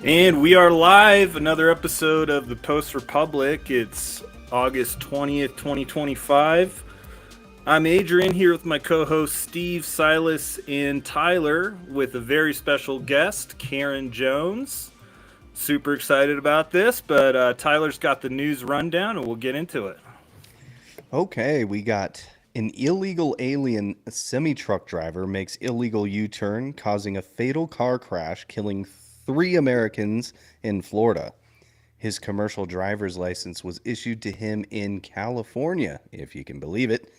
And we are live, another episode of the Post Republic. It's August 20th, 2025. I'm Adrian here with my co hosts Steve, Silas, and Tyler with a very special guest, Karen Jones. Super excited about this, but Tyler's got the news rundown and we'll get into it. Okay, we got an illegal alien semi truck driver makes illegal U turn, causing a fatal car crash, killing three Americans in Florida. His commercial driver's license was issued to him in California, if you can believe it.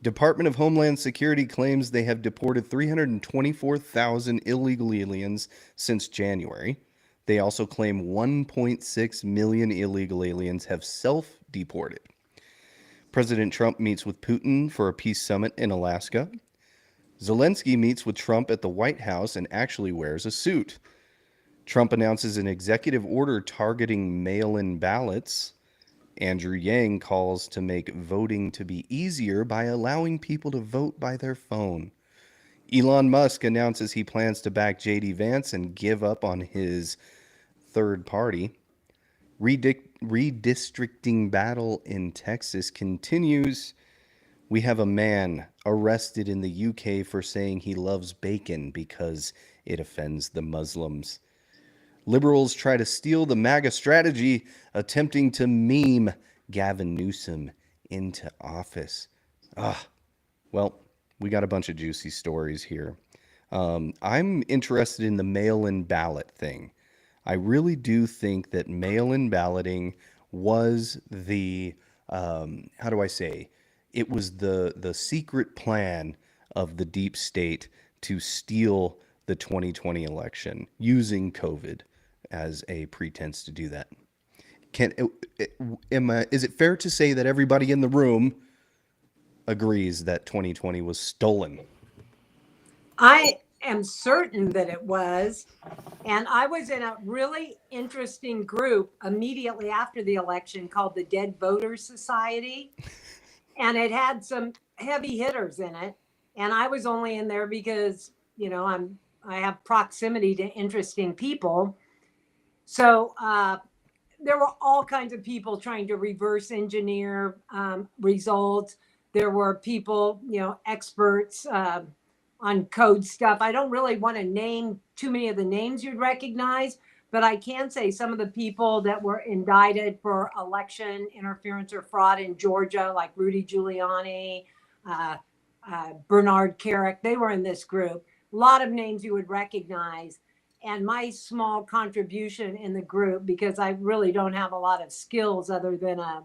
Department of Homeland Security claims they have deported 324,000 illegal aliens since January. They also claim 1.6 million illegal aliens have self deported. President Trump meets with Putin for a peace summit in Alaska. Zelensky meets with Trump at the White House and actually wears a suit. Trump announces an executive order targeting mail in ballots. Andrew Yang calls to make voting to be easier by allowing people to vote by their phone. Elon Musk announces he plans to back JD Vance and give up on his third party. Redistricting battle in Texas continues. We have a man arrested in the UK for saying he loves bacon because it offends the Muslims. Liberals try to steal the MAGA strategy, attempting to meme Gavin Newsom into office. Ah, well, we got a bunch of juicy stories here. I'm interested in the mail in ballot thing. I really do think that mail in balloting was how do I say, it was the secret plan of the deep state to steal the 2020 election using COVID as a pretense to do that. Can is it fair to say that everybody in the room agrees that 2020 was stolen? I am certain that it was. And I was in a really interesting group immediately after the election called the Dead Voters Society. And it had some heavy hitters in it. And I was only in there because, I have proximity to interesting people. So there were all kinds of people trying to reverse engineer results. There were people, experts on code stuff. I don't really want to name too many of the names you'd recognize, but I can say some of the people that were indicted for election interference or fraud in Georgia, like Rudy Giuliani, uh, Bernard Carrick, they were in this group. A lot of names you would recognize. And my small contribution in the group, because I really don't have a lot of skills other than a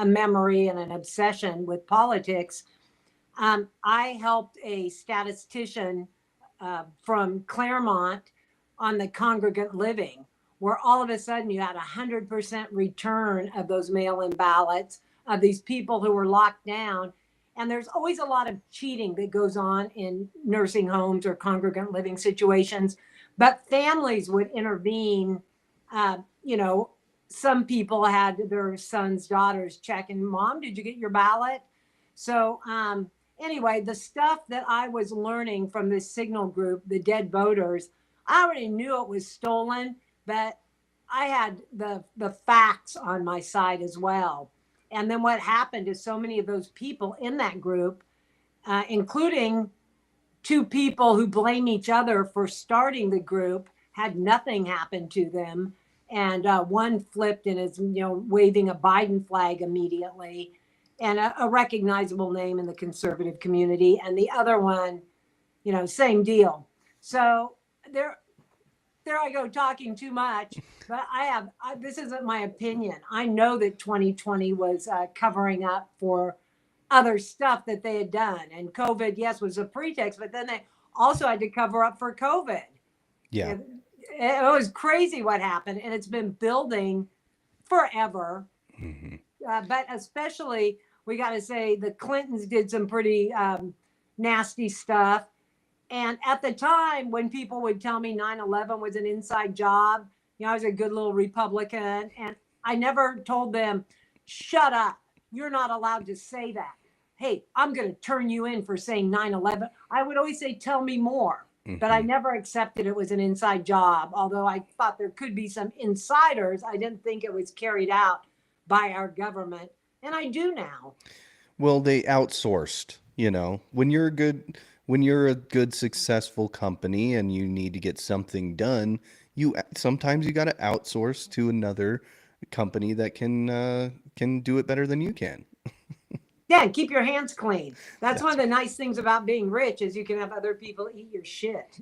memory and an obsession with politics, I helped a statistician from Claremont on the congregant living, where all of a sudden you had 100% return of those mail in ballots of these people who were locked down. And there's always a lot of cheating that goes on in nursing homes or congregant living situations, but families would intervene. You know, some people had their sons, daughters checking, Mom, did you get your ballot? So, anyway, the stuff that I was learning from this signal group, the Dead Voters, I already knew it was stolen, but I had the facts on my side as well. And then what happened is so many of those people in that group, including two people who blame each other for starting the group, had nothing happen to them. And one flipped and is, waving a Biden flag immediately, and a recognizable name in the conservative community. And the other one, same deal. So there I go talking too much, but this isn't my opinion. I know that 2020 was covering up for other stuff that they had done. And COVID, yes, was a pretext, but then they also had to cover up for COVID. Yeah. It was crazy what happened, and it's been building forever. Mm-hmm. But especially, we got to say, the Clintons did some pretty nasty stuff. And at the time, when people would tell me 9/11 was an inside job, I was a good little Republican. And I never told them, shut up. You're not allowed to say that. Hey, I'm going to turn you in for saying 9/11. I would always say, tell me more. but I Hmm. never accepted it was an inside job. Although I thought there could be some insiders, I didn't think it was carried out by our government, and I do now. Well, they outsourced, when you're a good successful company and you need to get something done, you sometimes you got to outsource to another company that can do it better than you can. Yeah, and keep your hands clean. That's one That's of the nice things about being rich is you can have other people eat your shit.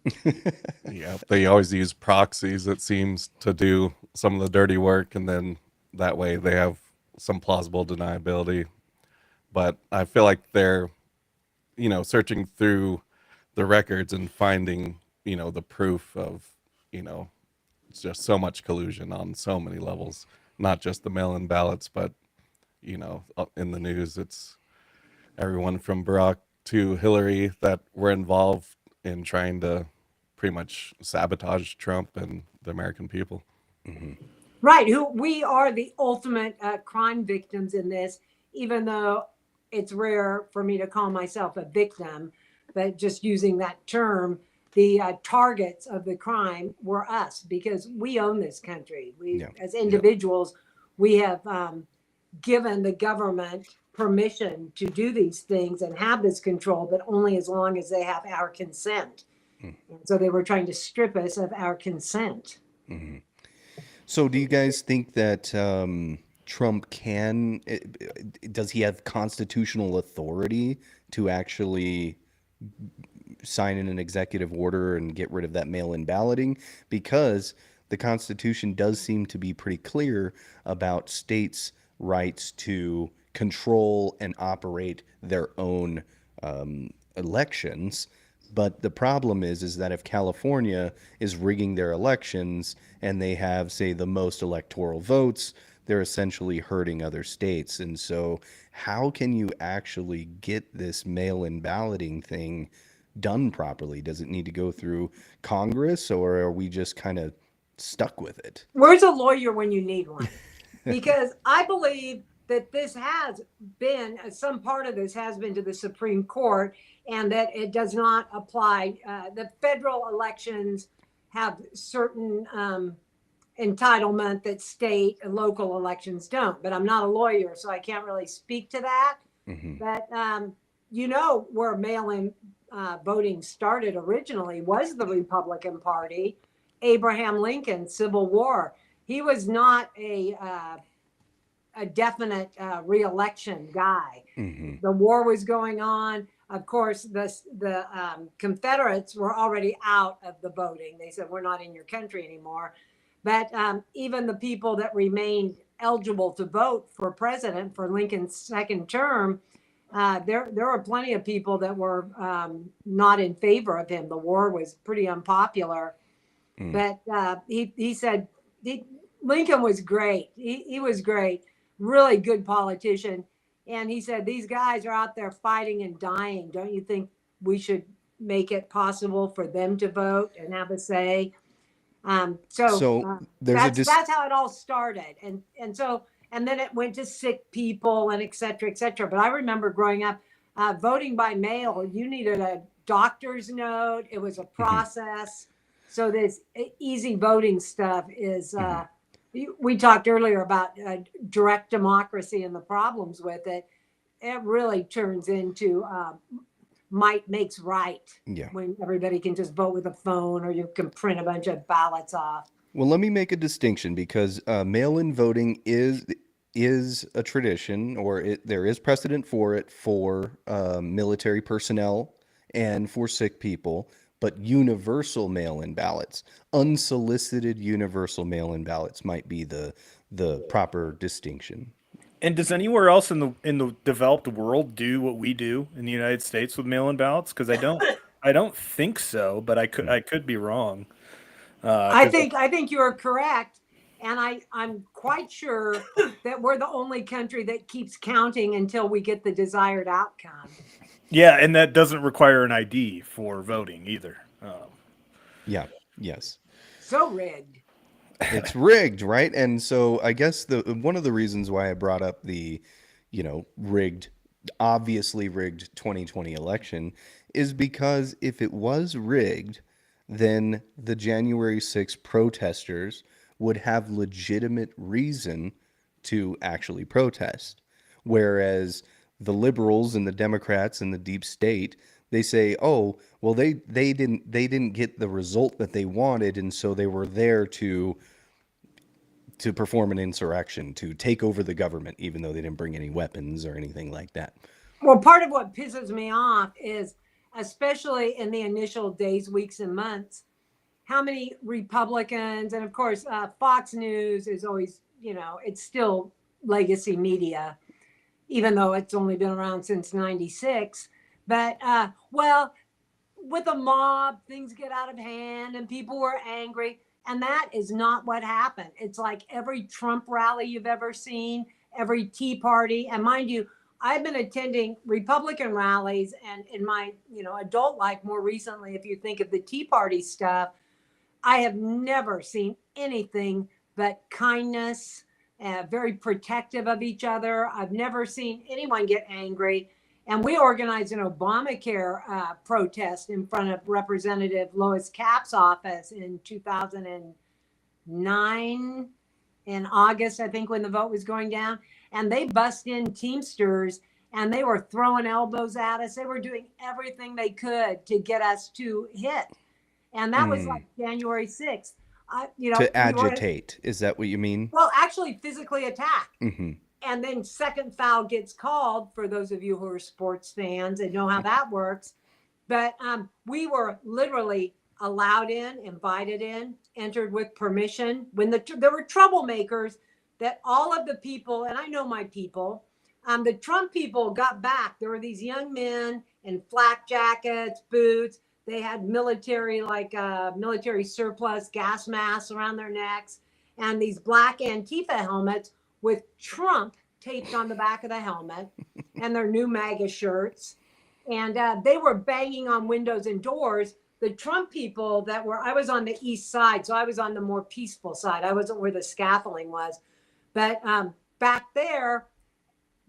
Yeah, they always use proxies, it seems, to do some of the dirty work, and then that way they have some plausible deniability. But I feel like they're, searching through the records and finding, the proof of, you know, it's just so much collusion on so many levels, not just the mail in ballots, but, in the news, it's everyone from Barack to Hillary that were involved in trying to pretty much sabotage Trump and the American people. Mhm. Right. Who we are the ultimate crime victims in this, even though it's rare for me to call myself a victim, but just using that term, the targets of the crime were us because we own this country. We, Yeah. as individuals, we have given the government permission to do these things and have this control, but only as long as they have our consent. And so they were trying to strip us of our consent. Mm-hmm. So, do you guys think that Trump does he have constitutional authority to actually sign in an executive order and get rid of that mail-in balloting? Because the Constitution does seem to be pretty clear about states' rights to control and operate their own elections. But the problem is that if California is rigging their elections and they have, say, the most electoral votes, they're essentially hurting other states. And so, how can you actually get this mail-in balloting thing done properly? Does it need to go through Congress, or are we just kind of stuck with it? Where's a lawyer when you need one? Because I believe that this has been, some part of this has been to the Supreme Court, and that it does not apply. The federal elections have certain entitlement that state and local elections don't. But I'm not a lawyer, so I can't really speak to that. Hmm. But where mail-in voting started originally was the Republican Party. Abraham Lincoln, Civil War. He was not a definite reelection guy. Hmm. The war was going on. Of course, the Confederates were already out of the voting. They said, we're not in your country anymore. But even the people that remained eligible to vote for president for Lincoln's second term, there were plenty of people that were not in favor of him. The war was pretty unpopular. Mm. But he said Lincoln was great. He was great, really good politician. And he said, these guys are out there fighting and dying. Don't you think we should make it possible for them to vote and have a say? So there's a That's how it all started. And then it went to sick people and et cetera, et cetera. But I remember growing up, voting by mail, you needed a doctor's note. It was a process. So this easy voting stuff is, we talked earlier about direct democracy and the problems with it. It really turns into might makes right Yeah. when everybody can just vote with a phone or you can print a bunch of ballots off. Well, let me make a distinction because mail-in voting is a tradition, or there is precedent for it for military personnel and for sick people. But universal mail-in ballots, unsolicited universal mail-in ballots, might be the proper distinction. And does anywhere else in the developed world do what we do in the United States with mail-in ballots? Because I don't think so, but I could be wrong. I 'Cause think you are correct. And I'm quite sure that we're the only country that keeps counting until we get the desired outcome. yeah, and that doesn't require an ID for voting either. Yeah. Yes. So rigged. It's rigged, right? And so I guess the one of the reasons why I brought up the, rigged, obviously rigged 2020 election is because if it was rigged, then the January 6th protesters would have legitimate reason to actually protest. Whereas the liberals and the Democrats and the deep state, they say, oh, well, they didn't get the result that they wanted, and so they were there to perform an insurrection, to take over the government, even though they didn't bring any weapons or anything like that. Well, part of what pisses me off is, especially in the initial days, weeks, and months, how many Republicans, and of course, Fox News is always, it's still legacy media, even though it's only been around since 96. But, well, with a mob, things get out of hand and people were angry. And that is not what happened. It's like every Trump rally you've ever seen, every Tea Party. And mind you, I've been attending Republican rallies and in my, adult life more recently, if you think of the Tea Party stuff, I have never seen anything but kindness, very protective of each other. I've never seen anyone get angry. And we organized an Obamacare protest in front of Representative Lois Capps' office in 2009, in August, I think, when the vote was going down. And they bust in Teamsters and they were throwing elbows at us. They were doing everything they could to get us to hit. And that was like January 6th. To agitate. Is that what you mean? Well, actually physically attack. Mm-hmm. And then second foul gets called, for those of you who are sports fans and know how that works. But we were literally allowed in, invited in, entered with permission. When there were troublemakers, that all of the people, and I know my people, the Trump people got back. There were these young men in flak jackets, boots. They had military surplus gas masks around their necks and these black Antifa helmets with Trump taped on the back of the helmet and their new MAGA shirts. And they were banging on windows and doors. The Trump people I was on the east side, so I was on the more peaceful side. I wasn't where the scaffolding was. But back there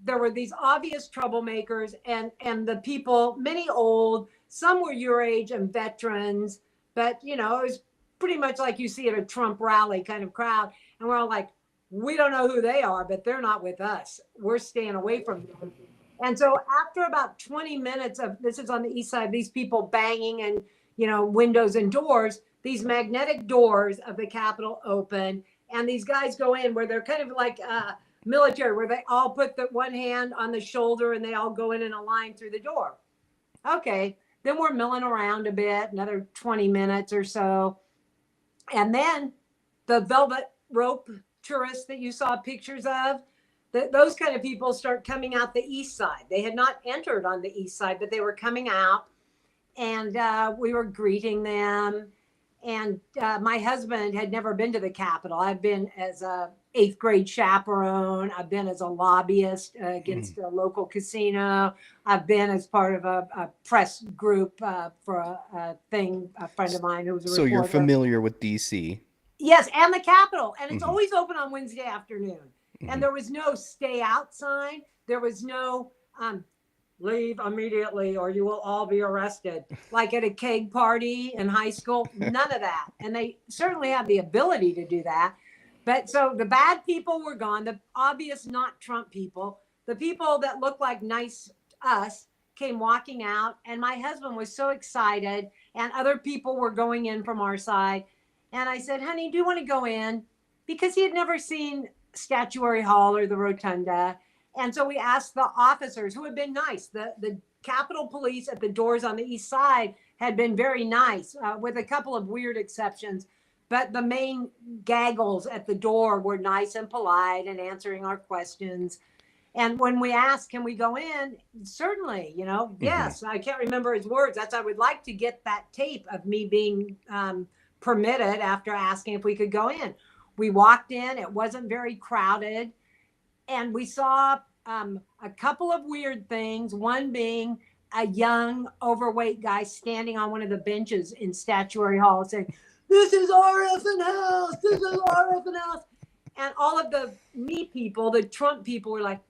were these obvious troublemakers and the people, many old, some were your age and veterans, but it was pretty much like you see at a Trump rally kind of crowd. And we're all like, we don't know who they are, but they're not with us. We're staying away from them. And so after about 20 minutes of, this is on the east side, these people banging and, windows and doors, these magnetic doors of the Capitol open. And these guys go in where they're kind of like military, where they all put the one hand on the shoulder and they all go in a line through the door. Okay. Then we're milling around a bit, another 20 minutes or so. And then the velvet rope tourists that you saw pictures of, those kind of people start coming out the east side. They had not entered on the east side, but they were coming out, and we were greeting them. And my husband had never been to the Capitol. I've been as a 8th grade chaperone. I've been as a lobbyist against a local casino. I've been as part of a press group for a friend of mine who was a reporter. So you're familiar with DC? Yes, and the Capitol. And it's always open on Wednesday afternoon. And there was no stay out sign. There was no leave immediately or you will all be arrested. Like at a keg party in high school, none of that. And they certainly have the ability to do that. But so the bad people were gone, the obvious not Trump people, the people that looked like nice us came walking out. And my husband was so excited and other people were going in from our side. And I said, honey, do you want to go in? Because he had never seen Statuary Hall or the Rotunda. And so we asked the officers who had been nice. The Capitol Police at the doors on the east side had been very nice, with a couple of weird exceptions. But the main gaggles at the door were nice and polite and answering our questions. And when we asked, can we go in? Certainly, yes. I can't remember his words. I would like to get that tape of me being permitted after asking if we could go in. We walked in. It wasn't very crowded. And we saw a couple of weird things, one being a young, overweight guy standing on one of the benches in Statuary Hall saying, this is our effing house. This is our effing house. And all of the me people, the Trump people were like,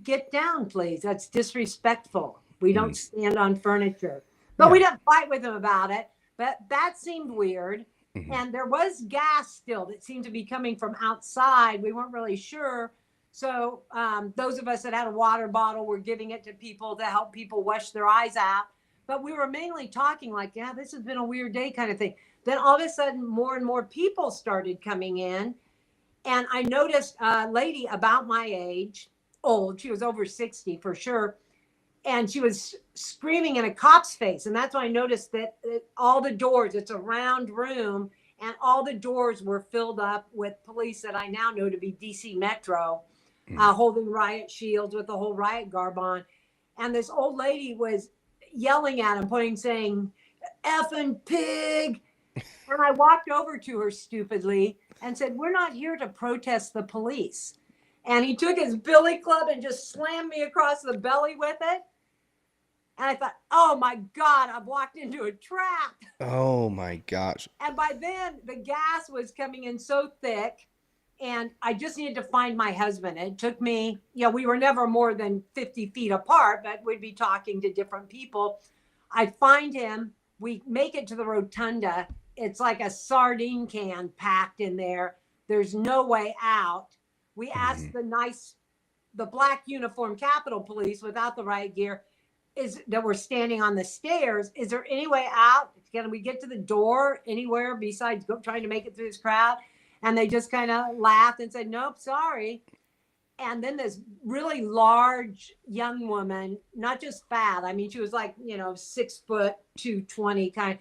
get down, please. That's disrespectful. We don't stand on furniture. But we didn't fight with them about it. But that seemed weird. Mhm. And there was gas still that seemed to be coming from outside. We weren't really sure. So those of us that had a water bottle were giving it to people to help people wash their eyes out. But we were mainly talking like, yeah, this has been a weird day kind of thing. Then all of a sudden, more and more people started coming in. And I noticed a lady about my age, old, she was over 60 for sure. And she was screaming in a cop's face. And that's when I noticed that all the doors, it's a round room, and all the doors were filled up with police that I now know to be DC Metro, holding riot shields with the whole riot garb on. And this old lady was yelling at him, saying, effing pig. And I walked over to her stupidly and said, we're not here to protest the police. And he took his billy club and just slammed me across the belly with it. And I thought, oh my God, I've walked into a trap. Oh my gosh. And by then, the gas was coming in so thick, and I just needed to find my husband. It took me, we were never more than 50 feet apart, but we'd be talking to different people. I find him. We make it to the rotunda. It's like a sardine can packed in there. There's no way out. We asked the black uniform Capitol Police without the riot gear, that we're standing on the stairs. Is there any way out? Can we get to the door anywhere besides trying to make it through this crowd? And they just kind of laughed and said, nope, sorry. And then this really large young woman, not just fat. I mean, she was like, 6 foot, 220 kind.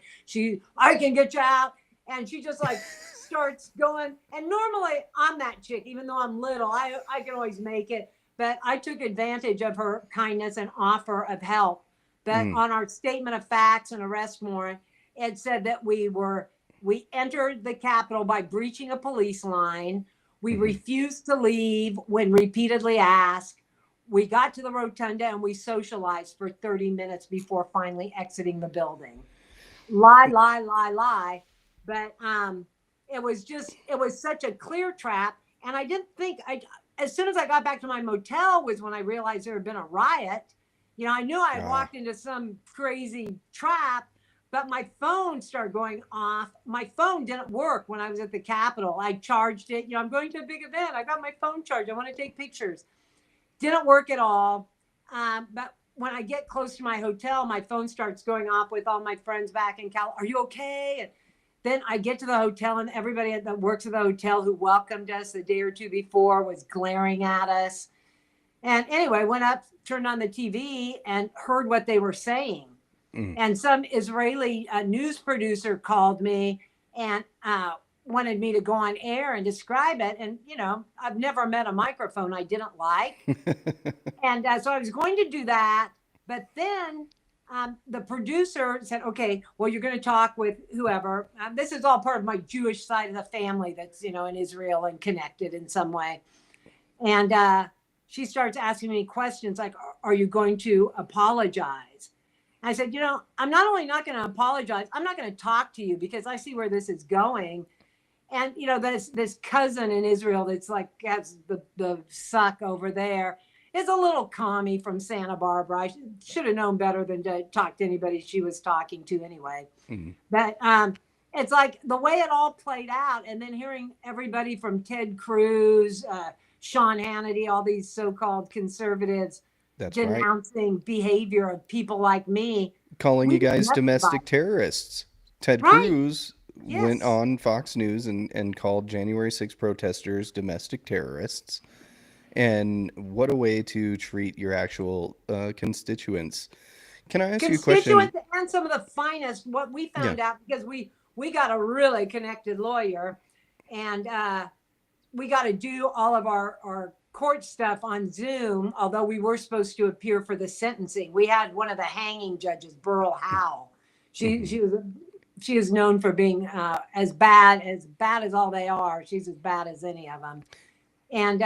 I can get you out. And she just like starts going. And normally I'm that chick, even though I'm little, I can always make it. But I took advantage of her kindness and offer of help. But on our statement of facts and arrest warrant, it said that we entered the Capitol by breaching a police line. We refused to leave when repeatedly asked. We got to the rotunda and we socialized for 30 minutes before finally exiting the building. Lie, lie, lie, lie. But it was such a clear trap. And I didn't think, as soon as I got back to my motel was when I realized there had been a riot. I knew I had walked into some crazy trap, but my phone started going off. My phone didn't work when I was at the Capitol. I charged it. I'm going to a big event. I got my phone charged. I want to take pictures. Didn't work at all. But when I get close to my hotel, my phone starts going off with all my friends back in Cal. Are you okay? And then I get to the hotel, and everybody that works at the hotel who welcomed us the day or two before was glaring at us. And anyway, went up, turned on the TV, and heard what they were saying. And some Israeli news producer called me and wanted me to go on air and describe it. And, I've never met a microphone I didn't like. And so I was going to do that. But then the producer said, okay, well, you're going to talk with whoever. This is all part of my Jewish side of the family that's, in Israel and connected in some way. And she starts asking me questions like, are you going to apologize? I said, I'm not only not going to apologize, I'm not going to talk to you because I see where this is going. And, this cousin in Israel that's like, has the suck over there is a little commie from Santa Barbara. I should have known better than to talk to anybody she was talking to anyway. But it's like the way it all played out. And then hearing everybody from Ted Cruz, Sean Hannity, all these so-called conservatives, That's denouncing behavior of people like me. Calling you guys domestic terrorists. Ted Cruz went on Fox News and called January 6 protesters domestic terrorists. And what a way to treat your actual constituents. Can I ask you a question? Constituents and some of the finest, what we found out, because we got a really connected lawyer, and we got to do all of our court stuff on Zoom, although we were supposed to appear for the sentencing. We had one of the hanging judges, Burl Howell. She is known for being as bad as all they are. She's as bad as any of them. And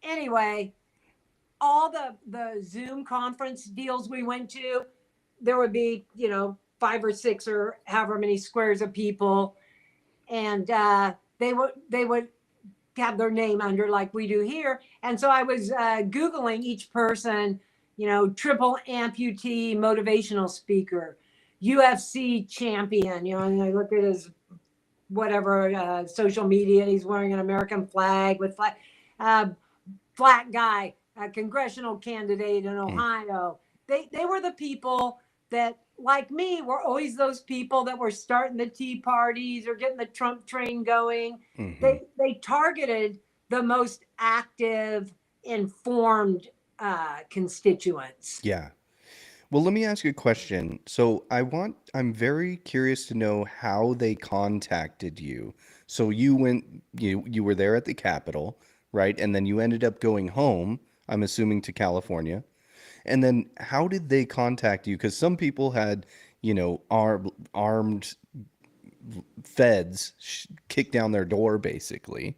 anyway, all the Zoom conference deals we went to, there would be 5 or 6 or however many squares of people, and they would have their name under like we do here. And so I was Googling each person, triple amputee motivational speaker, UFC champion, and I look at his whatever social media, and he's wearing an American flag with black guy, a congressional candidate in Ohio. They were the people that, like me, were always those people that were starting the tea parties or getting the Trump train going. They targeted the most active, informed constituents. Yeah. Well, let me ask you a question. So I'm very curious to know how they contacted you. So you were there at the Capitol, right? And then you ended up going home, I'm assuming to California. And then how did they contact you? Because some people had, armed feds kick down their door, basically.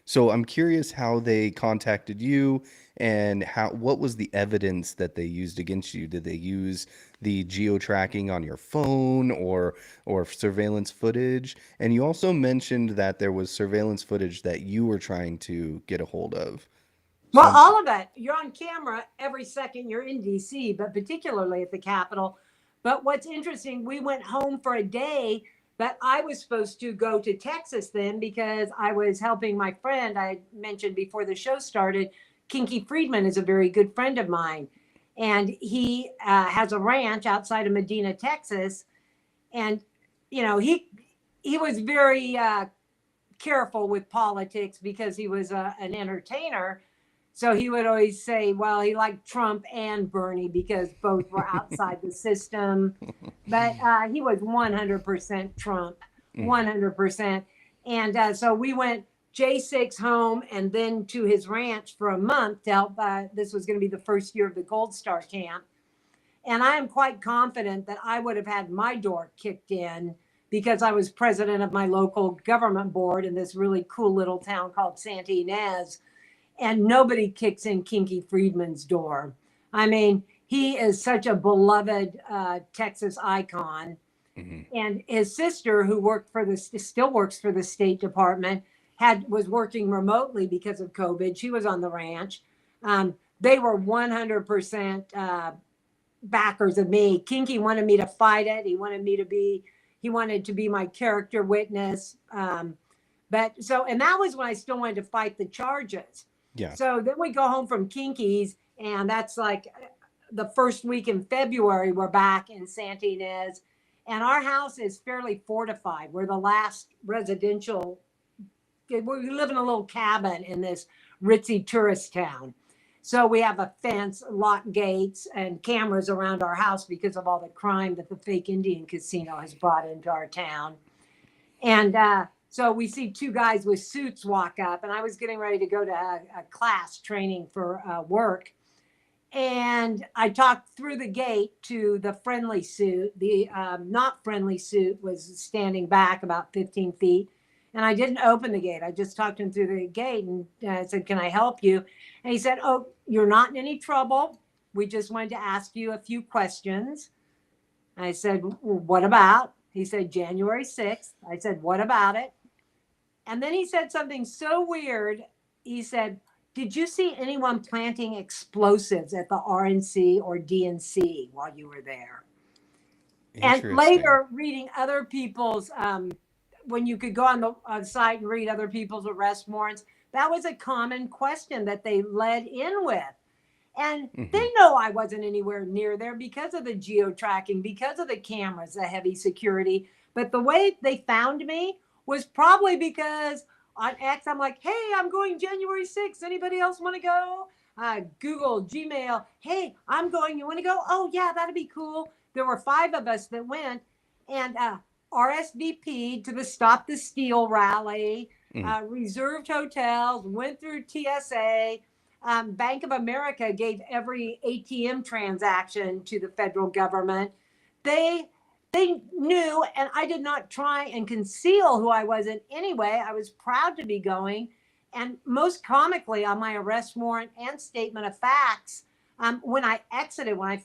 So I'm curious how they contacted you and what was the evidence that they used against you? Did they use the geo-tracking on your phone or surveillance footage? And you also mentioned that there was surveillance footage that you were trying to get a hold of. Well, all of it. You're on camera every second you're in DC, but particularly at the Capitol. But what's interesting, we went home for a day, but I was supposed to go to Texas then because I was helping my friend. I mentioned before the show started, Kinky Friedman is a very good friend of mine. And he has a ranch outside of Medina, Texas. And, he was very careful with politics because he was an entertainer. So he would always say, well, he liked Trump and Bernie because both were outside the system. But he was 100% Trump, 100%. And so we went J6 home and then to his ranch for a month to help. This was going to be the first year of the Gold Star camp. And I am quite confident that I would have had my door kicked in because I was president of my local government board in this really cool little town called Santa Ynez. And nobody kicks in Kinky Friedman's door. I mean, he is such a beloved Texas icon. And his sister, who still works for the State Department, was working remotely because of COVID. She was on the ranch. They were 100% backers of me. Kinky wanted me to fight it. He wanted to be my character witness. And that was when I still wanted to fight the charges. Yeah. So then we go home from Kinky's, and that's like the first week in February, we're back in Santa Ynez, and our house is fairly fortified. We're the last residential. We live in a little cabin in this ritzy tourist town. So we have a fence, locked gates, and cameras around our house because of all the crime that the fake Indian casino has brought into our town. And so we see two guys with suits walk up, and I was getting ready to go to a class training for work. And I talked through the gate to the friendly suit. The not friendly suit was standing back about 15 feet. And I didn't open the gate. I just talked him through the gate and said, can I help you? And he said, oh, you're not in any trouble. We just wanted to ask you a few questions. I said, well, what about? He said, January 6th. I said, what about it? And then he said something so weird. He said, did you see anyone planting explosives at the RNC or DNC while you were there? And later, reading other people's, when you could go on the site and read other people's arrest warrants, that was a common question that they led in with. And they know I wasn't anywhere near there because of the geo-tracking, because of the cameras, the heavy security. But the way they found me was probably because on X, I'm like, hey, I'm going January 6th. Anybody else want to go? Google, Gmail, hey, I'm going. You want to go? Oh, yeah, that'd be cool. There were 5 of us that went and RSVP'd to the Stop the Steal rally, reserved hotels, went through TSA. Bank of America gave every ATM transaction to the federal government. They knew, and I did not try and conceal who I was in any way. I was proud to be going. And most comically, on my arrest warrant and statement of facts, when I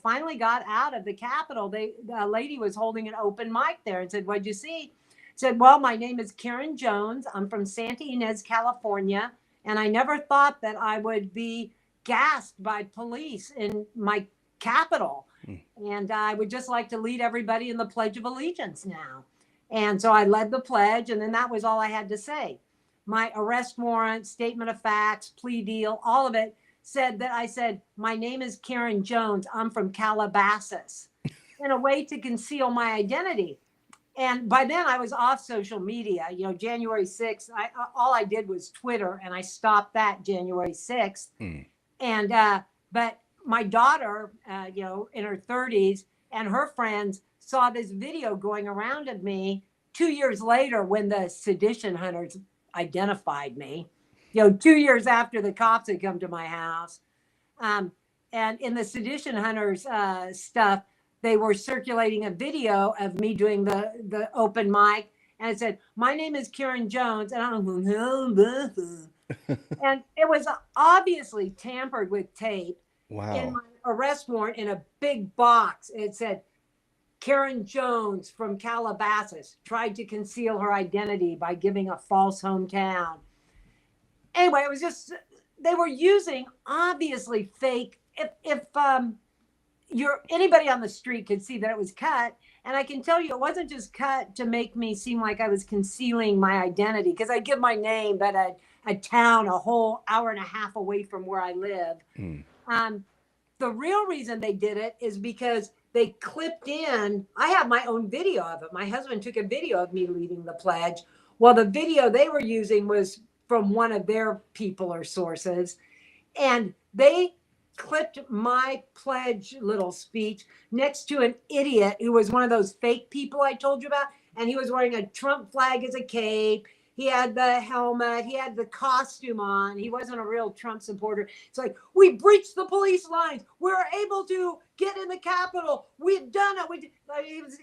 finally got out of the Capitol, a lady was holding an open mic there and said, what'd you see? Said, well, my name is Karen Jones. I'm from Santa Ynez, California. And I never thought that I would be gassed by police in my Capitol. And I would just like to lead everybody in the Pledge of Allegiance now. And so I led the pledge, and then that was all I had to say. My arrest warrant, statement of facts, plea deal, all of it said that I said, my name is Karen Jones. I'm from Calabasas, in a way to conceal my identity. And by then I was off social media. You know, January 6th, all I did was Twitter, and I stopped that January 6th. And, but my daughter, you know, in her 30s, and her friends saw this video going around of me 2 years later when the sedition hunters identified me, you know, 2 years after the cops had come to my house. And in the sedition hunters stuff, they were circulating a video of me doing the open mic. And it said, my name is Karen Jones. And I'm and it was obviously tampered with tape. Wow. In my arrest warrant in a big box. It said, Karen Jones from Calabasas tried to conceal her identity by giving a false hometown. Anyway, it was just, they were using obviously fake. If anybody on the street could see that it was cut. And I can tell you, it wasn't just cut to make me seem like I was concealing my identity, because I give my name, but a town a whole hour and a half away from where I live. The real reason they did it is because they clipped in, I have my own video of it. My husband took a video of me leading the pledge. Well, the video they were using was from one of their people or sources. And they clipped my pledge little speech next to an idiot who was one of those fake people I told you about. And he was wearing a Trump flag as a cape. He had the helmet. He had the costume on. He wasn't a real Trump supporter. It's like, we breached the police lines. We were able to get in the Capitol. We've done it.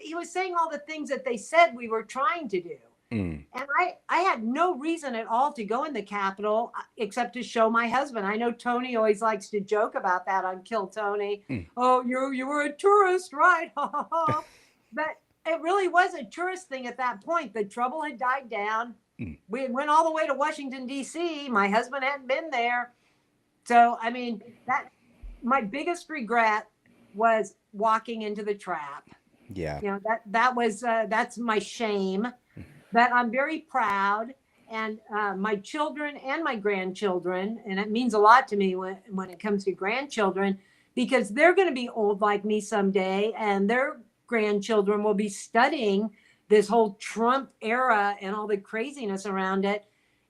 He was saying all the things that they said we were trying to do. And I had no reason at all to go in the Capitol except to show my husband. I know Tony always likes to joke about that on Kill Tony. Oh, you were a tourist, right? But it really was a tourist thing at that point. The trouble had died down. We went all the way to Washington, D.C. My husband hadn't been there. So, I mean, my biggest regret was walking into the trap. Yeah. You know, that's my shame. But I'm very proud. And my children and my grandchildren, and it means a lot to me when it comes to grandchildren, because they're going to be old like me someday, and their grandchildren will be studying this whole Trump era and all the craziness around it.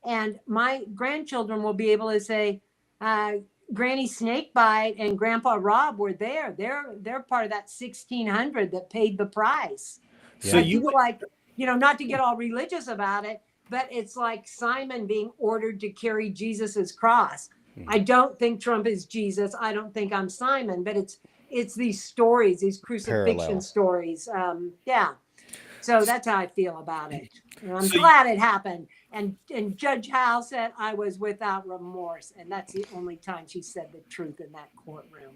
And my grandchildren will be able to say, Granny Snakebite and Grandpa Rob were there. They're part of that 1600 that paid the price. So like, you like, you know, not to get all religious about it, but it's like Simon being ordered to carry Jesus's cross. I don't think Trump is Jesus. I don't think I'm Simon, but it's these stories, these crucifixion stories. Yeah. So that's how I feel about it. And I'm glad it happened. And Judge Howe said I was without remorse. And that's the only time she said the truth in that courtroom.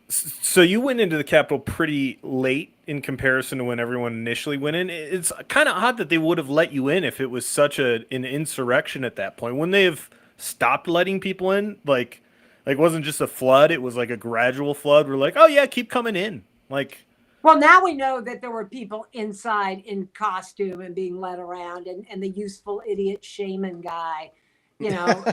So you went into the Capitol pretty late in comparison to when everyone initially went in. It's kind of odd that they would have let you in if it was such an insurrection at that point. Wouldn't they have stopped letting people in? Like it wasn't just a flood. It was like a gradual flood. We're like, oh yeah, keep coming in. Like, well, now we know that there were people inside in costume and being led around, and the useful idiot shaman guy, you know,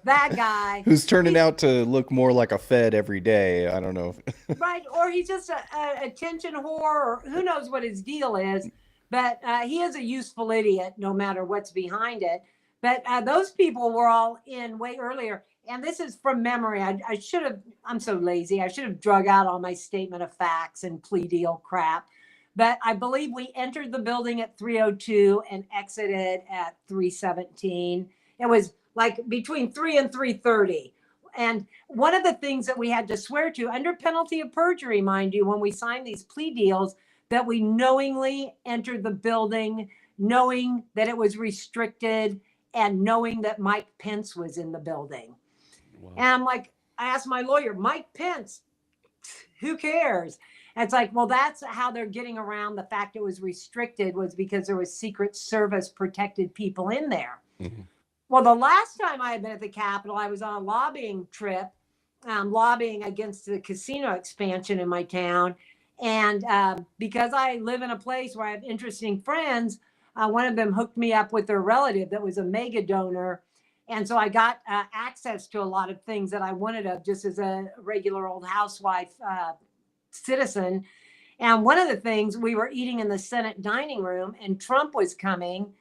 that guy. Who's turning out to look more like a Fed every day. I don't know. Right. Or he's just a attention whore, or who knows what his deal is. But he is a useful idiot no matter what's behind it. But those people were all in way earlier. And this is from memory. I should have, I'm so lazy. I should have drug out all my statement of facts and plea deal crap. But I believe we entered the building at 3:02 and exited at 3:17. It was like between 3 and 3:30. And one of the things that we had to swear to, under penalty of perjury, mind you, when we signed these plea deals, that we knowingly entered the building, knowing that it was restricted, and knowing that Mike Pence was in the building. Wow. And I'm like, I asked my lawyer, Mike Pence, who cares? And it's like, well, that's how they're getting around the fact it was restricted, was because there was Secret Service protected people in there. Mm-hmm. Well, the last time I had been at the Capitol, I was on a lobbying trip lobbying against the casino expansion in my town. And because I live in a place where I have interesting friends, one of them hooked me up with their relative that was a mega donor. And so I got access to a lot of things that I wanted of just as a regular old housewife citizen. And one of the things, we were eating in the Senate dining room and Trump was coming,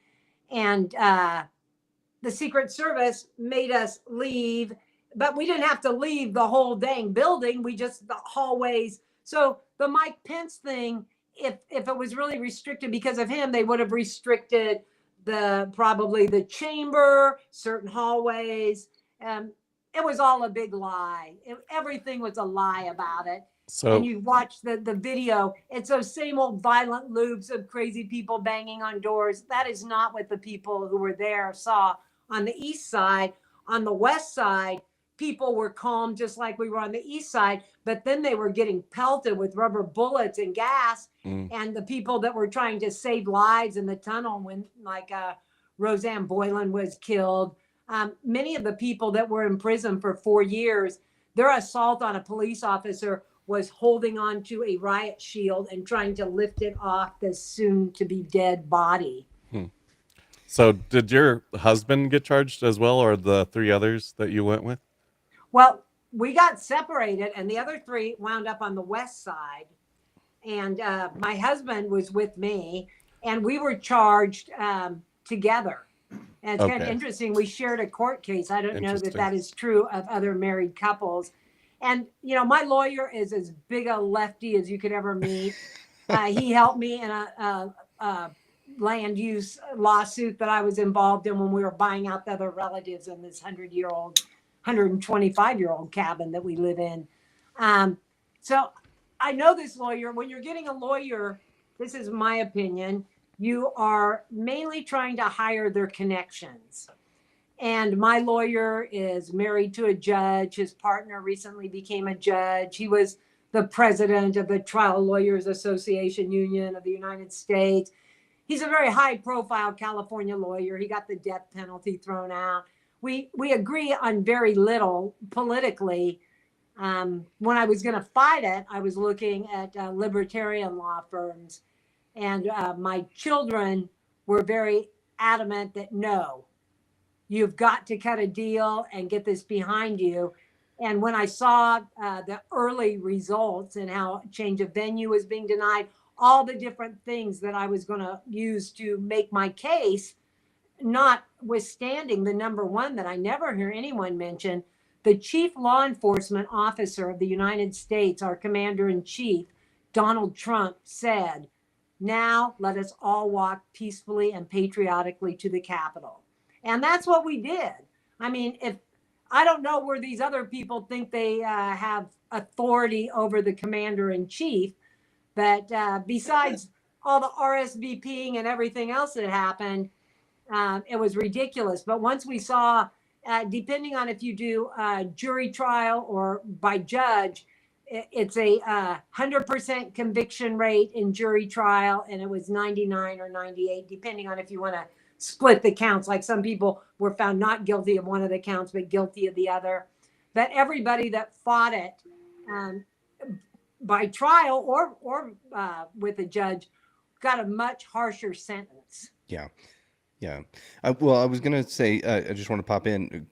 and the Secret Service made us leave, but we didn't have to leave the whole dang building. We just, the hallways. So the Mike Pence thing, if it was really restricted because of him, they would have restricted probably the chamber, certain hallways. It was all a big lie. Everything was a lie about it. So And you watch the video, it's those same old violent loops of crazy people banging on doors. That is not what the people who were there saw on the east side. On the west side, people were calm, just like we were on the east side, but then they were getting pelted with rubber bullets and gas. And the people that were trying to save lives in the tunnel, when like Roseanne Boylan was killed, many of the people that were in prison for 4 years, their assault on a police officer was holding on to a riot shield and trying to lift it off the soon to be dead body. So did your husband get charged as well, or the 3 others that you went with? Well, we got separated and the other 3 wound up on the west side. And my husband was with me and we were charged together. And it's kind of interesting. We shared a court case. I don't know that that is true of other married couples. And, you know, my lawyer is as big a lefty as you could ever meet. He helped me in a land use lawsuit that I was involved in when we were buying out the other relatives in this 100-year-old, 125-year-old cabin that we live in. So I know this lawyer. When you're getting a lawyer, this is my opinion, you are mainly trying to hire their connections. And my lawyer is married to a judge. His partner recently became a judge. He was the president of the Trial Lawyers Association Union of the United States. He's a very high profile California lawyer. He got the death penalty thrown out. We agree on very little politically. When I was going to fight it, I was looking at libertarian law firms. And my children were very adamant that no, you've got to cut a deal and get this behind you. And when I saw the early results and how change of venue was being denied, all the different things that I was going to use to make my case, notwithstanding the number one that I never hear anyone mention, the chief law enforcement officer of the United States, our commander in chief, Donald Trump, said, "Now let us all walk peacefully and patriotically to the Capitol." And that's what we did. I mean, if I don't know where these other people think they have authority over the commander in chief, but besides all the RSVPing and everything else that happened, it was ridiculous. But once we saw, depending on if you do a jury trial or by judge, it's a 100% conviction rate in jury trial, and it was 99 or 98, depending on if you want to split the counts. Like some people were found not guilty of one of the counts, but guilty of the other. But everybody that fought it by trial or with a judge got a much harsher sentence. Yeah. Well, I was going to say, I just want to pop in.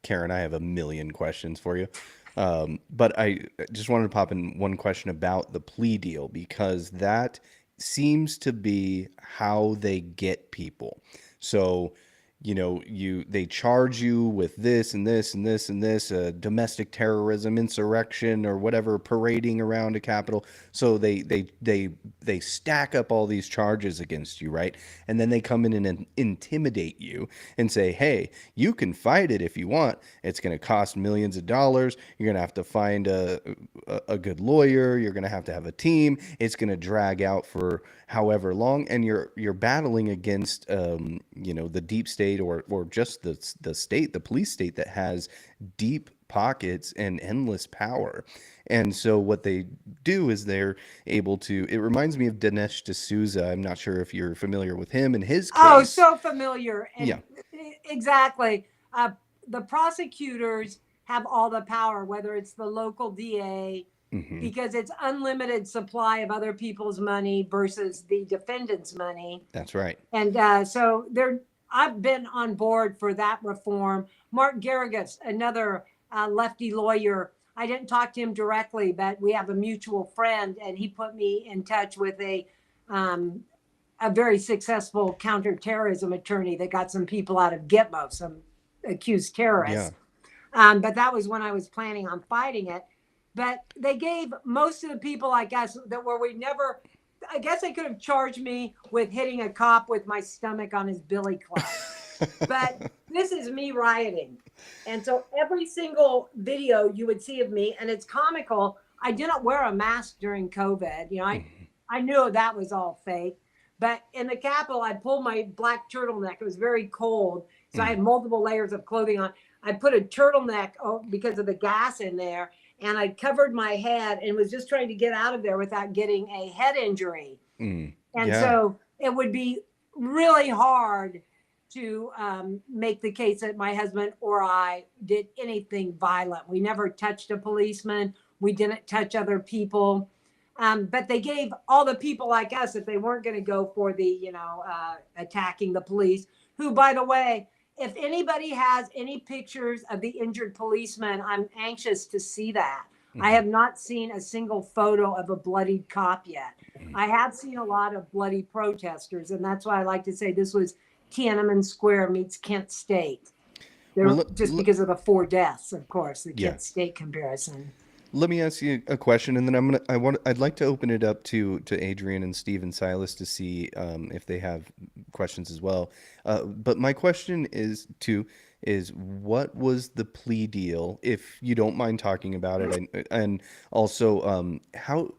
Karen, I have a million questions for you. But I just wanted to pop in one question about the plea deal, because that seems to be how they get people. So, you know, they charge you with this and this and this and this, domestic terrorism, insurrection, or whatever, parading around a Capitol. So they stack up all these charges against you, right? And then they come in and intimidate you and say, hey, you can fight it if you want. It's going to cost millions of dollars. You're going to have to find a good lawyer. You're going to have a team. It's going to drag out for however long, and you're battling against the deep state or just the state, the police state, that has deep pockets and endless power. And so what they do is they're able to, it reminds me of Dinesh D'Souza. I'm not sure if you're familiar with him and his case. Oh, so familiar. And yeah, exactly. The prosecutors have all the power, whether it's the local DA, because it's unlimited supply of other people's money versus the defendant's money. That's right. And so I've been on board for that reform. Mark Garrigus, another lefty lawyer, I didn't talk to him directly, but we have a mutual friend, and he put me in touch with a very successful counterterrorism attorney that got some people out of Gitmo, some accused terrorists. But that was when I was planning on fighting it. But they gave most of the people, I guess, I guess they could have charged me with hitting a cop with my stomach on his billy club. But this is me rioting. And so every single video you would see of me, and it's comical, I didn't wear a mask during COVID. You know, I knew that was all fake. But in the Capitol, I pulled my black turtleneck. It was very cold. So I had multiple layers of clothing on. I put a turtleneck because of the gas in there. And I covered my head and was just trying to get out of there without getting a head injury. So it would be really hard to make the case that my husband or I did anything violent. We never touched a policeman. We didn't touch other people. But they gave all the people like us, if they weren't going to go for the, attacking the police, who, by the way, if anybody has any pictures of the injured policeman, I'm anxious to see that. I have not seen a single photo of a bloodied cop yet. I have seen a lot of bloody protesters, and that's why I like to say this was Tiananmen Square meets Kent State. Because of the 4 deaths, of course, the Kent State comparison. Let me ask you a question, and then I'd like to open it up to Adrian and Steve and Silas to see if they have questions as well. But my question is what was the plea deal, if you don't mind talking about it, and also how,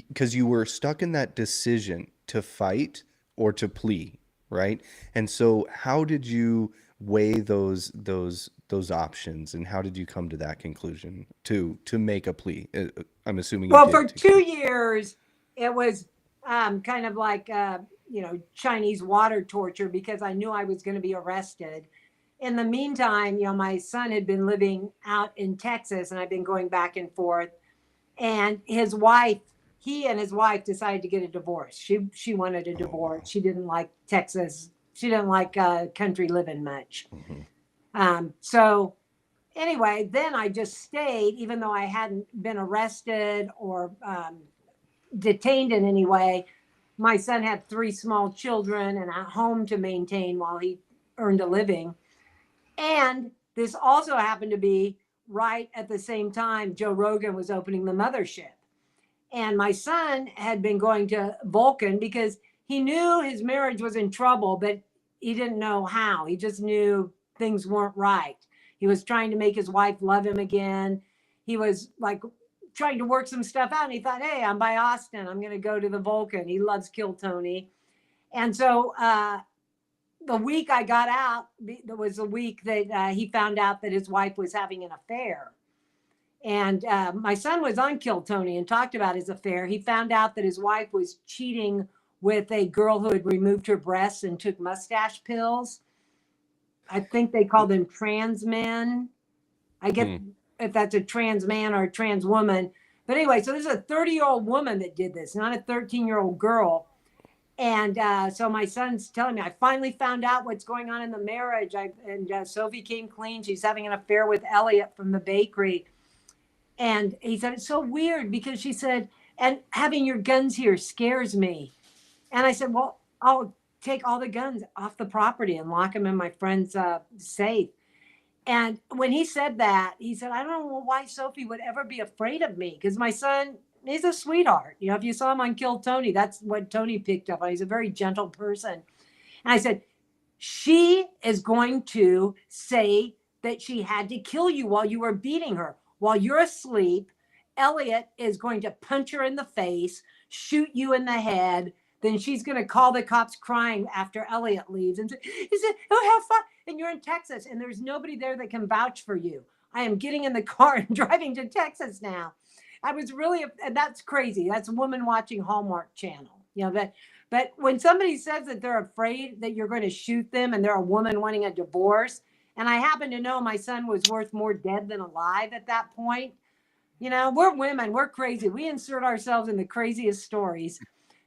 because you were stuck in that decision to fight or to plea, right? And so how did you weigh those options, and how did you come to that conclusion to make a plea? I'm assuming. Well, for 2 years, it was kind of like Chinese water torture, because I knew I was going to be arrested. In the meantime, my son had been living out in Texas, and I've been going back and forth. And he and his wife decided to get a divorce. She wanted a divorce. She didn't like Texas. She didn't like country living much. So anyway, then I just stayed, even though I hadn't been arrested or detained in any way. My son had 3 small children and a home to maintain while he earned a living. And this also happened to be right at the same time Joe Rogan was opening the mothership. And my son had been going to Vulcan because he knew his marriage was in trouble, but he didn't know how. He just knew things weren't right. He was trying to make his wife love him again. He was like trying to work some stuff out. And he thought, hey, I'm by Austin. I'm going to go to the Vulcan. He loves Kill Tony. And so the week I got out, there was a week that he found out that his wife was having an affair. And my son was on Kill Tony and talked about his affair. He found out that his wife was cheating with a girl who had removed her breasts and took mustache pills. I think they call them trans men. I get if that's a trans man or a trans woman. But anyway, so there's a 30-year-old woman that did this, not a 13-year-old girl. And so my son's telling me, I finally found out what's going on in the marriage. Sophie came clean. She's having an affair with Elliot from the bakery. And he said, it's so weird because she said, and having your guns here scares me. And I said, well, I'll take all the guns off the property and lock them in my friend's safe. And when he said that, he said, I don't know why Sophie would ever be afraid of me, because my son, he's a sweetheart. If you saw him on Kill Tony, that's what Tony picked up on. He's a very gentle person. And I said, she is going to say that she had to kill you while you were beating her. While you're asleep, Elliot is going to punch her in the face, shoot you in the head. Then she's going to call the cops crying after Elliot leaves and say, oh, have fun. And you're in Texas and there's nobody there that can vouch for you. I am getting in the car and driving to Texas now. I was really, and that's crazy. That's a woman watching Hallmark Channel. But when somebody says that they're afraid that you're going to shoot them and they're a woman wanting a divorce, And I happen to know my son was worth more dead than alive at that point. You know, we're women, we're crazy. We insert ourselves in the craziest stories.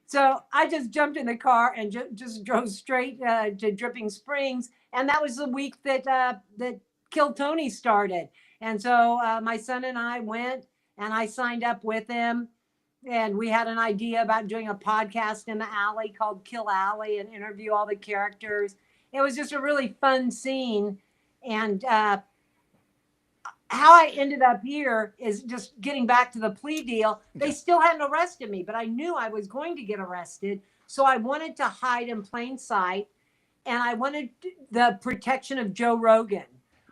So I just jumped in the car and just drove straight to Dripping Springs. And that was the week that Kill Tony started. And so my son and I went and I signed up with him. And we had an idea about doing a podcast in the alley called Kill Alley and interview all the characters. It was just a really fun scene. And how I ended up here is just getting back to the plea deal. They still hadn't arrested me, but I knew I was going to get arrested. So I wanted to hide in plain sight. And I wanted the protection of Joe Rogan.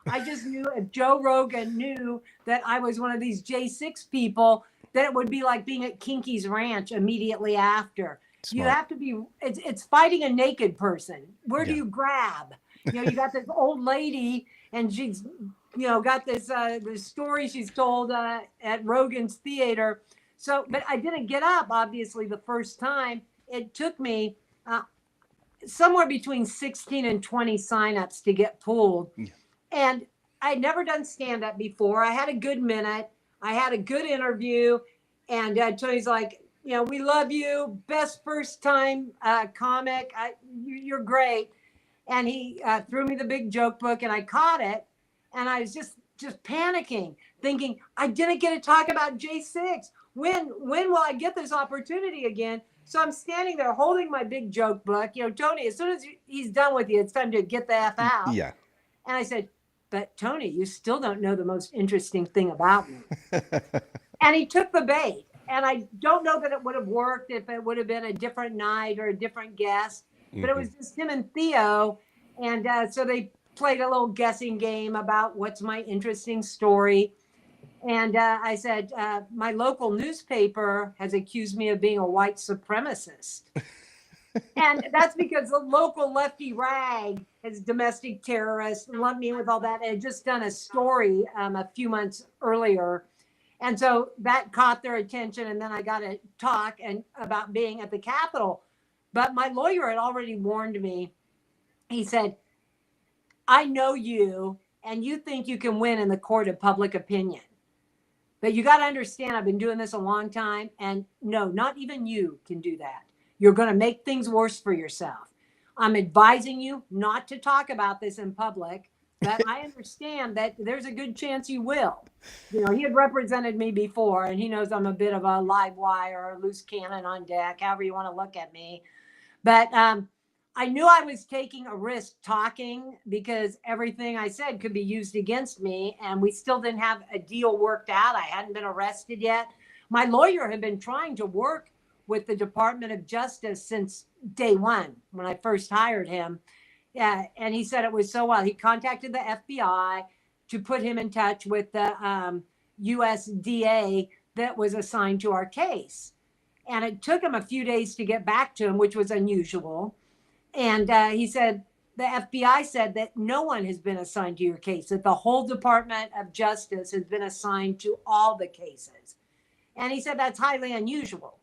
I just knew if Joe Rogan knew that I was one of these J6 people, that it would be like being at Kinky's Ranch immediately after. Smart. You have to be, it's fighting a naked person. Where do you grab? You know, you got this old lady and she's, you know, got this story she's told at Rogan's Theater. So, but I didn't get up, obviously, the first time. It took me somewhere between 16 and 20 signups to get pulled. Yeah. And I'd never done stand-up before. I had a good minute. I had a good interview. And Tony's like, you know, we love you. Best first-time comic. You're great. And he threw me the big joke book, and I caught it. And I was just panicking, thinking, I didn't get to talk about J6. When will I get this opportunity again? So I'm standing there holding my big joke book. You know, Tony, as soon as he's done with you, it's time to get the F out. Yeah. And I said, but Tony, you still don't know the most interesting thing about me. And he took the bait. And I don't know that it would have worked if it would have been a different night or a different guest. But it was just him and Theo. And so they played a little guessing game about what's my interesting story. And I said, my local newspaper has accused me of being a white supremacist. And that's because the local lefty rag is domestic terrorist and lumped me in with all that. And had just done a story a few months earlier. And so that caught their attention. And then I got to talk about being at the Capitol. But my lawyer had already warned me. He said, I know you, and you think you can win in the court of public opinion. But you got to understand, I've been doing this a long time, and no, not even you can do that. You're going to make things worse for yourself. I'm advising you not to talk about this in public, but I understand that there's a good chance you will. You know, he had represented me before, and he knows I'm a bit of a live wire or loose cannon on deck, however you want to look at me. But I knew I was taking a risk talking because everything I said could be used against me, and we still didn't have a deal worked out. I hadn't been arrested yet. My lawyer had been trying to work with the Department of Justice since day one when I first hired him. And he said it was so well. He contacted the FBI to put him in touch with the USDA that was assigned to our case. And it took him a few days to get back to him, which was unusual. And he said, the FBI said that no one has been assigned to your case, that the whole Department of Justice has been assigned to all the cases. And he said that's highly unusual.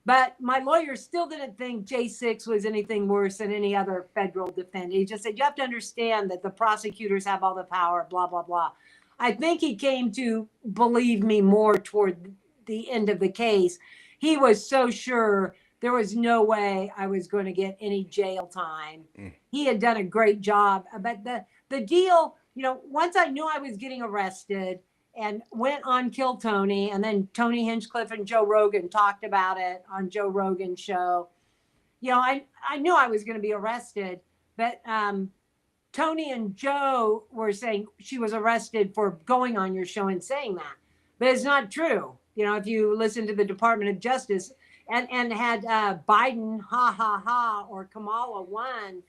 But my lawyer still didn't think J6 was anything worse than any other federal defendant. He just said, you have to understand that the prosecutors have all the power, blah, blah, blah. I think he came to believe me more toward the end of the case. He was so sure there was no way I was going to get any jail time. He had done a great job. But the deal, you know, once I knew I was getting arrested and went on Kill Tony, and then Tony Hinchcliffe and Joe Rogan talked about it on Joe Rogan's show. You know, I knew I was going to be arrested, but Tony and Joe were saying she was arrested for going on your show and saying that. But it's not true. You know, if you listen to the Department of Justice, and had Biden, or Kamala won,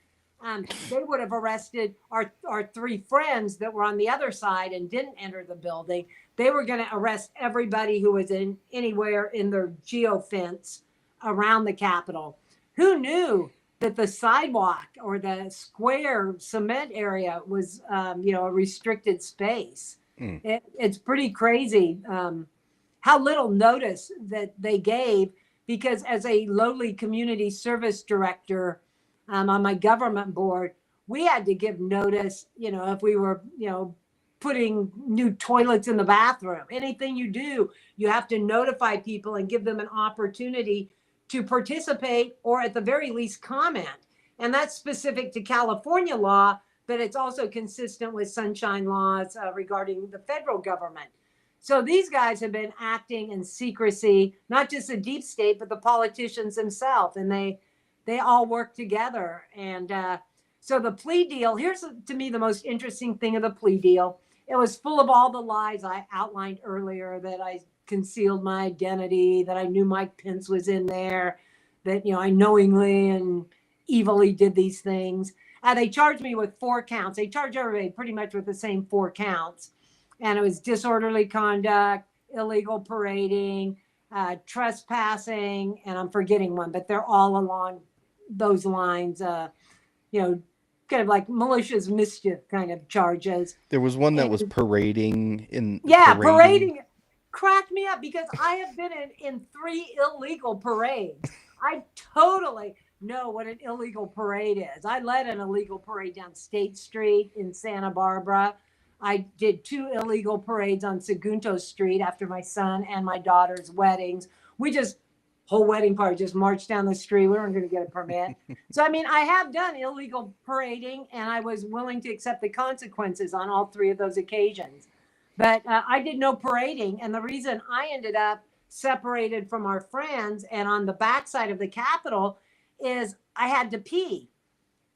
they would have arrested our three friends that were on the other side and didn't enter the building. They were going to arrest everybody who was anywhere in their geofence around the Capitol. Who knew that the sidewalk or the square cement area was, a restricted space? It's pretty crazy how little notice that they gave. Because as a lowly community service director on my government board, we had to give notice, if we were, putting new toilets in the bathroom. Anything you do, you have to notify people and give them an opportunity to participate or at the very least comment. And that's specific to California law, but it's also consistent with sunshine laws regarding the federal government. So these guys have been acting in secrecy, not just the deep state, but the politicians themselves. And they all work together. And so the plea deal, here's to me the most interesting thing of the plea deal. It was full of all the lies I outlined earlier, that I concealed my identity, that I knew Mike Pence was in there, that, I knowingly and evilly did these things. They charged me with 4 counts. They charge everybody pretty much with the same 4 counts. And it was disorderly conduct, illegal parading, trespassing, and I'm forgetting one, but they're all along those lines, kind of like malicious mischief kind of charges. There was one that was parading in. Yeah, parading cracked me up because I have been in 3 illegal parades. I totally know what an illegal parade is. I led an illegal parade down State Street in Santa Barbara. I did 2 illegal parades on Segundo Street after my son and my daughter's weddings. Whole wedding party just marched down the street. We weren't going to get a permit. So, I have done illegal parading, and I was willing to accept the consequences on all 3 of those occasions. But I did no parading. And the reason I ended up separated from our friends and on the backside of the Capitol is I had to pee.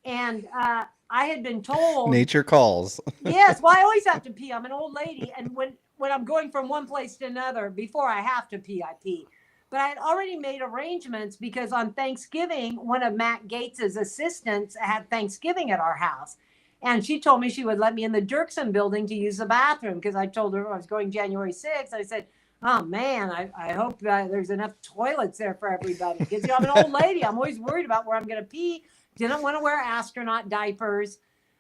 And I had been told. Nature calls. Yes, well, I always have to pee. I'm an old lady. And when I'm going from one place to another, before I have to pee, I pee. But I had already made arrangements because on Thanksgiving, one of Matt Gates's assistants had Thanksgiving at our house. And she told me she would let me in the Dirksen building to use the bathroom because I told her I was going January 6th. I said, oh, man, I hope that there's enough toilets there for everybody. Because I'm an old lady. I'm always worried about where I'm going to pee. Didn't want to wear astronaut diapers.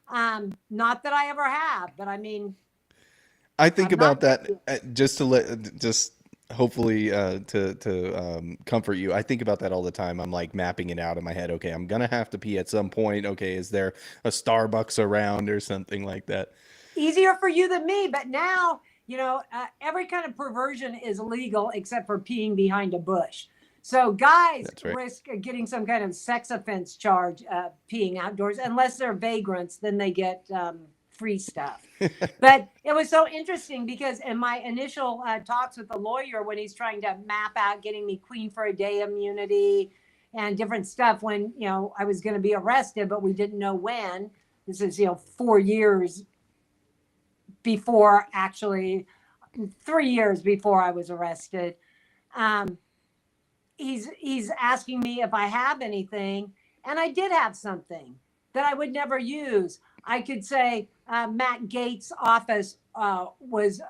Not that I ever have, but I think I'm about that just hopefully to comfort you. I think about that all the time. I'm like mapping it out in my head. Okay, I'm gonna have to pee at some point. Okay, is there a Starbucks around or something like that? Easier for you than me, but now every kind of perversion is legal except for peeing behind a bush. So guys risk getting some kind of sex offense charge peeing outdoors, unless they're vagrants. Then they get free stuff. But it was so interesting because in my initial talks with the lawyer, when he's trying to map out getting me Queen for a Day immunity and different stuff, when I was going to be arrested, but we didn't know when. This is 4 years before, actually 3 years before I was arrested. He's asking me if I have anything, and I did have something that I would never use. I could say Matt Gates' office was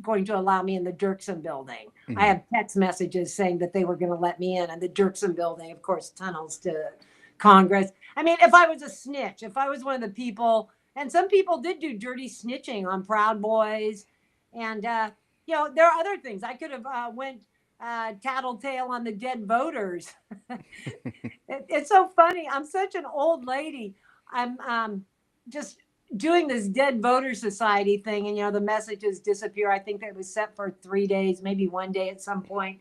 going to allow me in the Dirksen building. Mm-hmm. I have text messages saying that they were going to let me in, and the Dirksen building, of course, tunnels to Congress. If I was a snitch, if I was one of the people, and some people did do dirty snitching on Proud Boys, and there are other things. I could have went tattletale on the dead voters. It's so funny. I'm such an old lady. I'm just doing this dead voter society thing, and the messages disappear. I think that was set for 3 days, maybe 1 day at some point.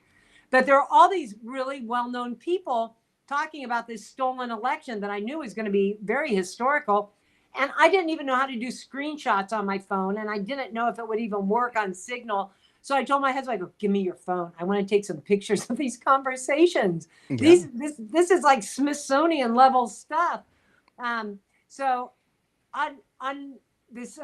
But there are all these really well-known people talking about this stolen election that I knew was going to be very historical. And I didn't even know how to do screenshots on my phone, and I didn't know if it would even work on Signal. So I told my husband, I go, give me your phone. I want to take some pictures of these conversations. Yeah. This is like Smithsonian level stuff. So on this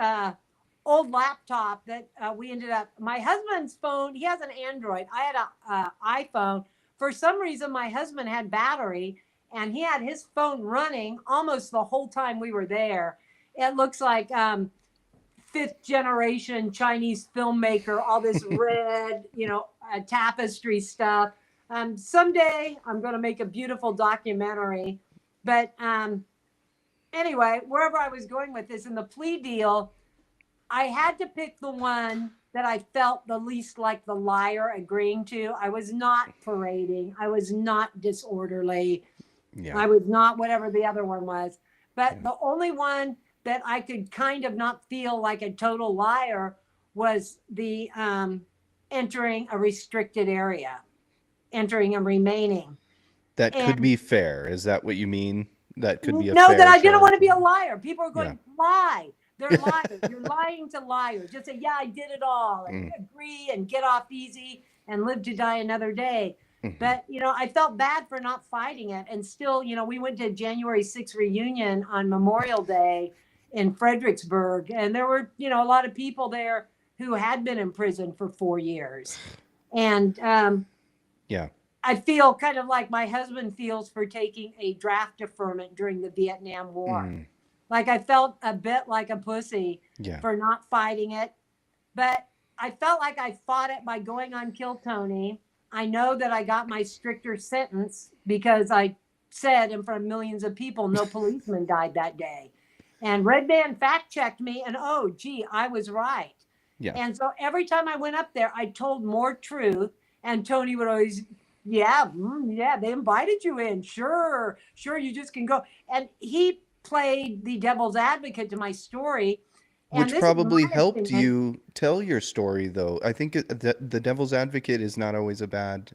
old laptop that we ended up, my husband's phone, he has an Android. I had an iPhone. For some reason, my husband had battery, and he had his phone running almost the whole time we were there. It looks like 5th generation Chinese filmmaker, all this red, tapestry stuff. Someday I'm going to make a beautiful documentary. But anyway, wherever I was going with this, in the plea deal, I had to pick the one that I felt the least like the liar agreeing to. I was not parading. I was not disorderly. Yeah. I was not whatever the other one was. But Yeah. the only one that I could kind of not feel like a total liar was the entering a restricted area, entering and remaining. That could And be fair. Is that what you mean? That could be a no, that fair I didn't charge? want to be a liar. People are Yeah. going, lie. They're liars. You're lying to liars. Just say, yeah, I did it all and Mm, agree and get off easy and live to die another day. mhm. But, I felt bad for not fighting it. And still, we went to January 6th reunion on Memorial Day in Fredericksburg. And there were, a lot of people there who had been in prison for 4 years. And Yeah. I feel kind of like my husband feels for taking a draft deferment during the Vietnam War. Mm, Like I felt a bit like a pussy yeah. for not fighting it, but I felt like I fought it by going on Kill Tony. I know that I got my stricter sentence because I said in front of millions of people, no policeman died that day. And Red Man fact checked me, and oh, gee, I was right. Yeah. And so every time I went up there, I told more truth. And Tony would always, yeah, yeah, they invited you in. Sure, you just can go. And he played the devil's advocate to my story. And Which this is probably my helped opinion. you tell your story, though. I think the devil's advocate is not always a bad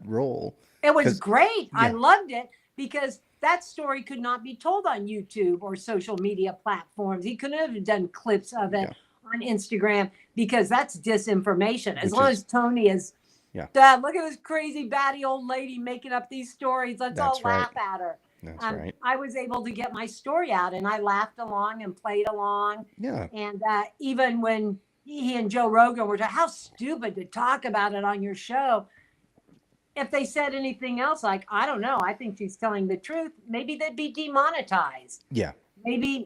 role. It was Because great. I yeah, loved it because that story could not be told on YouTube or social media platforms. He couldn't have done clips of it yeah, on Instagram because that's disinformation. As which long is as Tony is, yeah, Dad, look at this crazy batty old lady making up these stories. Let's all that's right. laugh at her. That's right. I was able to get my story out and I laughed along and played along. Yeah. And even when he and Joe Rogan were talking, how stupid to talk about it on your show. If they said anything else, like, I don't know, I think she's telling the truth, maybe they'd be demonetized. Yeah. Maybe,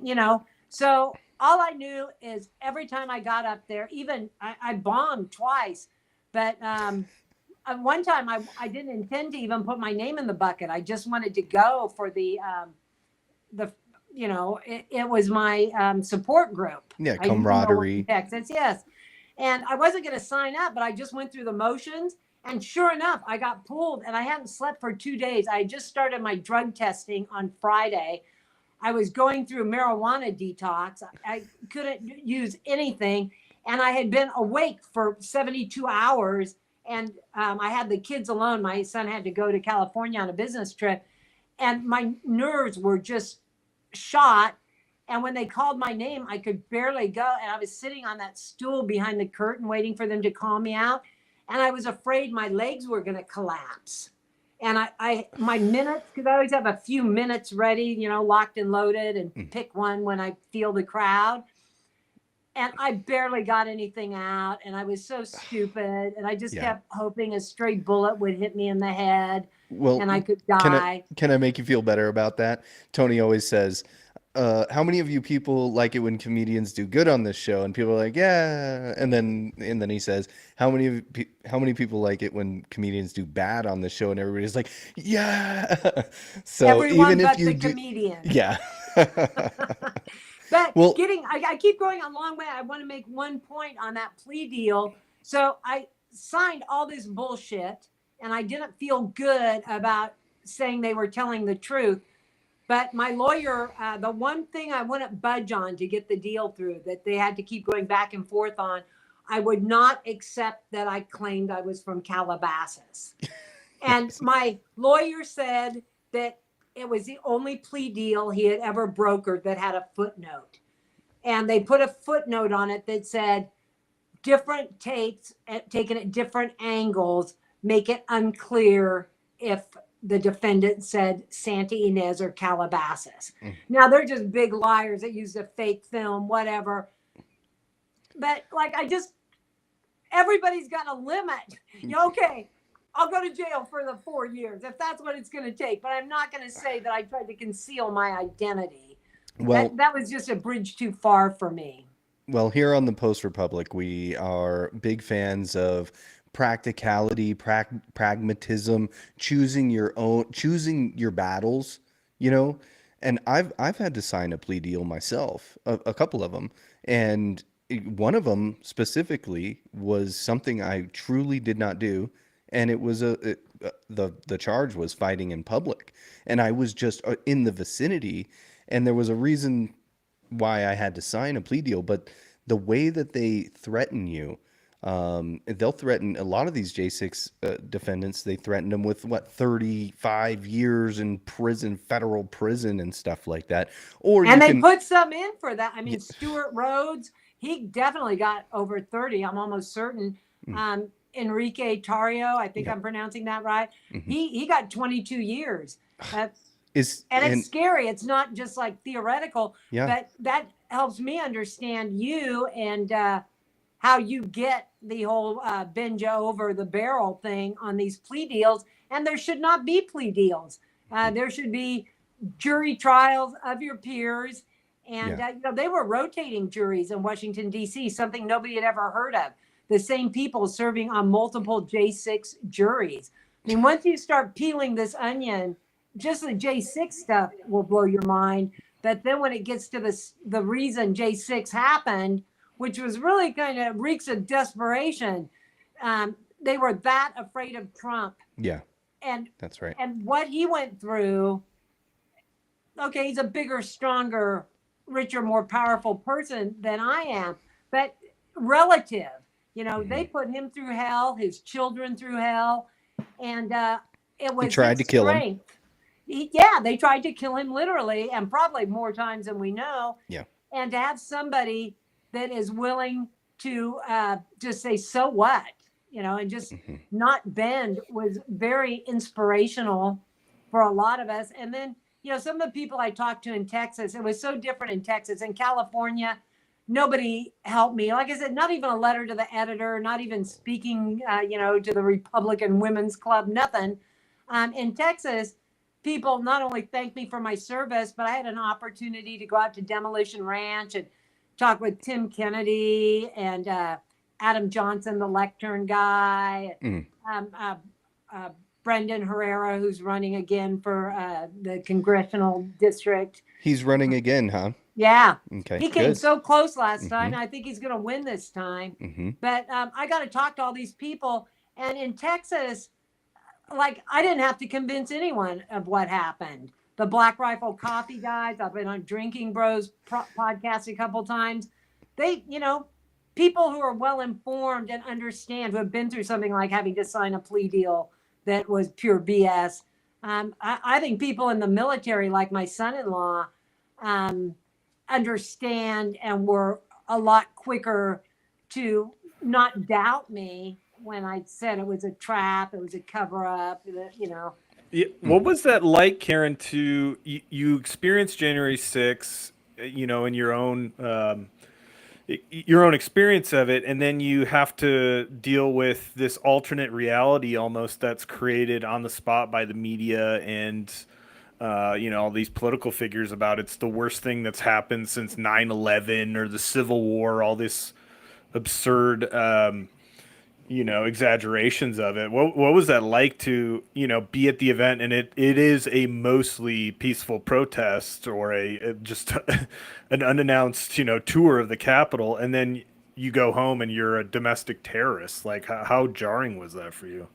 So all I knew is every time I got up there, even I bombed twice, but one time I didn't intend to even put my name in the bucket. I just wanted to go for the it was my support group. Yeah. I used to know in Camaraderie. Texas, yes. And I wasn't going to sign up, but I just went through the motions. And sure enough, I got pulled and I hadn't slept for 2 days. I just started my drug testing on Friday. I was going through marijuana detox. I couldn't use anything. And I had been awake for 72 hours. And I had the kids alone. My son had to go to California on a business trip. And my nerves were just shot. And when they called my name, I could barely go. And I was sitting on that stool behind the curtain waiting for them to call me out. And I was afraid my legs were going to collapse. And my minutes, because I always have a few minutes ready, locked and loaded and pick one when I feel the crowd. And I barely got anything out. And I was so stupid. And I just Yeah. kept hoping a stray bullet would hit me in the head Well, and I could can die. I make you feel better about that? Tony always says, how many of you people like it when comedians do good on this show? And people are like, yeah. And then he says, how many people like it when comedians do bad on the show? And everybody's like, yeah. So Everyone even if but you the do, comedian. yeah. But Well, I keep going a long way. I want to make one point on that plea deal. So I signed all this bullshit and I didn't feel good about saying they were telling the truth. But my lawyer, the one thing I wouldn't budge on to get the deal through that they had to keep going back and forth on, I would not accept that I claimed I was from Calabasas. And my lawyer said that it was the only plea deal he had ever brokered that had a footnote. And they put a footnote on it that said, different tapes taken at different angles make it unclear if the defendant said Santa Ynez or Calabasas. Now they're just big liars that used a fake film, whatever. But everybody's got a limit. Okay, I'll go to jail for the 4 years if that's what it's going to take. But I'm not going to say that I tried to conceal my identity. well, That was just a bridge too far for me. Well, here on the Post Republic, we are big fans of practicality, pragmatism, choosing your battles, you know. And I've had to sign a plea deal myself, a couple of them, and one of them specifically was something I truly did not do, and it was the charge was fighting in public, and I was just in the vicinity, and there was a reason why I had to sign a plea deal, but the way that they threaten you, they'll threaten a lot of these J6 defendants. They threatened them with 35 years in prison, federal prison, and stuff like that. Or And you they can, put some in for that. I mean, Stuart Rhodes, he definitely got over 30. I'm almost certain. Enrique Tarrio, I think I'm pronouncing that right. He got 22 years. And it's scary. It's not just like theoretical, but that helps me understand you and how you get the whole bend you over the barrel thing on these plea deals. And there should not be plea deals. There should be jury trials of your peers. And they were rotating juries in Washington, D.C., something nobody had ever heard of. The same people serving on multiple J6 juries. I mean, once you start peeling this onion, just the J6 stuff will blow your mind. But then when it gets to the reason J6 happened, which was really kind of reeks of desperation, they were that afraid of Trump. Yeah, and that's right. And what he went through, okay, he's a bigger, stronger, richer, more powerful person than I am, but relative. They put him through hell, his children through hell, and it was tried to kill him. They tried to kill him literally, and probably more times than we know. Yeah. And to have somebody that is willing to just say, so what? And just not bend was very inspirational for a lot of us. And then, some of the people I talked to in Texas, it was so different in Texas. In California, nobody helped me. Like I said, not even a letter to the editor, not even speaking, to the Republican Women's Club, nothing. In Texas, people not only thanked me for my service, but I had an opportunity to go out to Demolition Ranch and talk with Tim Kennedy and Adam Johnson, the lectern guy, Brendan Herrera, who's running again for the congressional district. He's running again, huh? Yeah. Okay. He came so close last time. I think he's going to win this time. But I got to talk to all these people. And in Texas, like, I didn't have to convince anyone of what happened. The Black Rifle Coffee guys, I've been on Drinking Bros podcast a couple times. They, people who are well informed and understand, who have been through something like having to sign a plea deal that was pure BS. I think people in the military, like my son-in-law, understand and were a lot quicker to not doubt me when I said it was a trap, it was a cover-up, Yeah, what was that like, Karen? You experienced January 6th, in your own experience of it, and then you have to deal with this alternate reality almost that's created on the spot by the media and all these political figures about it's the worst thing that's happened since 9/11 or the Civil War, all this absurd exaggerations of it. What was that like to, be at the event, and it is a mostly peaceful protest or just an unannounced, tour of the Capitol, and then you go home and you're a domestic terrorist? Like, how jarring was that for you?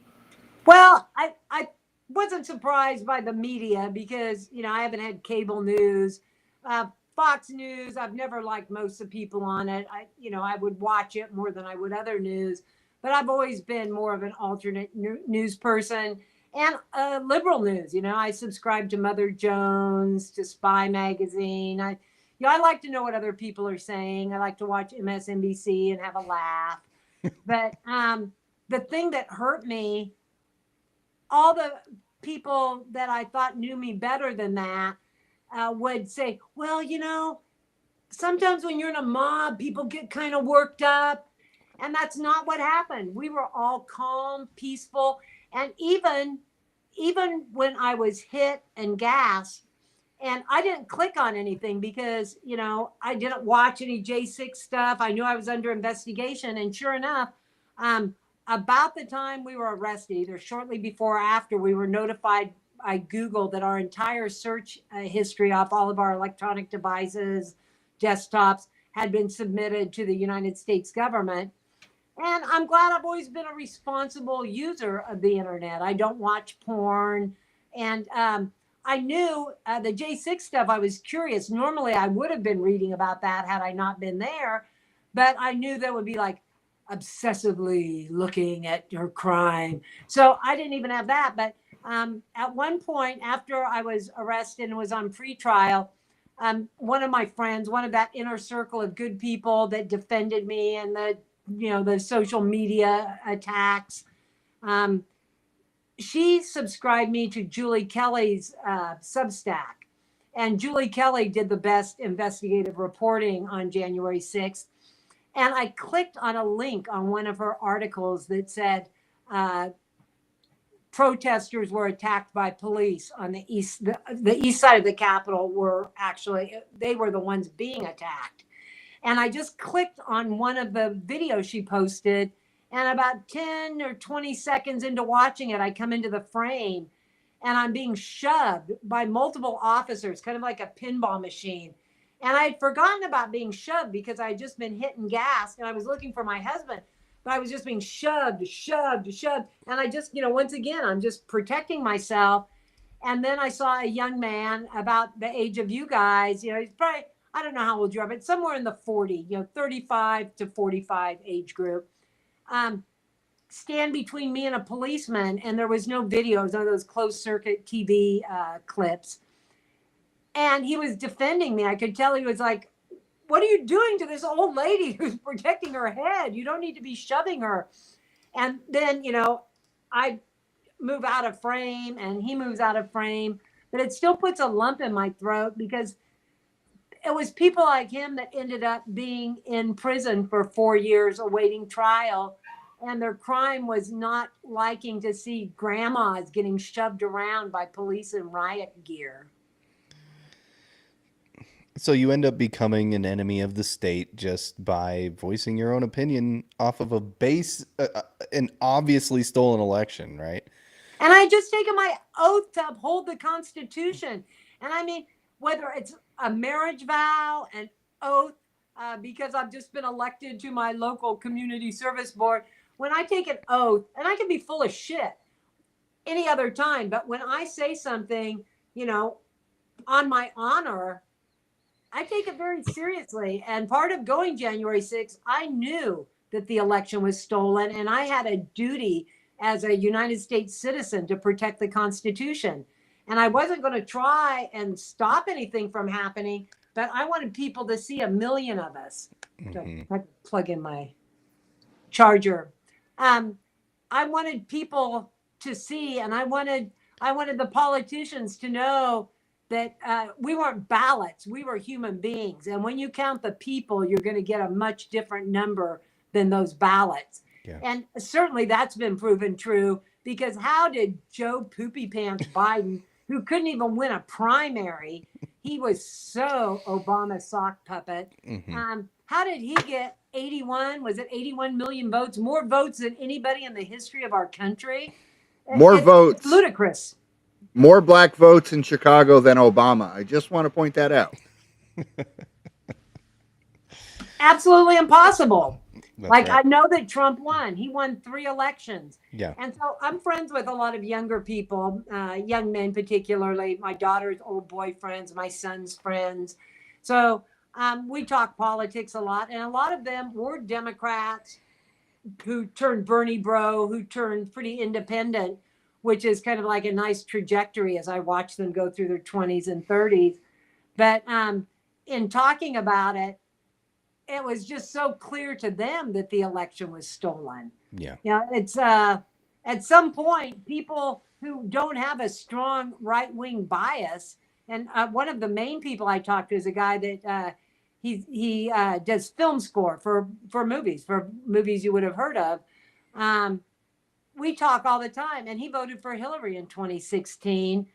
Well, I wasn't surprised by the media because, I haven't had cable news. Fox News, I've never liked most of the people on it. I would watch it more than I would other news. But I've always been more of an alternate news person and liberal news. I subscribe to Mother Jones, to Spy Magazine. I like to know what other people are saying. I like to watch MSNBC and have a laugh. But the thing that hurt me, all the people that I thought knew me better than that would say, well, sometimes when you're in a mob, people get kind of worked up. And that's not what happened. We were all calm, peaceful. And even when I was hit and gassed, and I didn't click on anything because, I didn't watch any J6 stuff. I knew I was under investigation. And sure enough, about the time we were arrested, either shortly before or after, we were notified by Google that our entire search history off all of our electronic devices, desktops, had been submitted to the United States government. And I'm glad I've always been a responsible user of the internet. I don't watch porn. And I knew the J6 stuff, I was curious. Normally, I would have been reading about that had I not been there. But I knew there would be like obsessively looking at her crime. So I didn't even have that. But at one point, after I was arrested and was on pretrial, one of my friends, one of that inner circle of good people that defended me and the social media attacks, um, she subscribed me to Julie Kelly's Substack. And Julie Kelly did the best investigative reporting on January 6th. And I clicked on a link on one of her articles that said protesters were attacked by police on the east side of the Capitol. They were the ones being attacked. And I just clicked on one of the videos she posted, and about 10 or 20 seconds into watching it, I come into the frame and I'm being shoved by multiple officers, kind of like a pinball machine. And I had forgotten about being shoved because I had just been hit and gassed, and I was looking for my husband, but I was just being shoved. And I just, once again, I'm just protecting myself. And then I saw a young man about the age of you guys, he's probably, I don't know how old you are, but somewhere in the 40, 35 to 45 age group, stand between me and a policeman. And there was no videos, none of those closed circuit TV clips. And he was defending me. I could tell he was like, what are you doing to this old lady who's protecting her head? You don't need to be shoving her. And then, I move out of frame and he moves out of frame, but it still puts a lump in my throat because it was people like him that ended up being in prison for 4 years awaiting trial. And their crime was not liking to see grandmas getting shoved around by police in riot gear. So you end up becoming an enemy of the state just by voicing your own opinion off of an obviously stolen election, right? And I just taken my oath to uphold the Constitution. And I mean, whether it's a marriage vow, an oath, because I've just been elected to my local community service board, when I take an oath, and I can be full of shit any other time, but when I say something, on my honor, I take it very seriously. And part of going January 6th, I knew that the election was stolen, and I had a duty as a United States citizen to protect the Constitution. And I wasn't going to try and stop anything from happening, but I wanted people to see a million of us. Mhm. I plug in my charger. I wanted people to see, and I wanted the politicians to know that we weren't ballots, we were human beings. And when you count the people, you're going to get a much different number than those ballots. Yeah. And certainly that's been proven true, because how did Joe Poopy Pants Biden, who couldn't even win a primary, he was so Obama sock puppet. How did he get 81 million votes, more votes than anybody in the history of our country? More votes. It's ludicrous. More black votes in Chicago than Obama. I just want to point that out. Absolutely impossible. That's right. I know that Trump won. He won 3 elections. Yeah. And so I'm friends with a lot of younger people, young men particularly, my daughter's old boyfriends, my son's friends. So we talk politics a lot. And a lot of them were Democrats who turned Bernie bro, who turned pretty independent, which is kind of like a nice trajectory as I watch them go through their 20s and 30s. But in talking about it, it was just so clear to them that the election was stolen. Yeah. It's at some point, people who don't have a strong right-wing bias, and one of the main people I talked to is a guy that he does film score for movies you would have heard of. We talk all the time, and he voted for Hillary in 2016.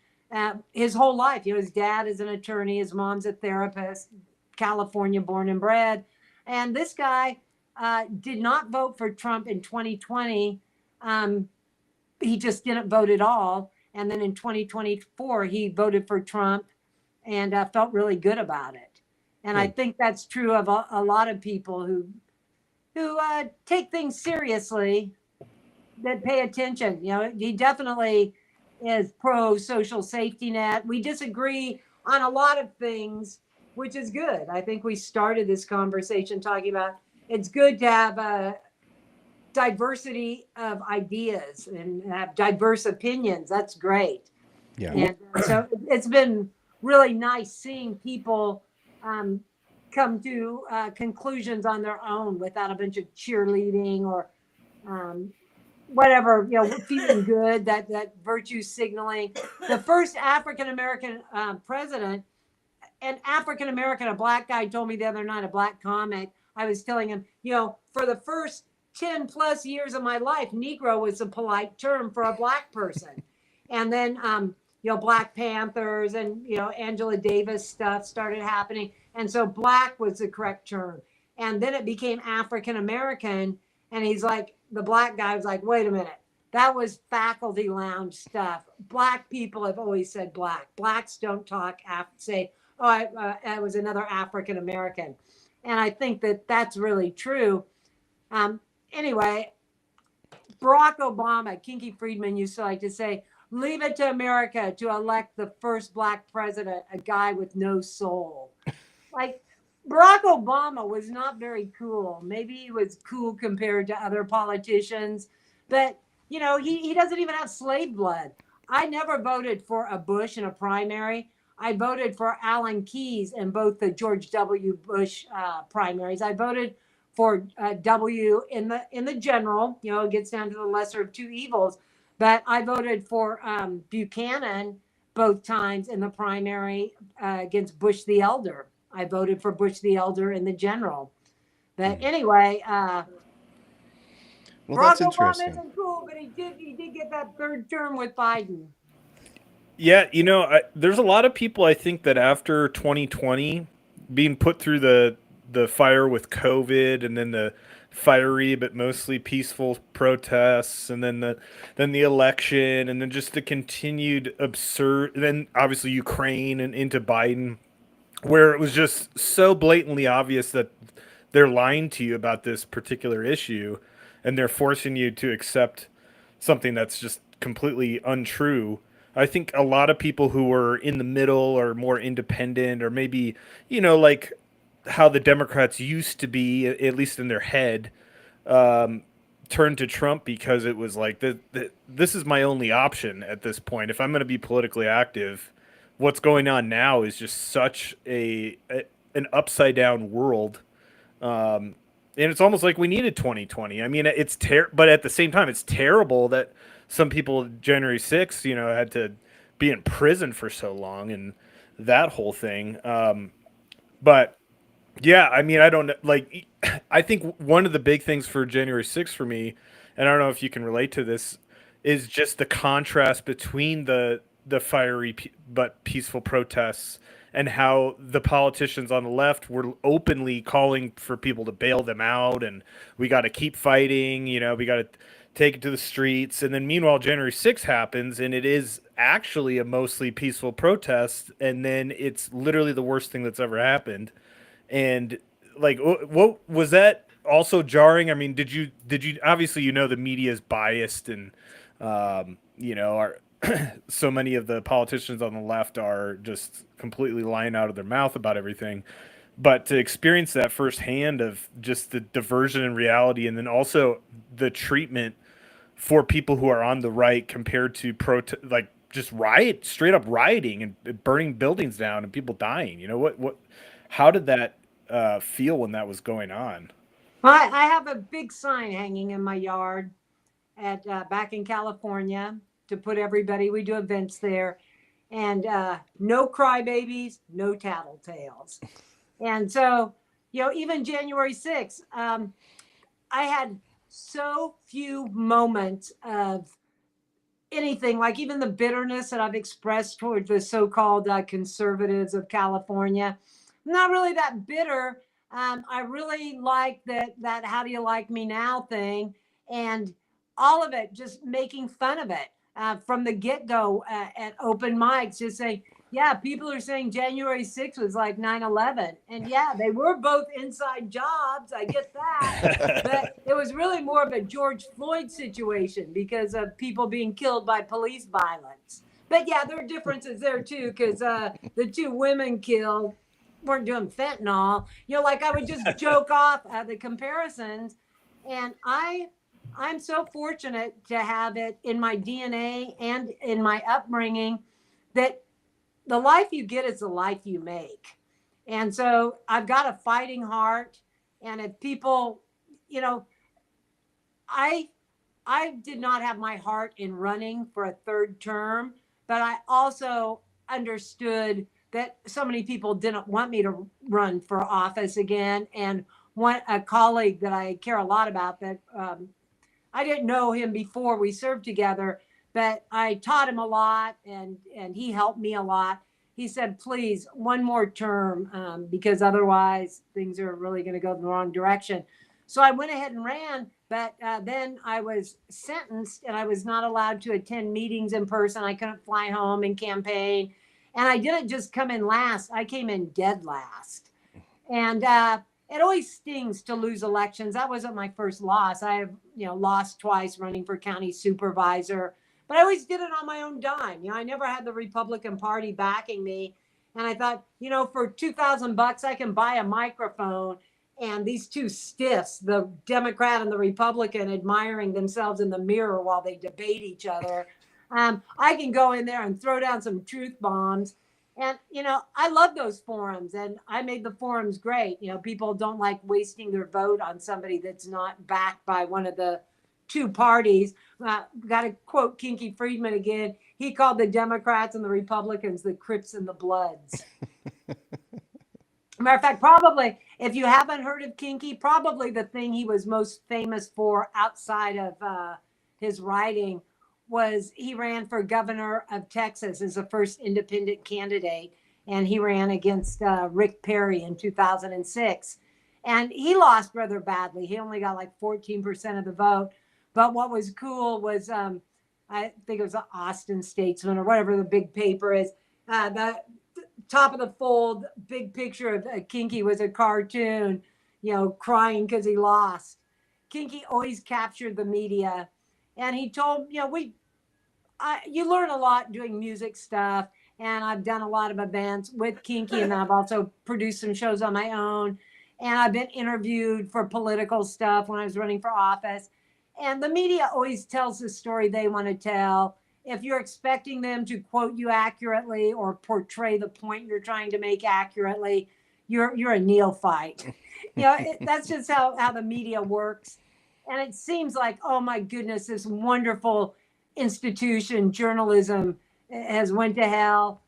His whole life, his dad is an attorney, his mom's a therapist, California born and bred. And this guy did not vote for Trump in 2020. He just didn't vote at all. And then in 2024, he voted for Trump and felt really good about it. And I think that's true of a lot of people who who take things seriously, that pay attention. He definitely is pro social safety net. We disagree on a lot of things, which is good. I think we started this conversation talking about it's good to have a diversity of ideas and have diverse opinions. That's great. Yeah. And so it's been really nice seeing people um, come to conclusions on their own without a bunch of cheerleading or um, whatever, feeling good, that virtue signaling. The first African American president, an African American, a black guy told me the other night, a black comic, I was telling him, for the first 10 plus years of my life, Negro was a polite term for a black person. And then, Black Panthers and, Angela Davis stuff started happening. And so black was the correct term. And then it became African American. And he's like, the black guy was like, wait a minute. That was faculty lounge stuff. Black people have always said black. Blacks don't say, oh, I was another African American. And I think that that's really true. Anyway, Barack Obama, Kinky Friedman used to like to say, leave it to America to elect the first black president, a guy with no soul. Like, Barack Obama was not very cool. Maybe he was cool compared to other politicians, but he doesn't even have slave blood. I never voted for a Bush in a primary. I voted for Alan Keyes in both the George W. Bush primaries. I voted for W in the general. It gets down to the lesser of two evils. But I voted for Buchanan both times in the primary against Bush the Elder. I voted for Bush the Elder in the general. But anyway, Well, Barack that's Obama interesting. isn't cool, but he did get that third term with Biden. Yeah, there's a lot of people I think that after 2020 being put through the fire with COVID and then the fiery but mostly peaceful protests and then the election and then just the continued absurd then obviously Ukraine and into Biden where it was just so blatantly obvious that they're lying to you about this particular issue and they're forcing you to accept something that's just completely untrue. I think a lot of people who were in the middle or more independent or maybe, like how the Democrats used to be, at least in their head, um, turned to Trump because it was like, this is my only option at this point. If I'm going to be politically active, what's going on now is just such an upside down world. And it's almost like we needed 2020. I mean, but at the same time, it's terrible that some people January 6th, had to be in prison for so long and that whole thing. But yeah, I mean, I don't like. I think one of the big things for January 6th for me, and I don't know if you can relate to this, is just the contrast between the fiery but peaceful protests and how the politicians on the left were openly calling for people to bail them out and we got to keep fighting, we got to take it to the streets. And then meanwhile, January 6th happens and it is actually a mostly peaceful protest. And then it's literally the worst thing that's ever happened. And like, what was that also jarring? I mean, did you obviously, the media is biased and, are so many of the politicians on the left are just completely lying out of their mouth about everything. But to experience that firsthand of just the diversion in reality and then also the treatment for people who are on the right compared to like just straight up rioting and burning buildings down and people dying. How did that feel when that was going on? I have a big sign hanging in my yard at back in California to put everybody. We do events there, and no crybabies, no tattletales. And so, even January 6th, I had so few moments of anything, like even the bitterness that I've expressed towards the so-called conservatives of California. I'm not really that bitter. I really like that "How do you like me now" thing, and all of it, just making fun of it from the get-go at open mics, just saying, Yeah, people are saying January 6th was like 9/11. And yeah, they were both inside jobs. I get that. But it was really more of a George Floyd situation because of people being killed by police violence. But yeah, there are differences there too, because the two women killed weren't doing fentanyl. You know, like I would just joke off at the comparisons. And I'm so fortunate to have it in my DNA and in my upbringing that the life you get is the life you make. And so I've got a fighting heart. And if people, you know, I I did not have my heart in running for a third term, but I also understood that so many people didn't want me to run for office again. And one a colleague that I care a lot about that I didn't know him before we served together, but I taught him a lot and he helped me a lot. He said, please, one more term, because otherwise things are really going to go in the wrong direction. So I went ahead and ran, but then I was sentenced and I was not allowed to attend meetings in person. I couldn't fly home and campaign. And I didn't just come in last, I came in dead last. And it always stings to lose elections. That wasn't my first loss. I have, lost twice running for county supervisor, but I always did it on my own dime. I never had the Republican Party backing me. And I thought, for $2,000, I can buy a microphone and these two stiffs, the Democrat and the Republican, admiring themselves in the mirror while they debate each other. I can go in there and throw down some truth bombs. And, I love those forums and I made the forums great. People don't like wasting their vote on somebody that's not backed by one of the two parties. Got to quote Kinky Friedman again. He called the Democrats and the Republicans the Crips and the Bloods. Matter of fact, probably, if you haven't heard of Kinky, probably the thing he was most famous for outside of his writing was he ran for governor of Texas as the first independent candidate. And he ran against Rick Perry in 2006. And he lost rather badly. He only got like 14% of the vote. But what was cool was, I think it was the Austin Statesman or whatever the big paper is, the top of the fold, big picture of Kinky was a cartoon, crying because he lost. Kinky always captured the media. And he told, you learn a lot doing music stuff. And I've done a lot of events with Kinky, and I've also produced some shows on my own. And I've been interviewed for political stuff when I was running for office. And the media always tells the story they want to tell. If you're expecting them to quote you accurately or portray the point you're trying to make accurately, you're a neophyte. That's just how the media works. And it seems like, oh my goodness, this wonderful institution, journalism, has went to hell.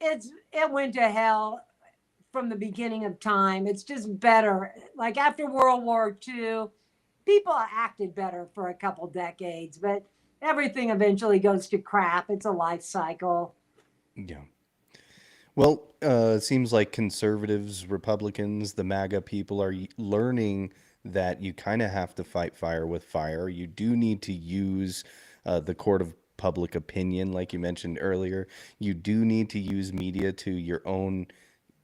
It went to hell from the beginning of time. It's just better. Like after World War II, people acted better for a couple decades, but everything eventually goes to crap. It's a life cycle. Yeah. Well, it seems like conservatives, Republicans, the MAGA people are learning that you kind of have to fight fire with fire. You do need to use the court of public opinion, like you mentioned earlier. You do need to use media to your own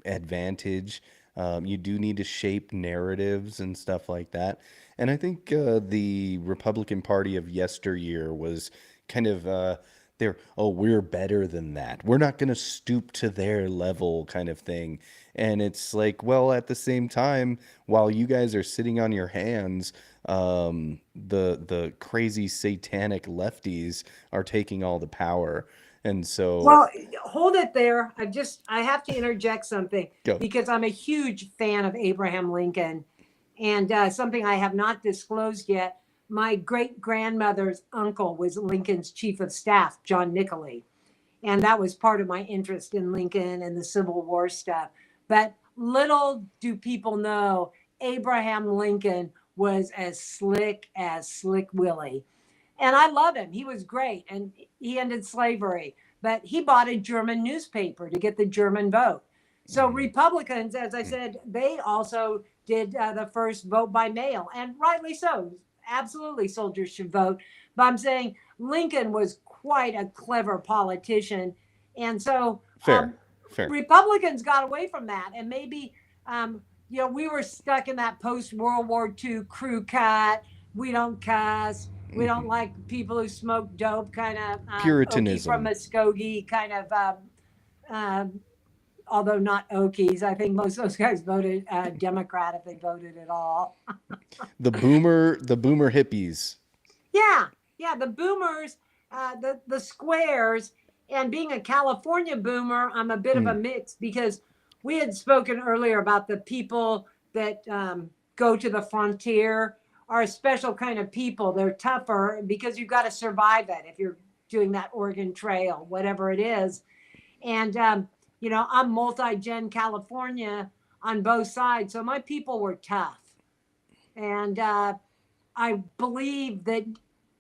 advantage. You do need to shape narratives and stuff like that. And I think the Republican Party of yesteryear was kind of we're better than that. We're not going to stoop to their level kind of thing. And it's like, well, at the same time, while you guys are sitting on your hands, the crazy satanic lefties are taking all the power. And so, well, hold it there. I have to interject something go. Because I'm a huge fan of Abraham Lincoln, and something I have not disclosed yet. My great grandmother's uncle was Lincoln's chief of staff, John Nicolay, and that was part of my interest in Lincoln and the Civil War stuff. But little do people know, Abraham Lincoln was as Slick Willie. And I love him. He was great. And he ended slavery, but he bought a German newspaper to get the German vote. So Republicans, as I said, they also did the first vote by mail, and rightly so. Absolutely, soldiers should vote. But I'm saying Lincoln was quite a clever politician. And so Fair. Fair. Republicans got away from that, and maybe we were stuck in that post World War II crew cut. We don't cuss. We don't like people who smoke dope, kind of Okie from Puritanism. Muskogee, kind of. Although not Okies, I think most of those guys voted Democrat if they voted at all. The boomer hippies. Yeah, the boomers, the squares, and being a California boomer, I'm a bit of a mix because we had spoken earlier about the people that go to the frontier are a special kind of people. They're tougher because you've got to survive it if you're doing that Oregon Trail, whatever it is. And, I'm multi-gen California on both sides. So my people were tough. And I believe that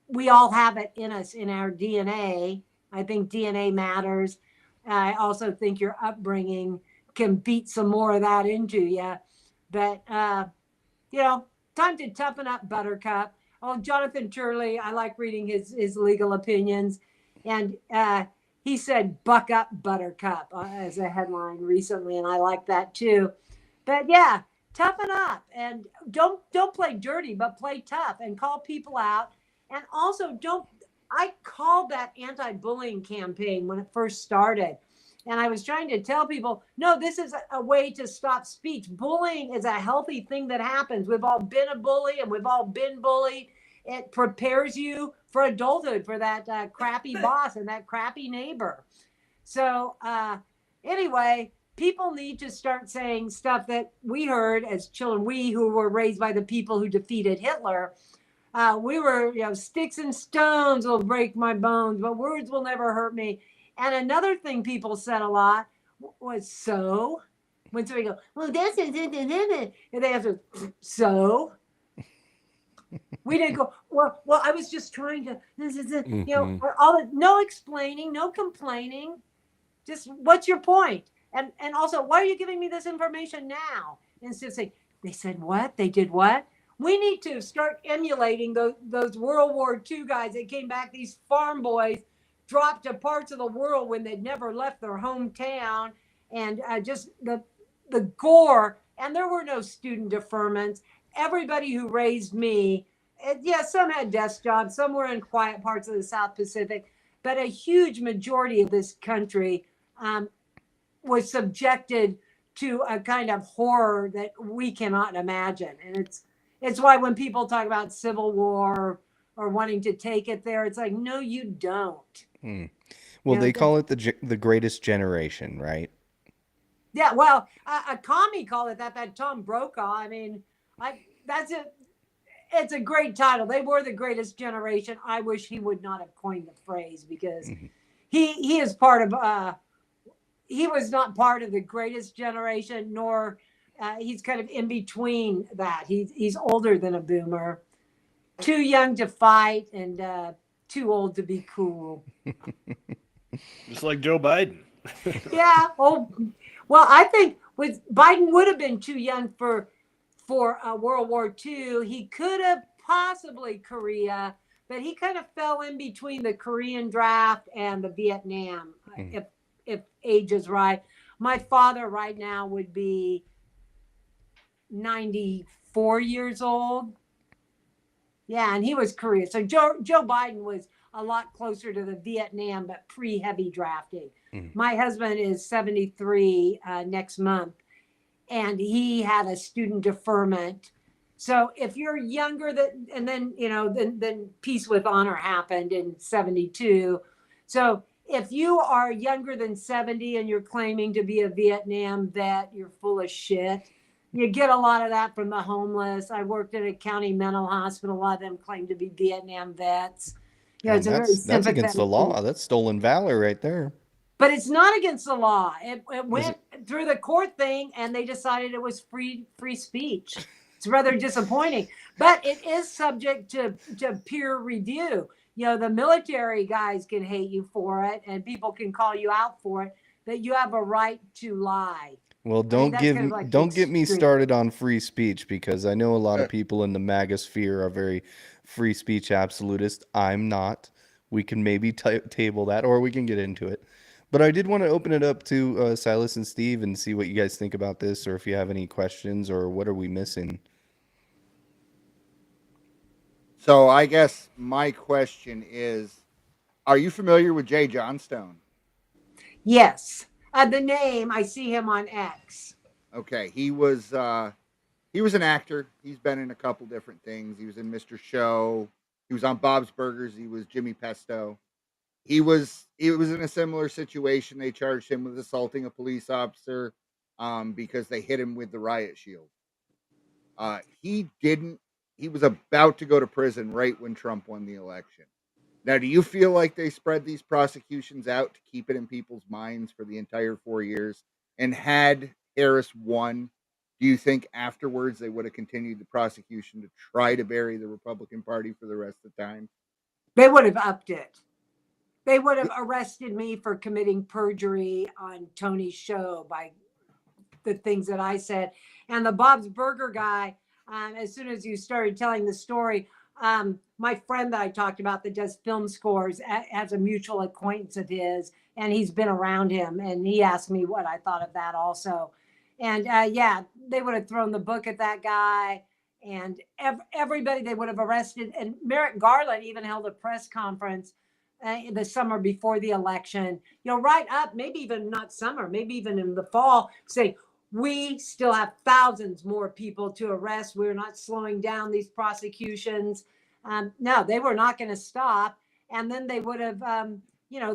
we all have it in us, in our DNA. I think DNA matters. I also think your upbringing can beat some more of that into you. But, time to toughen up, Buttercup. Oh, Jonathan Turley, I like reading his legal opinions. And he said, buck up, Buttercup, as a headline recently. And I like that too. But yeah, toughen up and don't play dirty, but play tough and call people out. And also I called that anti-bullying campaign when it first started. And I was trying to tell people, no, this is a way to stop speech. Bullying is a healthy thing that happens. We've all been a bully and we've all been bullied. It prepares you for adulthood, for that crappy boss and that crappy neighbor. So anyway, people need to start saying stuff that we heard as children, we who were raised by the people who defeated Hitler. We were, sticks and stones will break my bones, but words will never hurt me. And another thing people said a lot was so. When somebody goes, well, that's it, and they have to, so. We didn't go, well, I was just trying to, no explaining, no complaining. Just what's your point? And also, why are you giving me this information now? Instead of saying, they said what? They did what? We need to start emulating those World War II guys that came back, these farm boys, dropped to parts of the world when they'd never left their hometown, and just the gore. And there were no student deferments. Everybody who raised me, some had desk jobs, some were in quiet parts of the South Pacific, but a huge majority of this country was subjected to a kind of horror that we cannot imagine. And it's why when people talk about civil war or wanting to take it there, it's like, no, you don't. Well, they call it the greatest generation, right? Yeah, well, a commie called it that Tom Brokaw. I mean, that's it. It's a great title. They were the greatest generation. I wish he would not have coined the phrase because he is part of. He was not part of the greatest generation, nor he's kind of in between that. He's older than a boomer, too young to fight, and too old to be cool. Just like Joe Biden. Yeah. Oh, well, I think Biden would have been too young for World War II. He could have possibly Korea, but he kind of fell in between the Korean draft and the Vietnam, if age is right. My father right now would be 94 years old. Yeah, and he was Korea. So Joe Biden was a lot closer to the Vietnam, but pre-heavy drafting. My husband is 73 next month, and he had a student deferment. So if you're younger then Peace with Honor happened in 72. So if you are younger than 70 and you're claiming to be a Vietnam vet, you're full of shit. You get a lot of that from the homeless. I worked at a county mental hospital. A lot of them claim to be Vietnam vets. That's against the law. That's stolen valor right there. But it's not against the law. It went through the court thing, and they decided it was free speech. It's rather disappointing. But it is subject to peer review. The military guys can hate you for it, and people can call you out for it, but you have a right to lie. Well, don't get me started on free speech, because I know a lot of people in the MAGA sphere are very free speech absolutist. I'm not. We can maybe table that, or we can get into it. But I did want to open it up to Silas and Steve and see what you guys think about this, or if you have any questions, or what are we missing? So I guess my question is, are you familiar with Jay Johnstone? Yes. The name, I see him on X. Okay, he was an actor. He's been in a couple different things. He was in Mr. Show. He was on Bob's Burgers. He was Jimmy Pesto. He was in a similar situation. They charged him with assaulting a police officer because they hit him with the riot shield. He didn't. He was about to go to prison right when Trump won the election. Now, do you feel like they spread these prosecutions out to keep it in people's minds for the entire 4 years? And had Harris won, do you think afterwards they would have continued the prosecution to try to bury the Republican Party for the rest of the time? They would have upped it. They would have arrested me for committing perjury on Tony's show by the things that I said. And the Bob's Burger guy, as soon as you started telling the story, my friend that I talked about that does film scores has a mutual acquaintance of his, and he's been around him, and he asked me what I thought of that also. And yeah, they would have thrown the book at that guy, and everybody they would have arrested. And Merrick Garland even held a press conference the summer before the election, right up, maybe even not summer, maybe even in the fall, say, we still have thousands more people to arrest. We're not slowing down these prosecutions. No, they were not going to stop. And then they would have,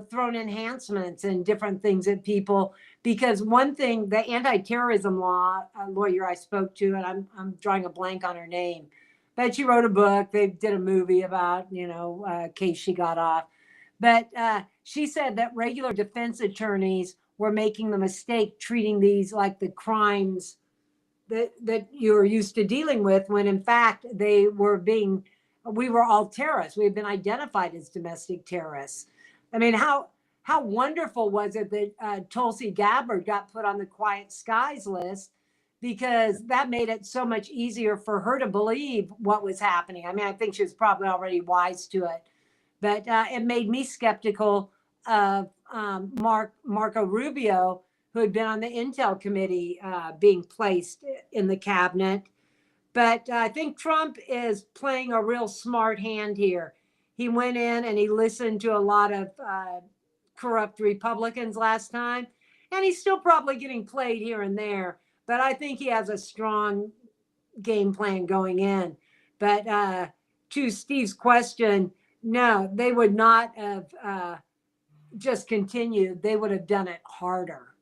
thrown enhancements and different things at people. Because one thing, the anti-terrorism law lawyer I spoke to, and I'm drawing a blank on her name, but she wrote a book. They did a movie about, case she got off. But she said that regular defense attorneys were making the mistake treating these like the crimes that you're used to dealing with, when in fact we were all terrorists. We had been identified as domestic terrorists. I mean, how wonderful was it that Tulsi Gabbard got put on the Quiet Skies list, because that made it so much easier for her to believe what was happening. I mean, I think she was probably already wise to it, but it made me skeptical of Marco Rubio, who had been on the Intel committee, being placed in the cabinet. But I think Trump is playing a real smart hand here. He went in and he listened to a lot of corrupt Republicans last time, and he's still probably getting played here and there. But I think he has a strong game plan going in. But to Steve's question, no, they would not have just continued. They would have done it harder,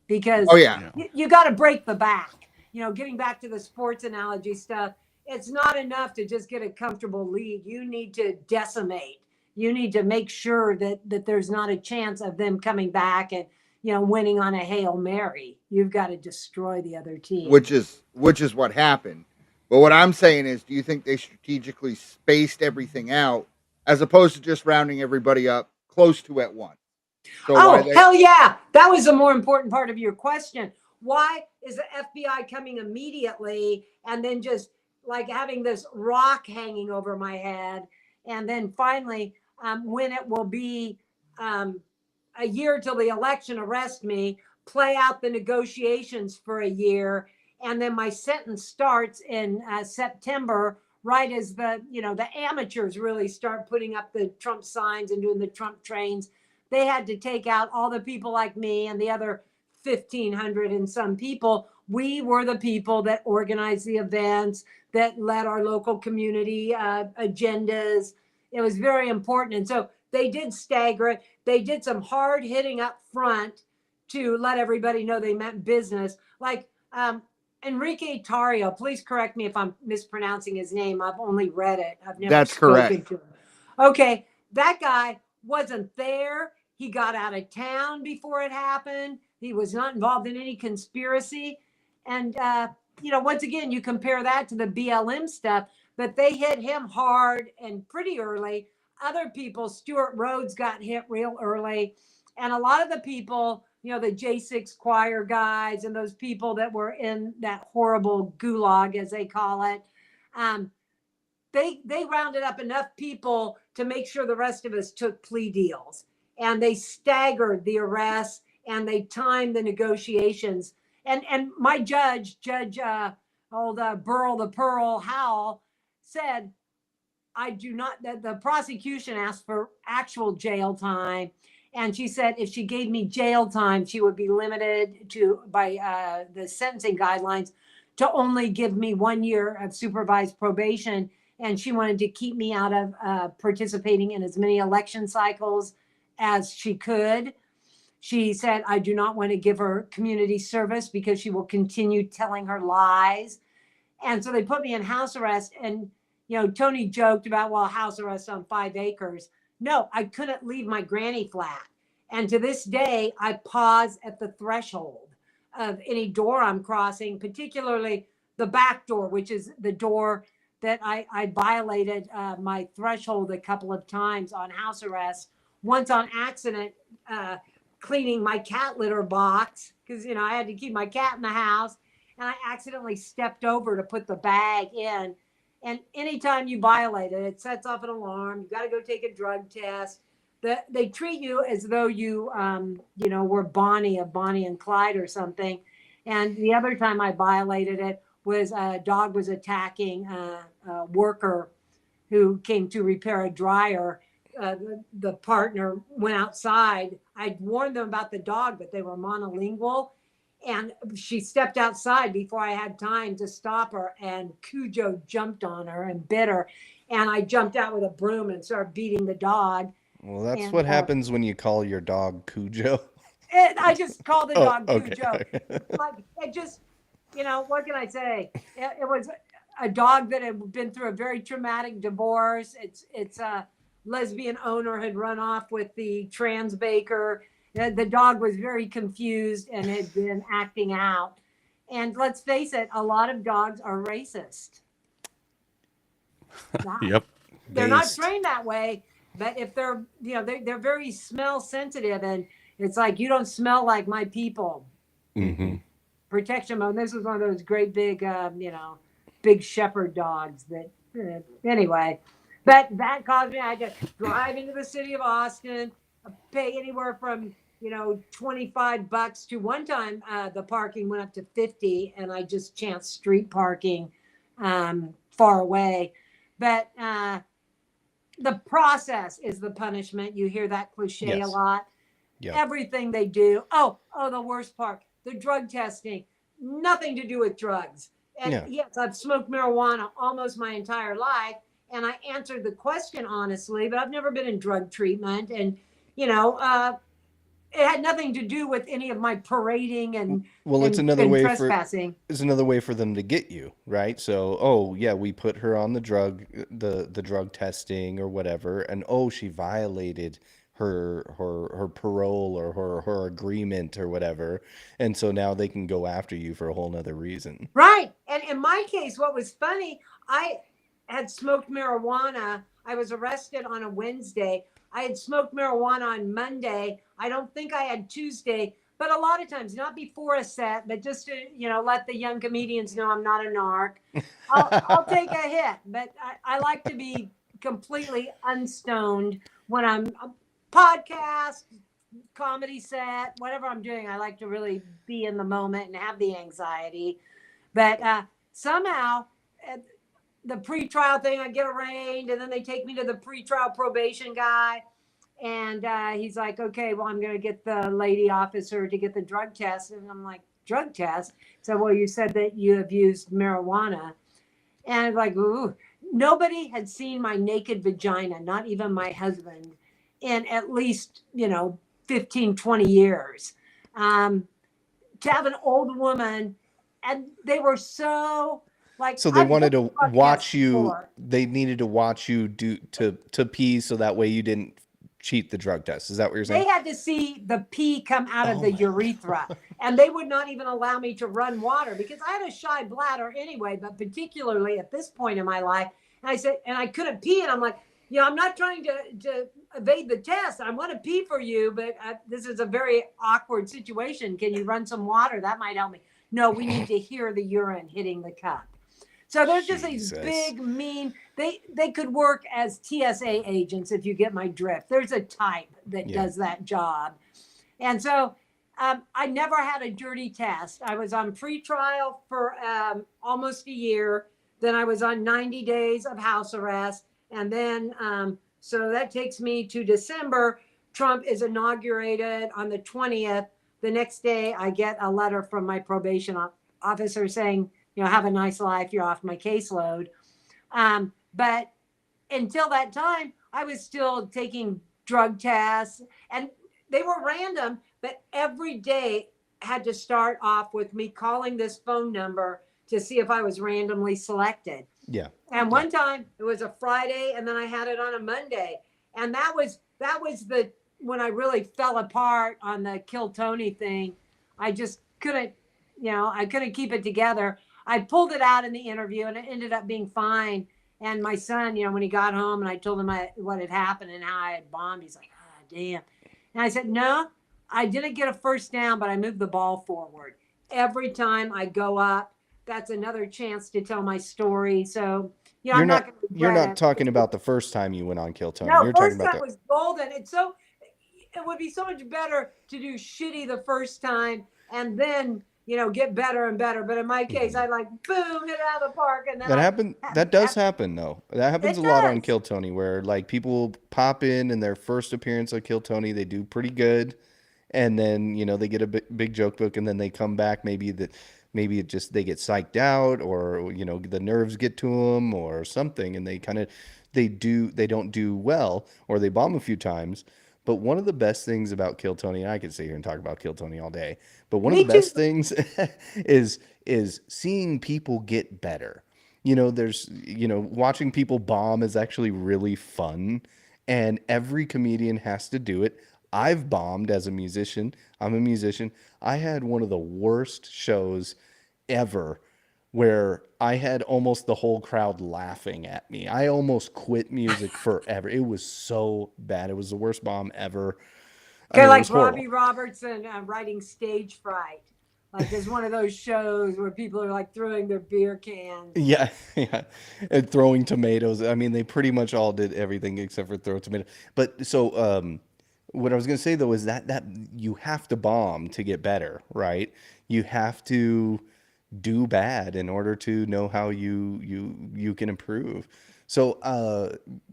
because Oh yeah, Yeah. you got to break the back. Getting back to the sports analogy stuff, it's not enough to just get a comfortable lead. You need to decimate. You need to make sure that there's not a chance of them coming back and winning on a Hail Mary. You've got to destroy the other team. which is what happened. But what I'm saying is, do you think they strategically spaced everything out as opposed to just rounding everybody up close to at once? So why Oh, they? hell yeah. That was the more important part of your question. Why is the FBI coming immediately and then just like having this rock hanging over my head? And then finally, when it will be a year till the election, arrest me, play out the negotiations for a year, and then my sentence starts in September, right as the amateurs really start putting up the Trump signs and doing the Trump trains. They had to take out all the people like me and the other 1,500 and some people. We were the people that organized the events, that led our local community agendas. It was very important. And so they did stagger it. They did some hard hitting up front to let everybody know they meant business. Like Enrique Tarrio, please correct me if I'm mispronouncing his name. I've only read it. I've never That's spoken correct. to him. Okay, that guy wasn't there. He got out of town before it happened. He was not involved in any conspiracy. And, once again, you compare that to the BLM stuff, but they hit him hard and pretty early. Other people, Stuart Rhodes got hit real early. And a lot of the people, the J6 choir guys and those people that were in that horrible gulag, as they call it, they rounded up enough people to make sure the rest of us took plea deals. and they staggered the arrests and they timed the negotiations. And my Judge Burl the Pearl Howell said, I do not, that the prosecution asked for actual jail time. And she said if she gave me jail time, she would be limited to, by the sentencing guidelines, to only give me 1 year of supervised probation. And she wanted to keep me out of participating in as many election cycles as she could. She said, I do not want to give her community service because she will continue telling her lies. And so they put me in house arrest. And, Tony joked about, well, house arrest on 5 acres. No, I couldn't leave my granny flat. And to this day, I pause at the threshold of any door I'm crossing, particularly the back door, which is the door that I violated my threshold a couple of times on house arrest. Once on accident, cleaning my cat litter box because, I had to keep my cat in the house. And I accidentally stepped over to put the bag in. And anytime you violate it, it sets off an alarm. You got to go take a drug test. They treat you as though you, were Bonnie of Bonnie and Clyde or something. And the other time I violated it was a dog was attacking a worker who came to repair a dryer. The partner went outside. I'd warned them about the dog, but they were monolingual. And she stepped outside before I had time to stop her. And Cujo jumped on her and bit her. And I jumped out with a broom and started beating the dog. Well, that's And, what happens when you call your dog Cujo. I just called the dog okay. Cujo. Like, it just, what can I say? It was a dog that had been through a very traumatic divorce. It's a lesbian owner had run off with the trans baker. The dog was very confused and had been acting out. And let's face it, a lot of dogs are racist. Yep. They're not trained that way, but if they're, they're very smell sensitive, and it's like, you don't smell like my people. Mm-hmm. Protection mode. This was one of those great big, big shepherd dogs that, anyway. But that caused me, I had to drive into the city of Austin, pay anywhere from, $25 to one time the parking went up to 50, and I just chanced street parking far away. But the process is the punishment. You hear that cliche a lot. Yep. Everything they do. Oh, the worst part, the drug testing, nothing to do with drugs. And yes, I've smoked marijuana almost my entire life. And I answered the question honestly, but I've never been in drug treatment. And, it had nothing to do with any of my parading and it's another way trespassing. It's another way for them to get you, right? So, we put her on the drug testing or whatever, and she violated her parole or her agreement or whatever, and so now they can go after you for a whole nother reason. Right. And in my case, what was funny, I had smoked marijuana. I was arrested on a Wednesday. I had smoked marijuana on Monday. I don't think I had Tuesday, but a lot of times, not before a set, but just to, let the young comedians know I'm not a narc. I'll take a hit, but I like to be completely unstoned when I'm a podcast, comedy set, whatever I'm doing. I like to really be in the moment and have the anxiety. But somehow, the pretrial thing, I get arraigned, and then they take me to the pretrial probation guy. And he's like, okay, well, I'm going to get the lady officer to get the drug test. And I'm like, drug test? So, well, you said that you have used marijuana. And I'm like, ooh, nobody had seen my naked vagina, not even my husband, in at least, 15, 20 years. To have an old woman, and they were so... So they wanted to watch you. They needed to watch you do to pee, so that way you didn't cheat the drug test. Is that what you're saying? They had to see the pee come out of the urethra, and they would not even allow me to run water because I had a shy bladder anyway. But particularly at this point in my life, and I said, and I couldn't pee, and I'm like, I'm not trying to evade the test. I want to pee for you, but this is a very awkward situation. Can you run some water? That might help me. No, we need to hear the urine hitting the cup. So they're just these Jesus. big, mean. They could work as TSA agents if you get my drift. There's a type that Yeah. does that job, and so I never had a dirty test. I was on pretrial for almost a year. Then I was on 90 days of house arrest, and then so that takes me to December. Trump is inaugurated on the 20th. The next day, I get a letter from my probation officer saying, have a nice life. You're off my caseload. But until that time, I was still taking drug tests, and they were random, but every day had to start off with me calling this phone number to see if I was randomly selected. Yeah. And one time it was a Friday, and then I had it on a Monday, and that was the when I really fell apart on the Kill Tony thing. I just couldn't, I couldn't keep it together. I pulled it out in the interview, and it ended up being fine. And my son, when he got home and I told him what had happened and how I had bombed, he's like, "Ah, damn." And I said, "No, I didn't get a first down, but I moved the ball forward. Every time I go up, that's another chance to tell my story." So, I'm not going to You're not talking about the first time you went on Kill Tony. No, You're talking first about time was golden. It would be so much better to do shitty the first time and then, get better and better. But in my case, I boom, hit it out of the park. And then that does happen though. That happens It a lot on does. Kill Tony, where people pop in their first appearance on Kill Tony, they do pretty good, and then they get a big joke book, and then they come back. Maybe it just they get psyched out, or the nerves get to them, or something, and they don't do well, or they bomb a few times. But one of the best things about Kill Tony, and I could sit here and talk about Kill Tony all day, but one of Me the best too. things is seeing people get better. There's watching people bomb is actually really fun, and every comedian has to do it. I've bombed as a musician. I'm a musician. I had one of the worst shows ever where I had almost the whole crowd laughing at me. I almost quit music forever. It was so bad. It was the worst bomb ever. Okay, It like was horrible. Robbie Robertson writing Stage Fright. Like there's one of those shows where people are throwing their beer cans. Yeah, yeah. And throwing tomatoes. I mean, they pretty much all did everything except for throw tomatoes. But so what I was going to say though is that you have to bomb to get better, right? You have to do bad in order to know how you can improve. So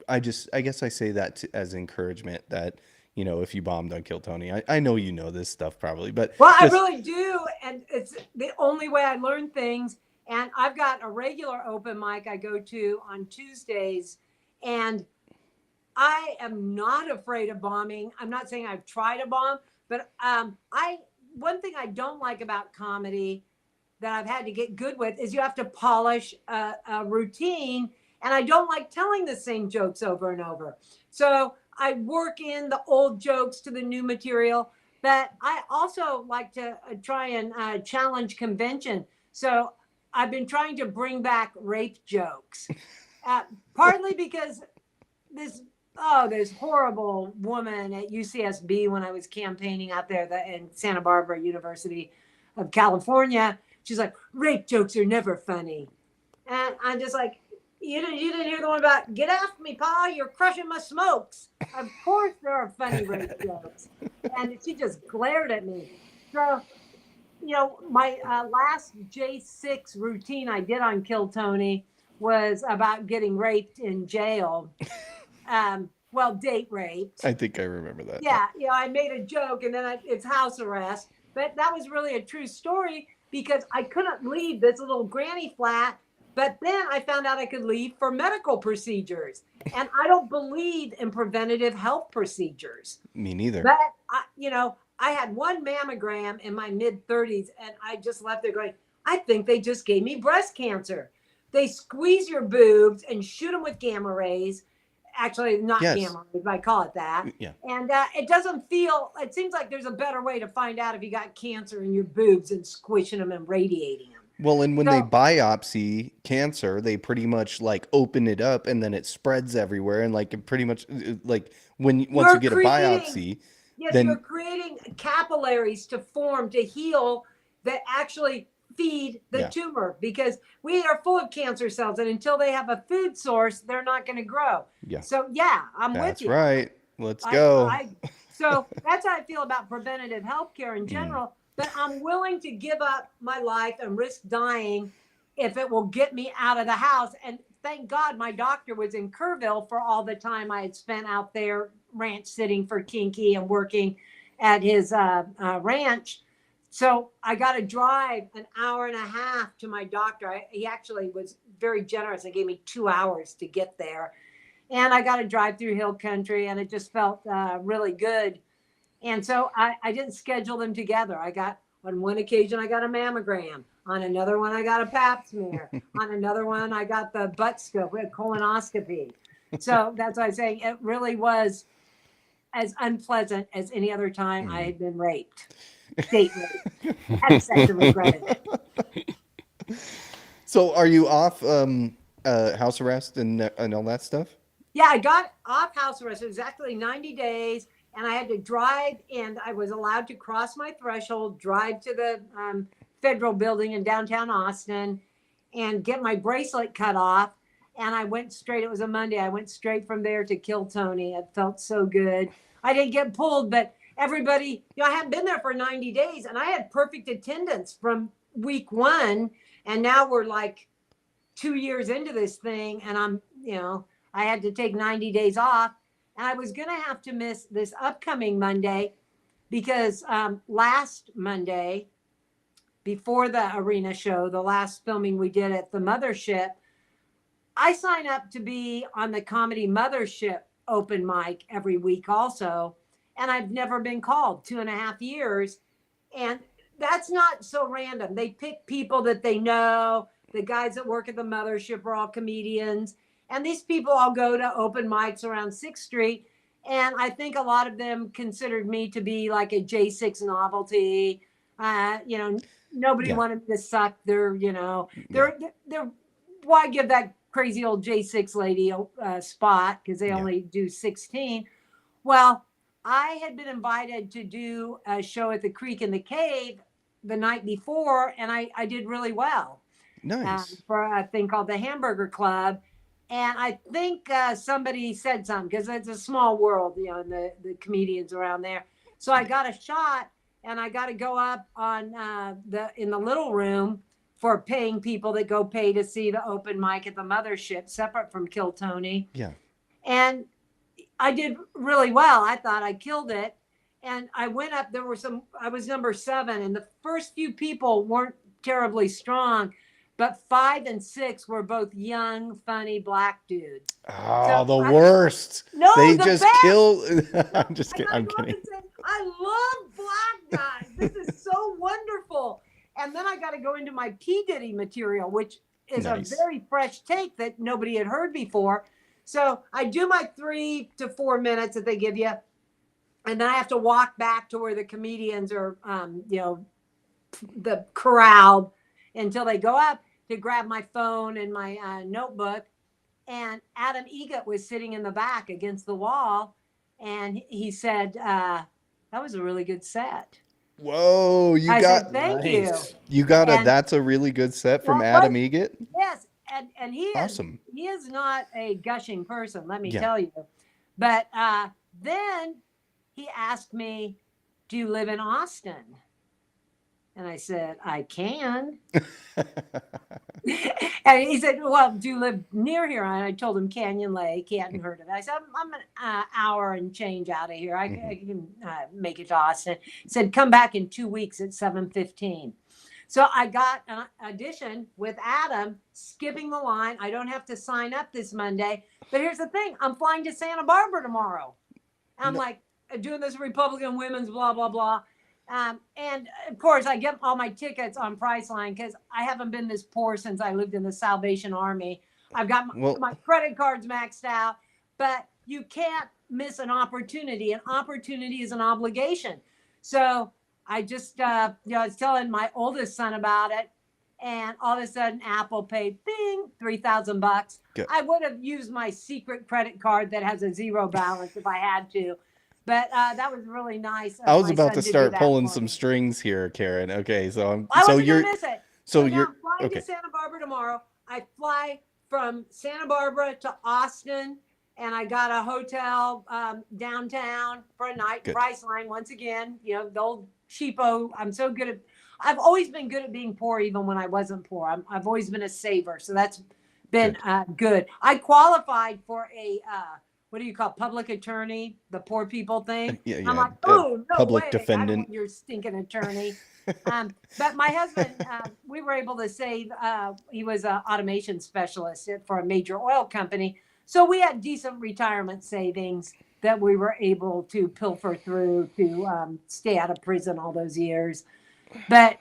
I guess I say that as encouragement that if you bombed on Kill Tony, I know this stuff probably, but Well, I really do, and it's the only way I learn things. And I've got a regular open mic I go to on Tuesdays, and I am not afraid of bombing. I'm not saying I've tried a bomb, but one thing I don't like about comedy that I've had to get good with is you have to polish a routine, and I don't like telling the same jokes over and over. So I work in the old jokes to the new material, but I also like to try and challenge convention. So I've been trying to bring back rape jokes, partly because this horrible woman at UCSB when I was campaigning out there in Santa Barbara University of California. She's like, rape jokes are never funny. And I'm just like, you didn't hear the one about get off me, Pa, you're crushing my smokes. Of course there are funny rape jokes. And she just glared at me. So, my last J6 routine I did on Kill Tony was about getting raped in jail. Date raped. I think I remember that. Yeah, I made a joke and then it's house arrest. But that was really a true story because I couldn't leave this little granny flat. But then I found out I could leave for medical procedures. And I don't believe in preventative health procedures. Me neither. But, I had one mammogram in my mid-30s and I just left there going, I think they just gave me breast cancer. They squeeze your boobs and shoot them with gamma rays. Actually, not gamma rays, but I call it that. Yeah. And it seems like there's a better way to find out if you got cancer in your boobs than squishing them and radiating them. Well, and when they biopsy cancer, they pretty much open it up and then it spreads everywhere. And pretty much once you get a biopsy, yes, you're creating capillaries to form, to heal that actually feed the Yeah. tumor, because we are full of cancer cells, and until they have a food source, they're not going to grow. Yeah. So yeah, I'm with That's you. right. Let's go. So that's how I feel about preventative healthcare in general. But I'm willing to give up my life and risk dying if it will get me out of the house. And thank God my doctor was in Kerrville for all the time I had spent out there ranch sitting for Kinky and working at his ranch. So I got to drive an hour and a half to my doctor. He actually was very generous and gave me 2 hours to get there. And I got to drive through hill country, and it just felt really good. And so I didn't schedule them together. On one occasion, I got a mammogram. On another one, I got a pap smear. On another one, I got the butt scope, a colonoscopy. So that's why I'm saying it really was as unpleasant as any other time I had been raped. State rape. Had sex and regretted it. So are you off house arrest and all that stuff? Yeah, I got off house arrest exactly 90 days, and I had to drive, and I was allowed to cross my threshold, drive to the federal building in downtown Austin, and get my bracelet cut off. And I went straight, it was a Monday, I went straight from there to Kill Tony. It felt so good. I didn't get pulled, but everybody, I hadn't been there for 90 days, and I had perfect attendance from week 1, and now we're like 2 years into this thing, and I'm, I had to take 90 days off, and I was going to have to miss this upcoming Monday because last Monday, before the arena show, the last filming we did at the Mothership, I sign up to be on the Comedy Mothership open mic every week also, and I've never been called 2.5 years. And that's not so random. They pick people that they know. The guys that work at the Mothership are all comedians. And these people all go to open mics around 6th Street. And I think a lot of them considered me to be like a J6 novelty. Nobody wanted me to suck their, they're why give that crazy old J6 lady a spot because they only do 16. Well, I had been invited to do a show at the Creek in the Cave the night before, and I did really well. Nice. For a thing called the Hamburger Club. And I think somebody said something because it's a small world, and the comedians around there. So I got a shot, and I got to go up on in the little room for paying people that go pay to see the open mic at the Mothership, separate from Kill Tony. Yeah. And I did really well. I thought I killed it. And I went up, I was number 7, and the first few people weren't terribly strong. But 5 and 6 were both young, funny black dudes. Oh, the worst. No, they the just best. kill. I'm just kidding. I'm kidding. I love black guys. This is so wonderful. And then I got to go into my P. Diddy material, which is a very fresh take that nobody had heard before. So I do my 3 to 4 minutes that they give you. And then I have to walk back to where the comedians are, the crowd until they go up to grab my phone and my notebook. And Adam Egget was sitting in the back against the wall. And he said, that was a really good set. Whoa, I said, thank you. You got that's a really good set from Adam Egget? Yes. And he awesome. He is not a gushing person, let me tell you. But then he asked me, do you live in Austin? And I said, I can. And he said, well, do you live near here? And I told him Canyon Lake. He hadn't heard of it. I said, I'm an hour and change out of here. I can make it to Austin. He said, come back in 2 weeks at 7:15. So I got an audition with Adam, skipping the line. I don't have to sign up this Monday. But here's the thing. I'm flying to Santa Barbara tomorrow. I'm like doing this Republican women's blah, blah, blah. And of course, I get all my tickets on Priceline because I haven't been this poor since I lived in the Salvation Army. I've got my credit cards maxed out, but you can't miss an opportunity. An opportunity is an obligation. So I just, I was telling my oldest son about it, and all of a sudden Apple paid, bing, $3,000. I would have used my secret credit card that has a 0 balance if I had to. But that was really nice. I was about to start pulling some strings here, Karen. Okay, so I wasn't gonna miss it. So now you're I'm flying okay. to Santa Barbara tomorrow. I fly from Santa Barbara to Austin, and I got a hotel downtown for a night. Good. Priceline once again, you know, the old cheapo. I've always been good at being poor, even when I wasn't poor. I've always been a saver, so that's been good. I qualified for a what do you call public attorney, the poor people thing. Yeah, I'm yeah. like, oh no Public way, I don't defendant. want your stinking attorney. But my husband, we were able to save. He was an automation specialist for a major oil company, so we had decent retirement savings that we were able to pilfer through to stay out of prison all those years. But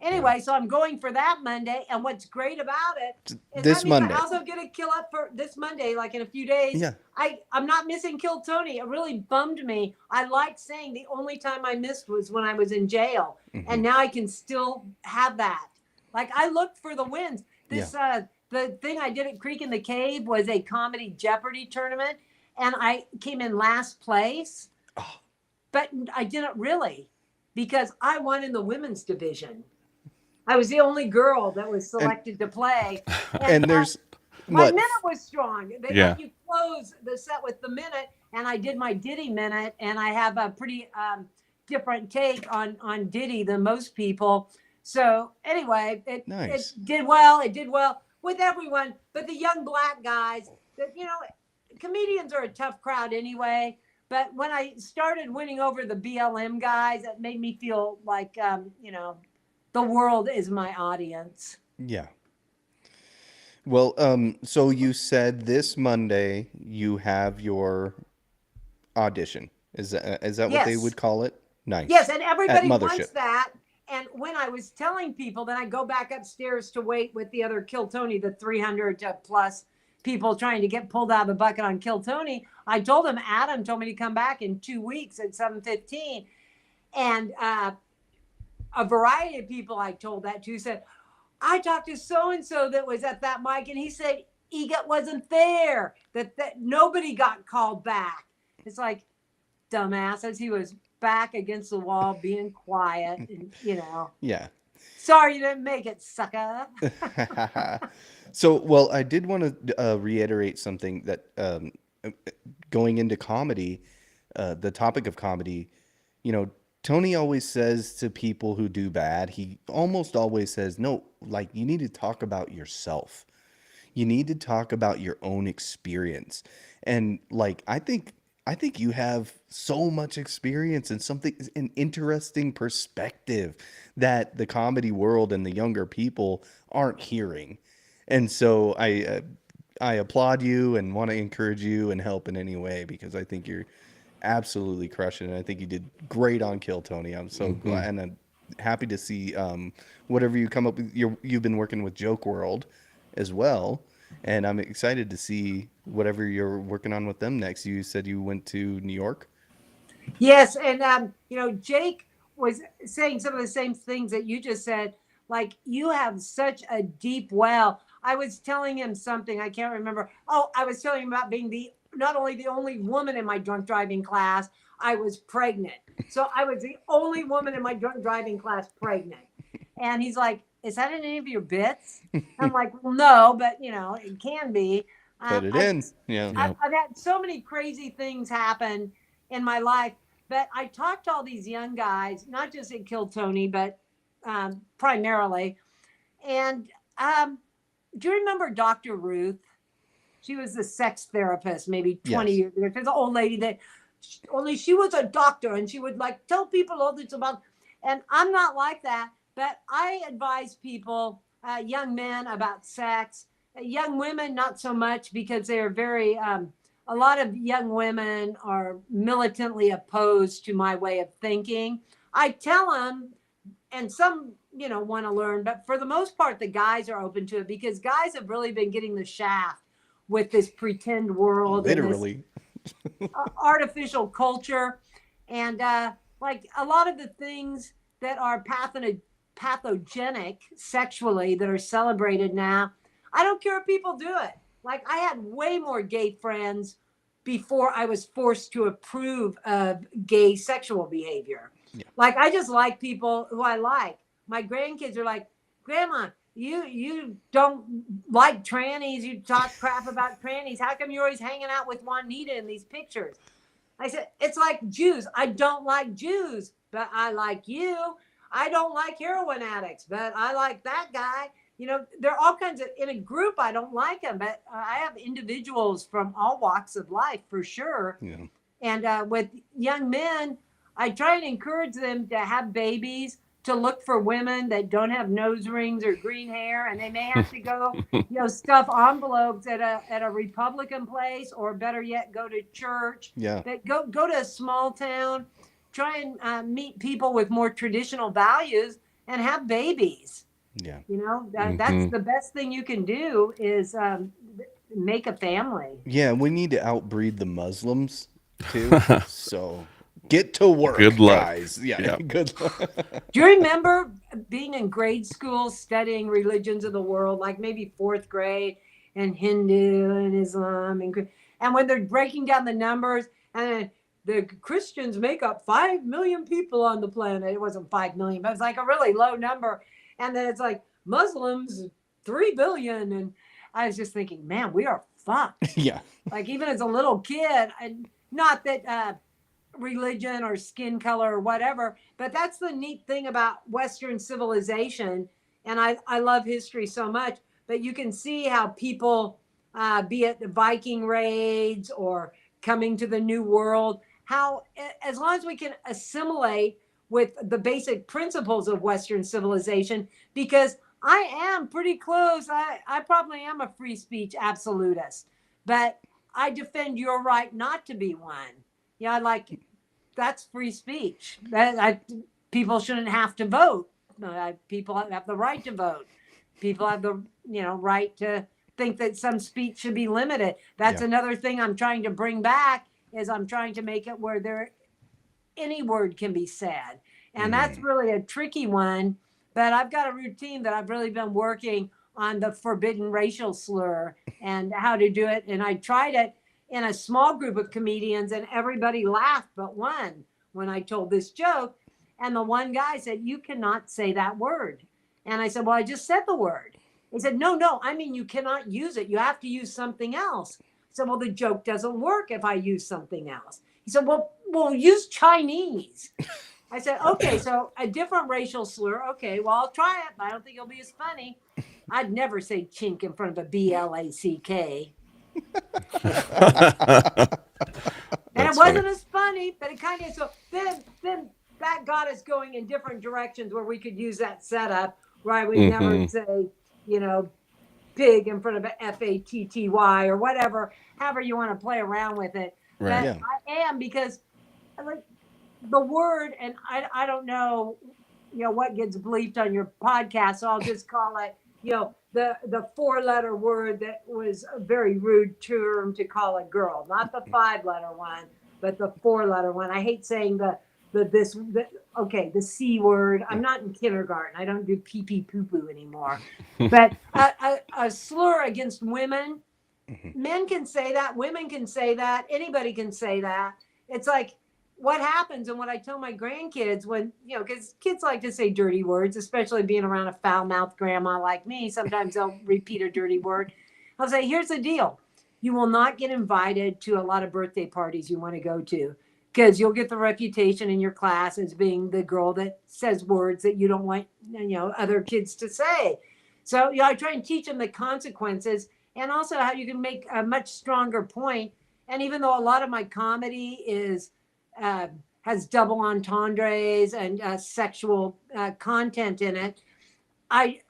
anyway, so I'm going for that Monday. And what's great about it is This that means Monday. I also get to kill up for this Monday, like in a few days. Yeah. I'm not missing Kill Tony. It really bummed me. I liked saying the only time I missed was when I was in jail. Mm-hmm. And now I can still have that. Like I looked for the wins. The thing I did at Creek in the Cave was a comedy Jeopardy tournament. And I came in last place. Oh. But I didn't really, because I won in the women's division. I was the only girl that was selected to play. And there's my minute was strong. They Yeah. let you close the set with the minute, and I did my Diddy minute, and I have a pretty different take on Diddy than most people. So anyway, it did well. It did well with everyone, but the young black guys. That comedians are a tough crowd anyway. But when I started winning over the BLM guys, it made me feel like the world is my audience. Yeah. Well, so you said this Monday you have your audition. Is that what they would call it? Nice. Yes, and everybody wants that. And when I was telling people, then I go back upstairs to wait with the other Kill Tony, the 300 plus people trying to get pulled out of the bucket on Kill Tony. I told him, Adam told me to come back in 2 weeks at 7:15. And a variety of people I told that to said, I talked to so-and-so that was at that mic, and he said EGOT wasn't there, that nobody got called back. It's like, dumbasses. He was back against the wall being quiet, and, Yeah. Sorry you didn't make it, sucker. So, well, I did want to reiterate something that going into comedy, the topic of comedy, Tony always says to people who do bad, he almost always says, no, like you need to talk about yourself. You need to talk about your own experience. And like, I think you have so much experience and an interesting perspective that the comedy world and the younger people aren't hearing. And so I applaud you and want to encourage you and help in any way, because I think you're absolutely crushing it. I think you did great on Kill Tony. I'm so glad, and I'm happy to see whatever you come up with. You've been working with Joke World as well, and I'm excited to see whatever you're working on with them next. You said you went to New York. Yes, and Jake was saying some of the same things that you just said. Like, you have such a deep well. I was telling him something, I can't remember. Oh, I was telling him about being not only the only woman in my drunk driving class, I was pregnant. So I was the only woman in my drunk driving class pregnant. And he's like, is that in any of your bits? I'm like, well, no, but it can be. Put it in. Yeah. I've had so many crazy things happen in my life, but I talked to all these young guys, not just at Kill Tony, but primarily. And do you remember Dr. Ruth? She was the sex therapist, maybe 20 years ago. She's an old lady that only she was a doctor, and she would like tell people all this about. And I'm not like that, but I advise people, young men, about sex. Young women, not so much, because they're very. A lot of young women are militantly opposed to my way of thinking. I tell them, and some, want to learn, but for the most part, the guys are open to it, because guys have really been getting the shaft with this pretend world, literally, and this, artificial culture, and like a lot of the things that are pathogenic sexually that are celebrated now. I don't care if people do it. Like, I had way more gay friends before I was forced to approve of gay sexual behavior. Yeah. Like, I just like people who I like. My grandkids are like, Grandma, you don't like trannies. You talk crap about trannies. How come you're always hanging out with Juanita in these pictures? I said, it's like Jews. I don't like Jews, but I like you. I don't like heroin addicts, but I like that guy. You know, there are all kinds of, in a group, I don't like them, but I have individuals from all walks of life for sure. Yeah. And with young men, I try and encourage them to have babies, to look for women that don't have nose rings or green hair, and they may have to go, stuff envelopes at a Republican place, or better yet, go to church. Yeah. But go to a small town, try and meet people with more traditional values, and have babies. Yeah. That's the best thing you can do is make a family. Yeah, we need to outbreed the Muslims too. So get to work, Good luck. guys. Yeah, Yeah. good luck. Do you remember being in grade school studying religions of the world, like maybe fourth grade, and Hindu and Islam, and when they're breaking down the numbers, and the Christians make up 5 million people on the planet. It wasn't 5 million, but it's like a really low number. And then it's like Muslims, 3 billion. And I was just thinking, man, we are fucked. Yeah. Like even as a little kid, not that religion or skin color or whatever, but that's the neat thing about Western civilization. And I love history so much, but you can see how people, be it the Viking raids or coming to the New World, how as long as we can assimilate with the basic principles of Western civilization, because I am pretty close. I probably am a free speech absolutist, but I defend your right not to be one. Yeah, like that's free speech. People shouldn't have to vote. People have the right to vote. People have the right to think that some speech should be limited. That's another thing I'm trying to bring back. Is I'm trying to make it where any word can be said, and that's really a tricky one. But I've got a routine that I've really been working on, the forbidden racial slur and how to do it. And I tried it in a small group of comedians, and everybody laughed but one when I told this joke. And the one guy said, "You cannot say that word." And I said, "Well, I just said the word." He said, No, I mean, you cannot use it. You have to use something else. I said, "Well, the joke doesn't work if I use something else." He said, Well, use Chinese. I said, "Okay, so a different racial slur. Okay, well, I'll try it, but I don't think it'll be as funny." I'd never say chink in front of a BLACK. And it wasn't as funny, but it kind of, so then that got us going in different directions where we could use that setup where I would never say, pig in front of a FATTY or whatever, however you want to play around with it. Right. But I am, because like the word, and I don't know, what gets bleeped on your podcast, so I'll just call it, the 4-letter word that was a very rude term to call a girl, not the 5-letter one, but the 4-letter one. I hate saying the C word. I'm not in kindergarten. I don't do pee pee poo poo anymore. But a slur against women, men can say that, women can say that, anybody can say that. It's like, what happens, and what I tell my grandkids when, because kids like to say dirty words, especially being around a foul-mouthed grandma like me, sometimes they'll repeat a dirty word. I'll say, here's the deal. You will not get invited to a lot of birthday parties you want to go to, because you'll get the reputation in your class as being the girl that says words that you don't want, other kids to say. So, I try and teach them the consequences, and also how you can make a much stronger point. And even though a lot of my comedy has double entendres and sexual content in it, I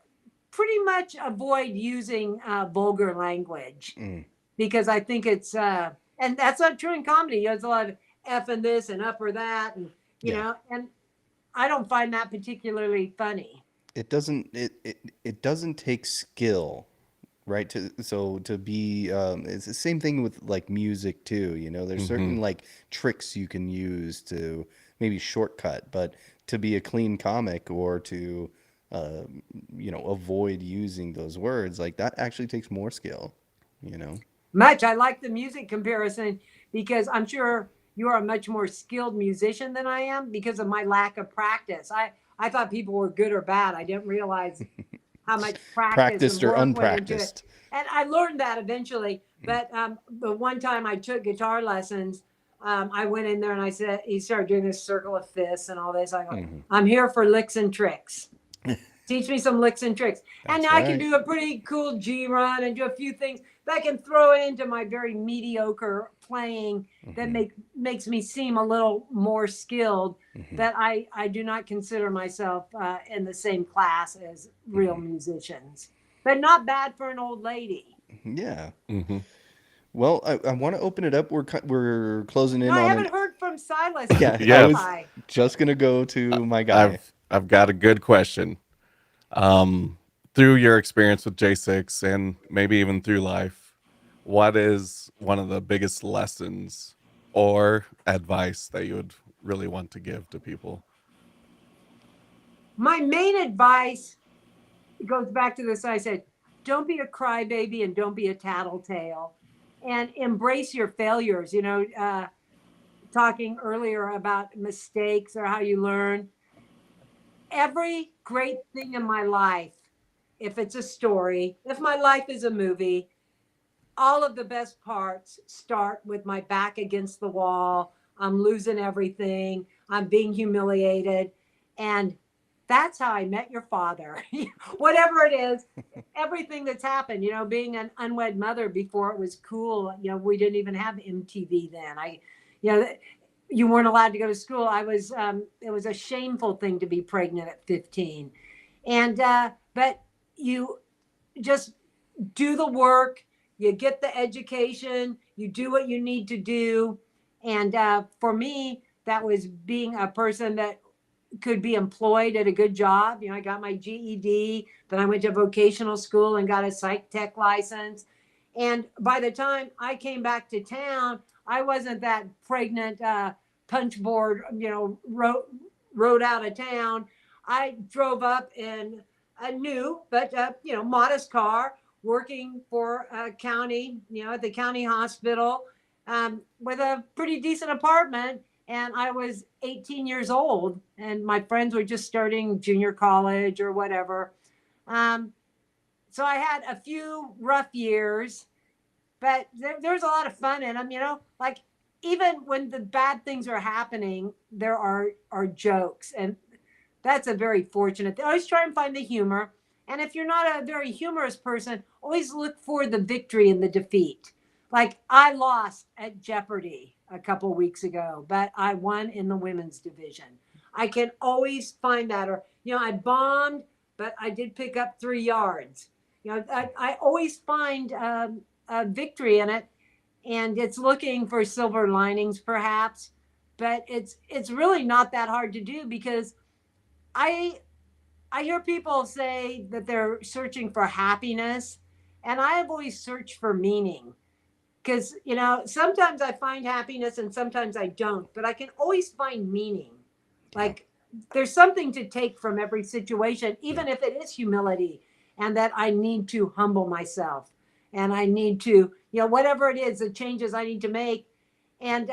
pretty much avoid using vulgar language, because I think it's, and that's not true in comedy. There's a lot of F and this and up or that, and and I don't find that particularly funny. It doesn't take skill, right? To be it's the same thing with like music too. There's certain like tricks you can use to maybe shortcut, but to be a clean comic or to avoid using those words, like that actually takes more skill. Much. I like the music comparison, because I'm sure you are a much more skilled musician than I am because of my lack of practice. I thought people were good or bad. I didn't realize how much practice Practiced and or work went into it. unpracticed. And I learned that eventually. But the one time I took guitar lessons, I went in there and I said, he started doing this circle of fists and all this. I go, I'm here for licks and tricks. Teach me some licks and tricks. And That's I can right. do a pretty cool G run and do a few things that I can throw into my very mediocre playing that makes me seem a little more skilled. That I do not consider myself in the same class as real musicians, but not bad for an old lady. Yeah. Mm-hmm. Well, I want to open it up. We're closing in No, I on haven't it. heard from Silas. Yeah, Yeah. I was Hi. just gonna go to my guy. I've got a good question. Through your experience with J6 and maybe even through life, what is one of the biggest lessons or advice that you would really want to give to people? My main advice goes back to this. I said, don't be a crybaby and don't be a tattletale, and embrace your failures. Talking earlier about mistakes or how you learn. Every great thing in my life, if it's a story, if my life is a movie, all of the best parts start with my back against the wall. I'm losing everything. I'm being humiliated. And that's how I met your father. Whatever it is, everything that's happened, being an unwed mother before it was cool. We didn't even have MTV then. You weren't allowed to go to school. It was a shameful thing to be pregnant at 15. And, but you just do the work, you get the education, you do what you need to do. And for me, that was being a person that could be employed at a good job. I got my GED, then I went to vocational school and got a psych tech license. And by the time I came back to town, I wasn't that pregnant punch board, rode out of town. I drove up in a new but modest car, working for a county, at the county hospital, with a pretty decent apartment. And I was 18 years old, and my friends were just starting junior college or whatever. So I had a few rough years, but there's a lot of fun in them. Like even when the bad things are happening, there are jokes, and that's a very fortunate thing. Always try and find the humor. And if you're not a very humorous person, always look for the victory in the defeat. Like I lost at Jeopardy a couple of weeks ago, but I won in the women's division. I can always find that. Or, I bombed, but I did pick up 3 yards. I always find a victory in it. And it's looking for silver linings, perhaps. But it's really not that hard to do, because I hear people say that they're searching for happiness, and I have always searched for meaning. Because, sometimes I find happiness and sometimes I don't, but I can always find meaning. Like there's something to take from every situation, even if it is humility, and that I need to humble myself, and I need to, whatever it is, the changes I need to make. And,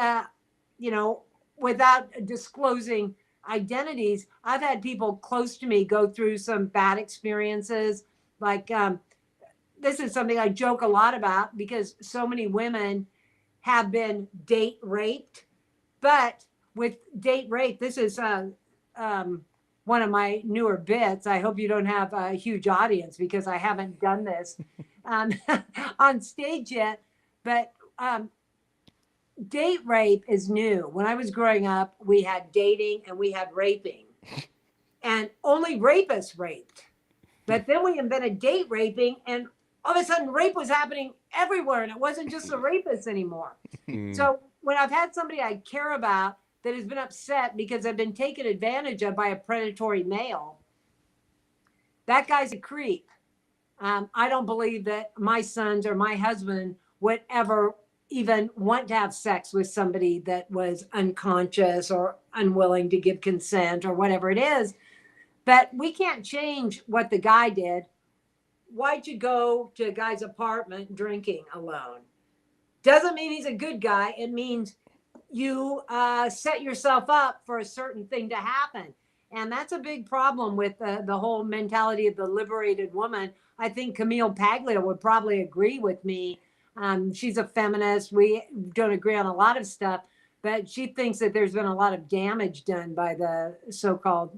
without disclosing identities, I've had people close to me go through some bad experiences. Like this is something I joke a lot about, because so many women have been date raped. But with date rape, this is one of my newer bits. I hope you don't have a huge audience, because I haven't done this on stage yet. But date rape is new. When I was growing up, we had dating and we had raping, and only rapists raped. But then we invented date raping, and all of a sudden rape was happening everywhere, and it wasn't just the rapists anymore. So when I've had somebody I care about that has been upset because I've been taken advantage of by a predatory male, that guy's a creep. I don't believe that my sons or my husband would ever even want to have sex with somebody that was unconscious or unwilling to give consent or whatever it is. But we can't change what the guy did. Why'd you go to a guy's apartment drinking alone? Doesn't mean he's a good guy. It means you set yourself up for a certain thing to happen. And that's a big problem with the whole mentality of the liberated woman. I think Camille Paglia would probably agree with me. She's a feminist. We don't agree on a lot of stuff, but she thinks that there's been a lot of damage done by the so-called,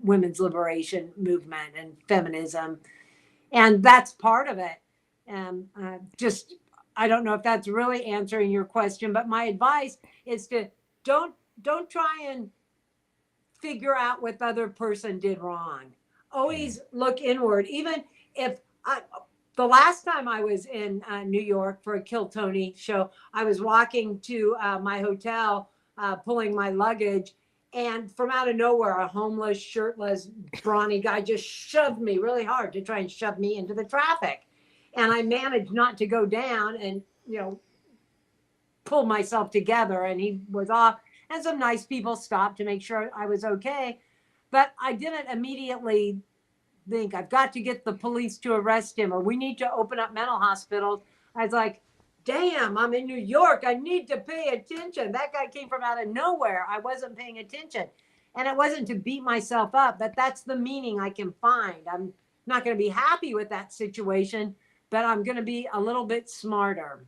women's liberation movement and feminism. And that's part of it. And I don't know if that's really answering your question, but my advice is to don't try and figure out what the other person did wrong. Always look inward. Even if the last time I was in New York for a Kill Tony show, I was walking to my hotel, pulling my luggage, and from out of nowhere, a homeless, shirtless, brawny guy just shoved me really hard to try and shove me into the traffic. And I managed not to go down and, pull myself together, and he was off. And some nice people stopped to make sure I was okay. But I didn't immediately think I've got to get the police to arrest him, or we need to open up mental hospitals. I was like, damn, I'm in New York. I need to pay attention. That guy came from out of nowhere. I wasn't paying attention. And it wasn't to beat myself up, but that's the meaning I can find. I'm not going to be happy with that situation, but I'm going to be a little bit smarter.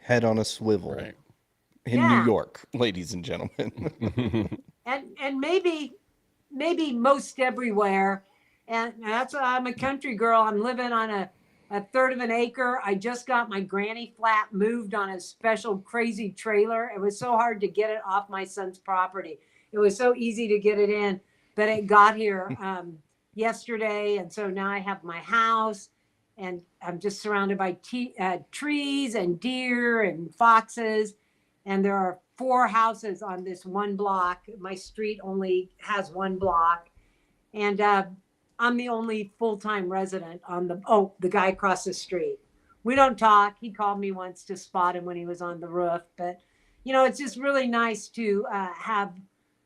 Head on a swivel. Right. In New York, ladies and gentlemen. and maybe most everywhere. And that's why I'm a country girl. I'm living on a third of an acre. I just got my granny flat moved on a special crazy trailer. It was so hard to get it off my son's property. It was so easy to get it in, but it got here yesterday. And so now I have my house, and I'm just surrounded by trees and deer and foxes. And there are 4 houses on this one block. My street only has 1 block. And I'm the only full-time resident on the guy across the street. We don't talk. He called me once to spot him when he was on the roof. But, it's just really nice to have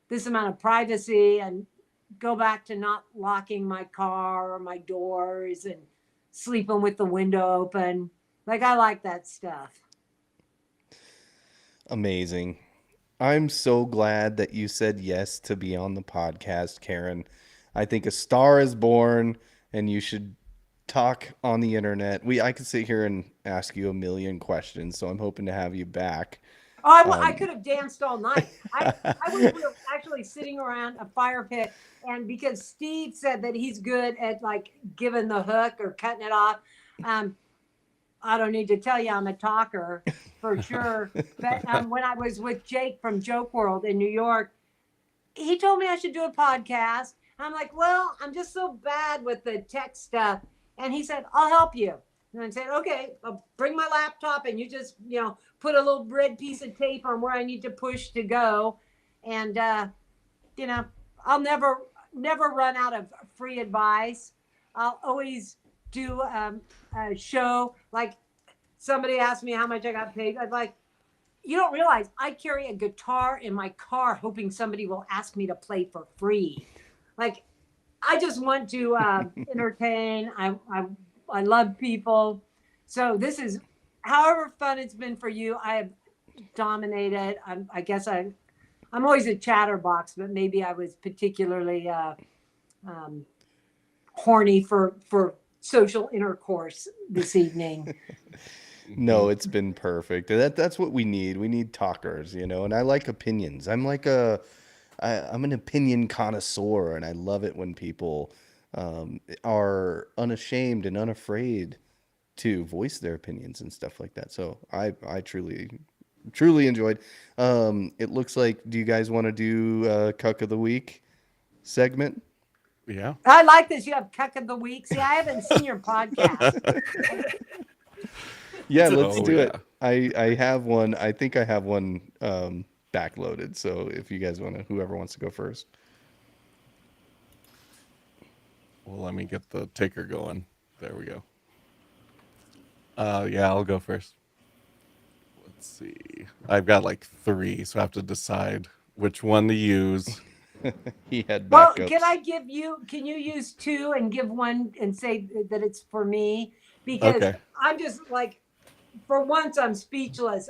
this amount of privacy and go back to not locking my car or my doors and sleeping with the window open. Like, I like that stuff. Amazing. I'm so glad that you said yes to be on the podcast, Karen. I think a star is born, and you should talk on the internet. I could sit here and ask you a million questions, so I'm hoping to have you back. Oh, I could have danced all night. We were actually sitting around a fire pit, and because Steve said that he's good at like giving the hook or cutting it off, I don't need to tell you I'm a talker for sure. But when I was with Jake from Joke World in New York, he told me I should do a podcast. I'm like, well, I'm just so bad with the tech stuff. And he said, I'll help you. And I said, okay, I'll bring my laptop, and you just, put a little red piece of tape on where I need to push to go. And, I'll never run out of free advice. I'll always do a show. Like, somebody asked me how much I got paid. I'm like, you don't realize I carry a guitar in my car hoping somebody will ask me to play for free. Like, I just want to entertain. I love people. So this is, however fun it's been for you, I have dominated. I guess I'm always a chatterbox, but maybe I was particularly horny for social intercourse this evening. No, it's been perfect. That's what we need. We need talkers, and I like opinions. I'm an opinion connoisseur, and I love it when people are unashamed and unafraid to voice their opinions and stuff like that. So I truly enjoyed. It looks like, do you guys want to do Cuck of the Week segment? Yeah. I like this. You have Cuck of the Week. See, I haven't seen your podcast. Yeah, let's do it. I have one. I think I have one backloaded. So if you guys whoever wants to go first. Well, let me get the ticker going. There we go. Yeah, I'll go first. Let's see. I've got like 3, so I have to decide which one to use. He had Well, backups. can you use 2 and give one and say that it's for me? Because Okay. I'm just like for once, I'm speechless.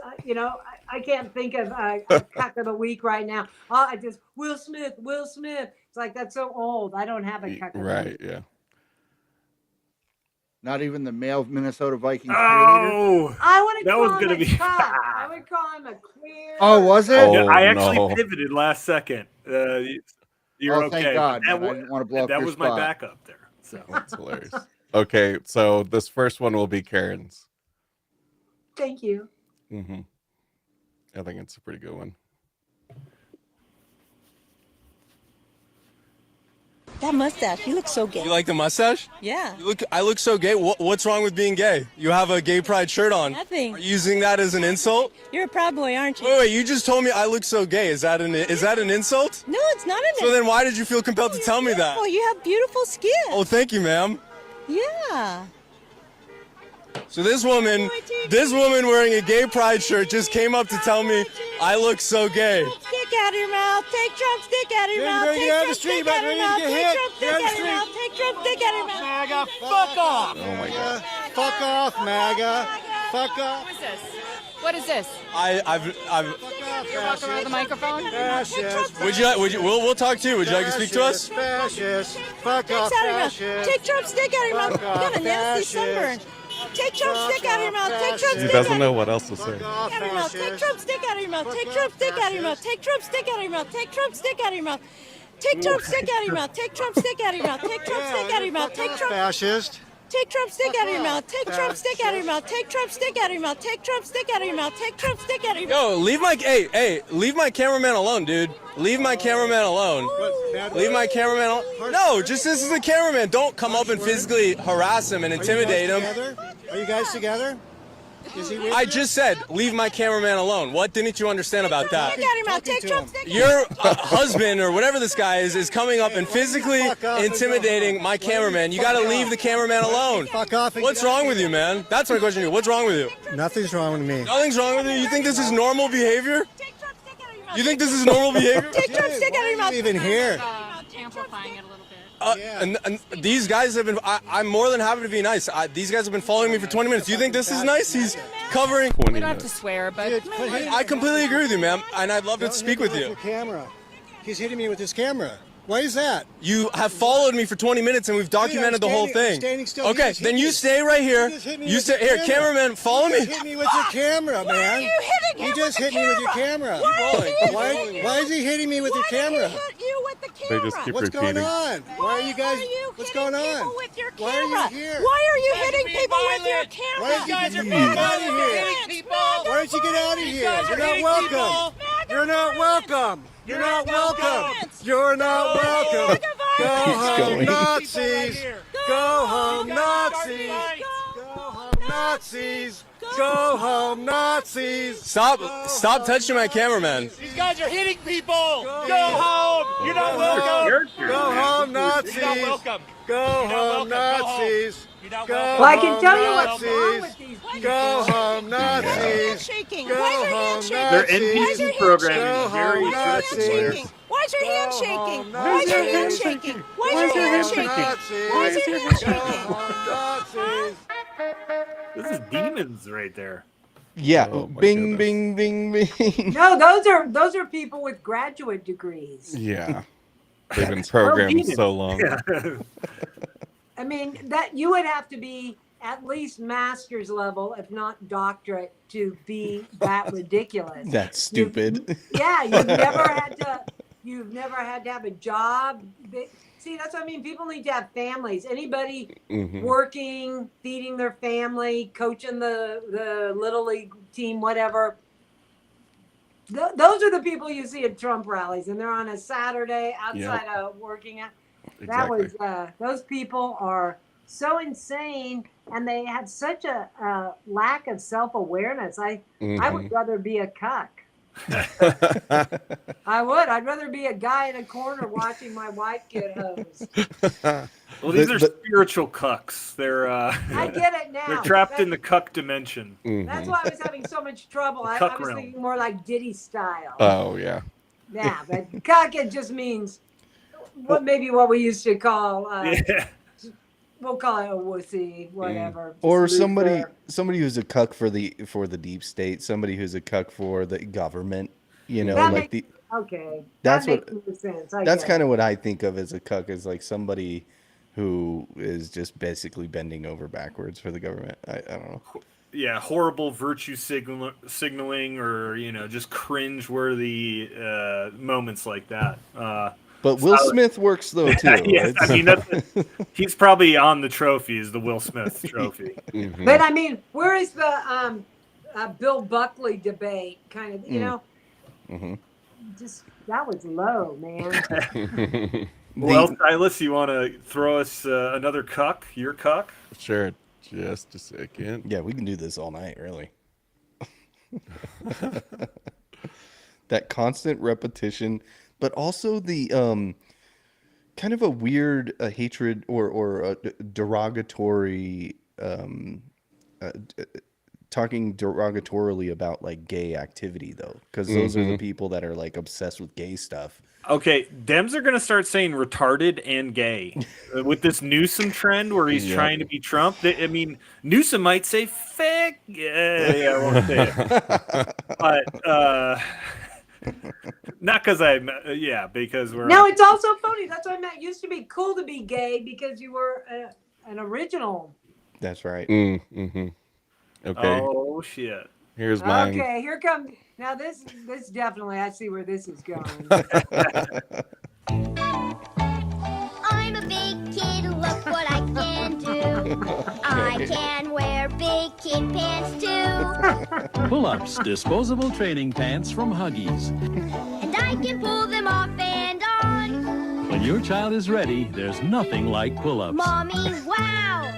I can't think of a cuck of the week right now. I just Will Smith. It's like that's so old. I don't have a cuck of the Right, week. yeah. Not even the male Minnesota Vikings cheerleader. Oh, I want to that call was him gonna a be. cuck. I would call him a queer. Oh, was it? Oh, I actually no. pivoted last second. You're Oh, thank okay. God, but man. I didn't want to blow up that your was my spot. backup there. So That's hilarious. Okay, so this first one will be Karen's. Thank you. Mm-hmm. I think it's a pretty good one. That mustache, you look so gay. You like the mustache? Yeah. I look so gay. What's wrong with being gay? You have a gay pride shirt on. Nothing. Are you using that as an insult? You're a proud boy, aren't you? Wait, you just told me I look so gay. Is that an insult? No, it's not an So then why did you feel compelled to tell me that? Well, you have beautiful skin. Oh, thank you, ma'am. Yeah. So this woman wearing a gay pride shirt just came up to tell me I look so gay. Stick out of your mouth. Take Trump's dick out of your mouth. ready to Take get out of the Trump's street, dick about out of your ready to mouth. get Take hit. Trump's Get dick out of out of the your mouth. Take Trump's dick out of your mouth. MAGA, fuck off. Oh my god. Fuck off, MAGA. Fuck off. What is this? What is this? I've You're walking around the microphone? we'll talk to you. Would you like to speak to us? Take Trump's out of your mouth. Take Trump's dick out of your mouth. You got a nasty sunburn. Take Trump's dick out of your mouth. Take Trump's He dick doesn't out know what else to say. out of your mouth. Take Trump's dick out of your mouth. Take Trump's dick out of your mouth. Take Trump's dick out of your mouth. Take Trump's dick out of your mouth. Take Trump's dick out of your mouth. Take Trump's dick out of your mouth. Take Trump's dick out of your mouth. Take Trump's Fascist. Take Trump's dick out of your mouth. Take Trump's dick out of your mouth. Take Trump's dick out of your mouth. Take Trump's dick out of your mouth. Take Trump's dick out of your mouth. Yo, leave my cameraman alone, dude. Leave my cameraman alone. Leave my cameraman alone. No, just this is a cameraman. Don't come up and physically harass him and intimidate him. Are you guys together? Is he with I you? just said, leave my cameraman alone. What didn't you understand about that? Dick out of your mouth. Take Trump's dick out of your Your husband or whatever this guy is coming up and physically intimidating my cameraman. You gotta leave the cameraman alone. Fuck off and What's get out wrong of with here. you, man? That's my question to you. What's wrong with you? Nothing's wrong with me. Nothing's wrong with you? You think this is normal behavior? Take Trump's dick out of your mouth. You think this is normal behavior? Take Trump's dick out of your mouth. Even here. Amplifying it a little bit. And these guys have been. I'm more than happy to be nice. These guys have been following me for 20 minutes. Do you think this is nice? He's covering. 20 We don't have to minutes. swear, but I completely agree with you, ma'am, and I'd love to speak with you. Your camera. He's hitting me with his camera. Why is that? You have followed me for 20 minutes, and we've documented the whole standing- thing. standing still. Okay, He just then hit you me. stay right here. He just hit me You with stay the here, camera. cameraman. Follow me. You hit me with your camera, Why man. are you hitting He him just with hit me with your camera. Why is he Why- hitting you? Why is he hitting me with your Why did camera? he hit you with the They camera? just keep What's going repeating. on? Why are you guys? What's going hitting people on? with your Why are you camera? here? Why are you hitting people with your camera? Why you guys are being out of here? Why don't you get out of here? You're not welcome. You're not welcome. You're not welcome. You're not welcome. Go home, going. Nazis. Go home, Nazis. Go home, Nazis. Go home, Nazis. Stop touching my cameraman. These guys are hitting people! Go home! You're not welcome! Go home, Nazis. You're not welcome! Go home, Nazis. You're not Go welcome! Well, I can tell you what's Nazis. wrong with these people. Go home, Nazis. Shaking. Go Why is your hand home, shaking? Their Nazis. Why is your NBC hand programming Go is very home, Why is your hand Nazis. shaking? Why is your hand Go shaking? home, Why is your hand Nazis. shaking? Why is your hand shaking? Nazis. Why is your hand shaking? Go home, Nazis. This is demons right there. Yeah. Oh my Bing, goodness. bing, bing, bing. No, those are people with graduate degrees. Yeah. They've been programmed demons. so long. I mean, that you would have to be at least master's level, if not doctorate, to be that ridiculous. That's stupid. Yeah, you've never had to have a job. See, that's what I mean. People need to have families. Anybody Mhm. working, feeding their family, coaching the little league team, whatever. Those are the people you see at Trump rallies, and they're on a Saturday outside of working out. That Exactly. was those people are so insane, and they have such a lack of self-awareness. I would rather be a cuck. I would. I'd rather be a guy in a corner watching my wife get hosed. Well, these The- are the- spiritual cucks. They're I get it now. they're trapped in the cuck dimension. That's why I was having so much trouble. I Cuck was realm. thinking more like Diddy style. Oh yeah. Yeah, but cuck, it just means what we used to call Yeah. we'll call it a wussy, whatever. Just Or loser. somebody who's a cuck for the deep state, somebody who's a cuck for the government, That like makes okay. that's That what makes more sense. I that's get kind it. of what I think of as a cuck, is like somebody who is just basically bending over backwards for the government. I don't know. Yeah, horrible virtue signaling, or just cringe-worthy moments like that. But Will Smith works though too. Yes, I mean he's probably on the trophy, is the Will Smith trophy. Mhm. But I mean, where is the Bill Buckley debate? Kind of, just that was low, man. Well, Silas, you want to throw us another cuck? Your cuck? Sure, just a second. Yeah, we can do this all night, really. That constant repetition, but also the kind of a weird hatred or a derogatory talking derogatorily about like gay activity, though, because those are the people that are like obsessed with gay stuff. Okay, Dems are gonna start saying retarded and gay with this Newsom trend where he's trying to be Trump. I mean, Newsom might say "fuck," yeah, I won't say it, but not because because we're No, it's also funny. That's what I meant. It used to be cool to be gay because you were an original. That's right. Mm-hmm. Okay. Oh shit! Here's mine. Okay, here comes now. This definitely. I see where this is going. I'm a big kid, look what I can do. I can wear big kid pants too. Pull-ups, disposable training pants from Huggies. And I can pull them off and on. When your child is ready, there's nothing like pull-ups. Mommy, wow!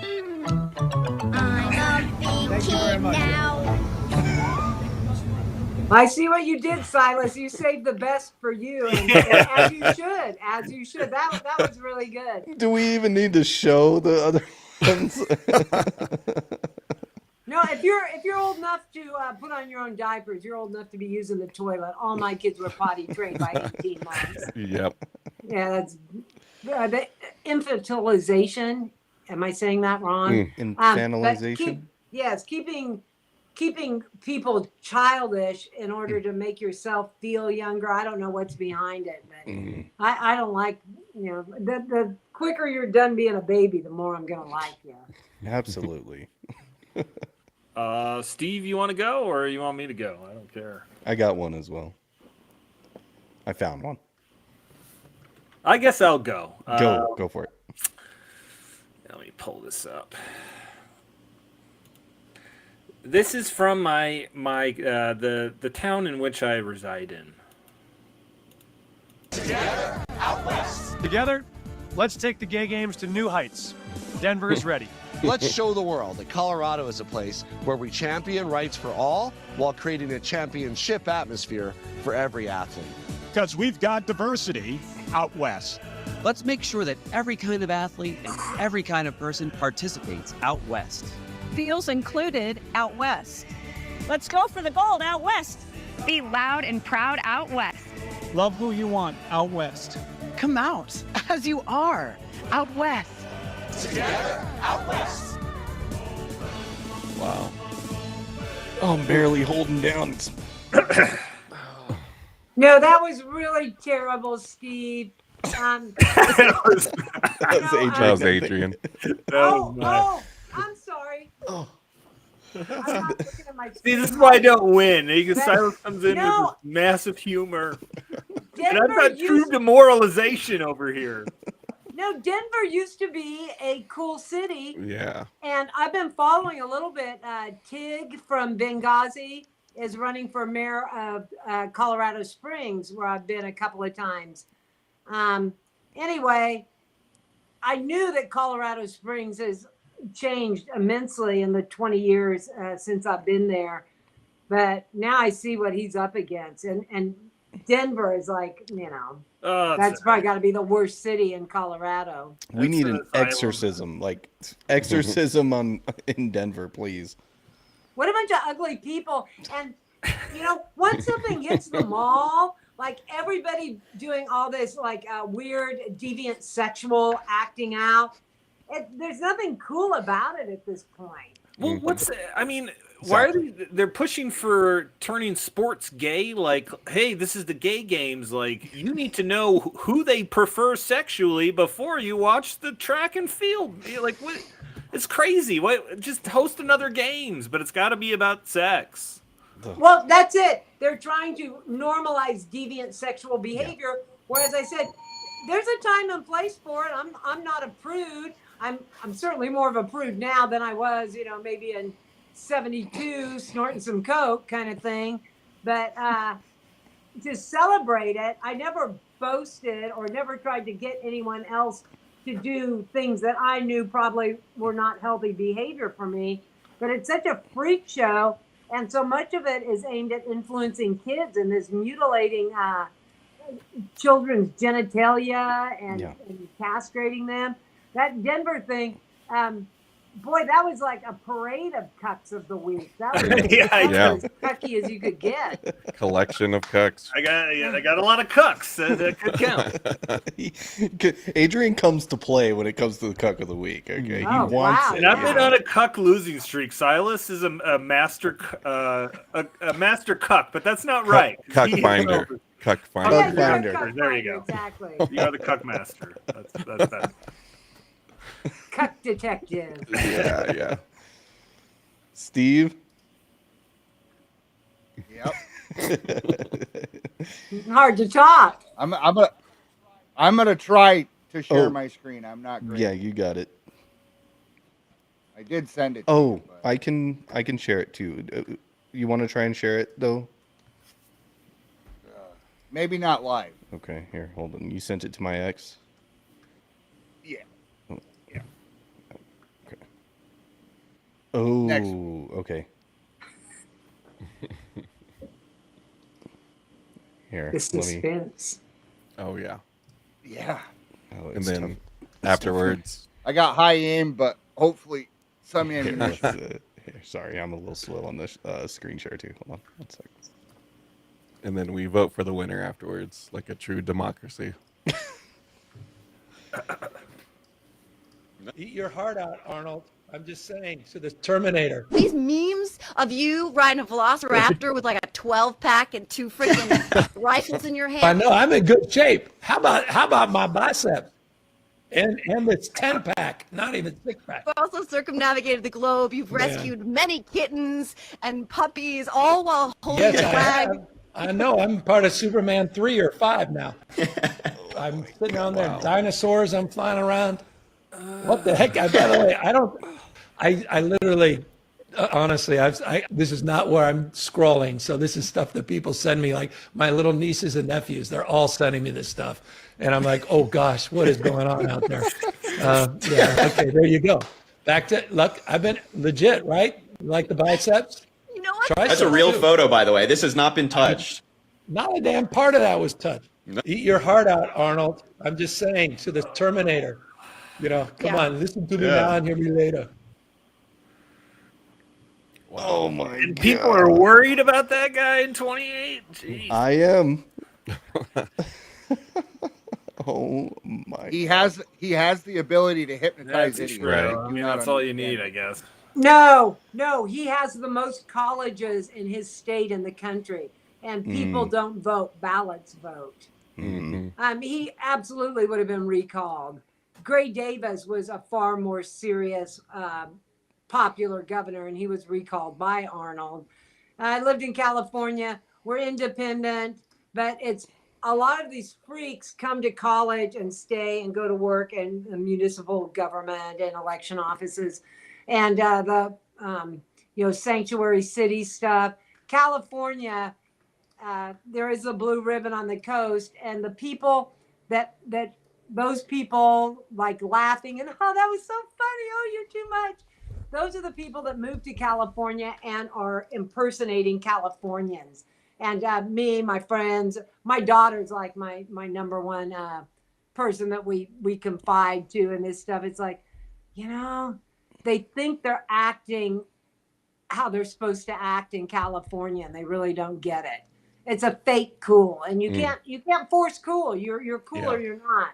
I'm a big kid now. I see what you did, Silas. You saved the best for you, and as you should. As you should. That was really good. Do we even need to show the other ones? No, if you're old enough to put on your own diapers, you're old enough to be using the toilet. All my kids were potty trained by 18 months. Yep. Yeah, that's the infantilization. Am I saying that wrong? Infantilization? Yes, keeping people childish in order to make yourself feel younger. I don't know what's behind it, but I don't like, the quicker you're done being a baby, the more I'm gonna like you. Absolutely. Steve, you want to go or you want me to go? I don't care. I got one as well. I found one. I guess I'll go. Go for it. Let me pull this up. This is from the town in which I reside in. Together, out west. Together, let's take the gay games to new heights. Denver is ready. Let's show the world that Colorado is a place where we champion rights for all while creating a championship atmosphere for every athlete. Because we've got diversity out west. Let's make sure that every kind of athlete and every kind of person participates out west. Feels included out west. Let's go for the gold out west. Be loud and proud out west. Love who you want out west. Come out as you are out west. Together, out west. Wow. Oh, I'm barely holding down. No, that was really terrible, Steve. That was Adrian. I'm sorry. I'm not looking at my See, this is why I don't win. Silas comes in with this massive humor. And I've got true demoralization over here. No, Denver used to be a cool city. Yeah. And I've been following a little bit. Tig from Benghazi is running for mayor of Colorado Springs, where I've been a couple of times. Anyway, I knew that Colorado Springs has changed immensely in the 20 years since I've been there. But now I see what he's up against. And Denver is like, that's probably got to be the worst city in Colorado. We need an exorcism, in Denver, please. What a bunch of ugly people. And, once something hits the mall, like everybody doing all this like weird, deviant sexual acting out, there's nothing cool about it at this point. Well, why are they're pushing for turning sports gay? Like, hey, this is the gay games. Like, you need to know who they prefer sexually before you watch the track and field. Like, what? It's crazy. What? Just host another games, but it's got to be about sex. Well, that's it. They're trying to normalize deviant sexual behavior. Whereas I said, there's a time and place for it. I'm not a prude. I'm certainly more of a prude now than I was, maybe in 72, snorting some coke kind of thing. But to celebrate it, I never boasted or never tried to get anyone else to do things that I knew probably were not healthy behavior for me. But it's such a freak show, and so much of it is aimed at influencing kids and this mutilating children's genitalia and castrating them. That Denver thing, boy, that was like a parade of cucks of the week. That was as cucky as you could get. Collection of cucks. I got a lot of cucks that could count. Adrian comes to play when it comes to the cuck of the week. Okay, he wants it. And I've been on a cuck losing streak. Silas is a master cuck, but that's not right. Cuck finder. Cuck finder. Cuck finder. There you go. Exactly. You are the cuck master. That's that. Cuck detective. Yeah. Steve? Yep. Hard to talk. I'm gonna try to share my screen. I'm not great. Yeah, you got it. I did send it. Oh, I can share it too. You want to try and share it though? Maybe not live. Okay, here, hold on. You sent it to my ex? Yeah. Yeah. Okay. Oh, Next. Okay. Here, The suspense. Oh yeah. Yeah. Oh, And then afterwards, I got high aim, but hopefully some ammunition. Here, sorry, I'm a little slow on the screen share too. Hold on, 1 second. and then we vote for the winner afterwards, like a true democracy. Eat your heart out, Arnold. I'm just saying. To the Terminator. These memes of you riding a velociraptor with like a 12-pack and 2 freaking rifles in your hand. I know. I'm in good shape. How about my biceps? And it's 10-pack, not even 6-pack. You've also circumnavigated the globe. You've rescued many kittens and puppies, all while holding the flag. I know. I'm part of Superman 3 or 5 now. I'm sitting on there. Dinosaurs. I'm flying around. What the heck? By the way, I literally, honestly, this is not where I'm scrolling. So this is stuff that people send me, like my little nieces and nephews. They're all sending me this stuff. And I'm like, oh gosh, what is going on out there? Okay, there you go. Back to, look, I've been legit, right? You like the biceps? You know what? That's a real photo, by the way. This has not been touched. Not a damn part of that was touched. Eat your heart out, Arnold. I'm just saying, to the Terminator. Come on, listen to me now and hear me later. Oh my And people are worried about that guy in 28. Jeez. I am. Oh my! He has the ability to hypnotize That's idiots. right. I mean, that's all you need, I guess. No, he has the most colleges in his state in the country, and people don't vote. Ballots vote. Mm-hmm. He absolutely would have been recalled. Gray Davis was a far more serious, popular governor, and he was recalled by Arnold. I lived in California. We're independent, but it's a lot of these freaks come to college and stay and go to work in the municipal government and election offices and the sanctuary city stuff. California, there is a blue ribbon on the coast, and the people that those people like laughing and, oh, that was so funny. Oh, you're too much. Those are the people that moved to California and are impersonating Californians. And me, my friends, my daughter's like my number one person that we confide to in this stuff. It's like, they think they're acting how they're supposed to act in California, and they really don't get it. It's a fake cool, and you can't force cool. You're cool or you're not.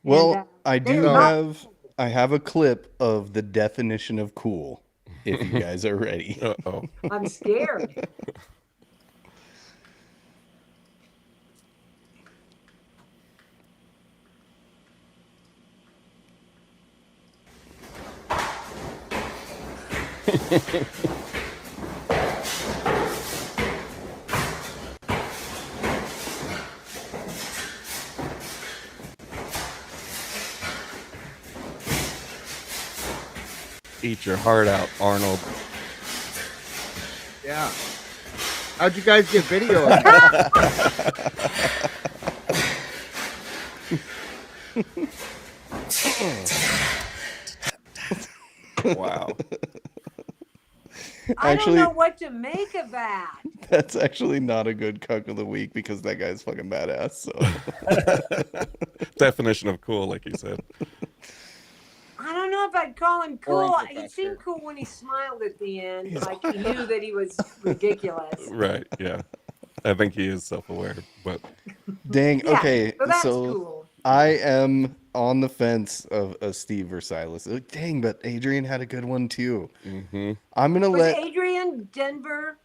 Well, And, I do have I have a clip of the definition of cool. If you guys are ready. Uh-oh. I'm scared. Eat your heart out, Arnold. Yeah. How'd you guys get video of that? Wow. I Actually, don't know what to make of that. that's actually not a good cuck of the week because that guy's fucking badass. So Definition of cool, like you said. I don't know if I'd call him Or cool. Uncle He Fester. seemed cool when he smiled at the end, like he knew that he was ridiculous. Right, yeah. I think he is self-aware, but dang. Yeah, Okay, so that's so cool. I am on the fence of Steve or Silas. Dang, but Adrian had a good one too. mm-hmm. I'm gonna Was let. Adrian Denver?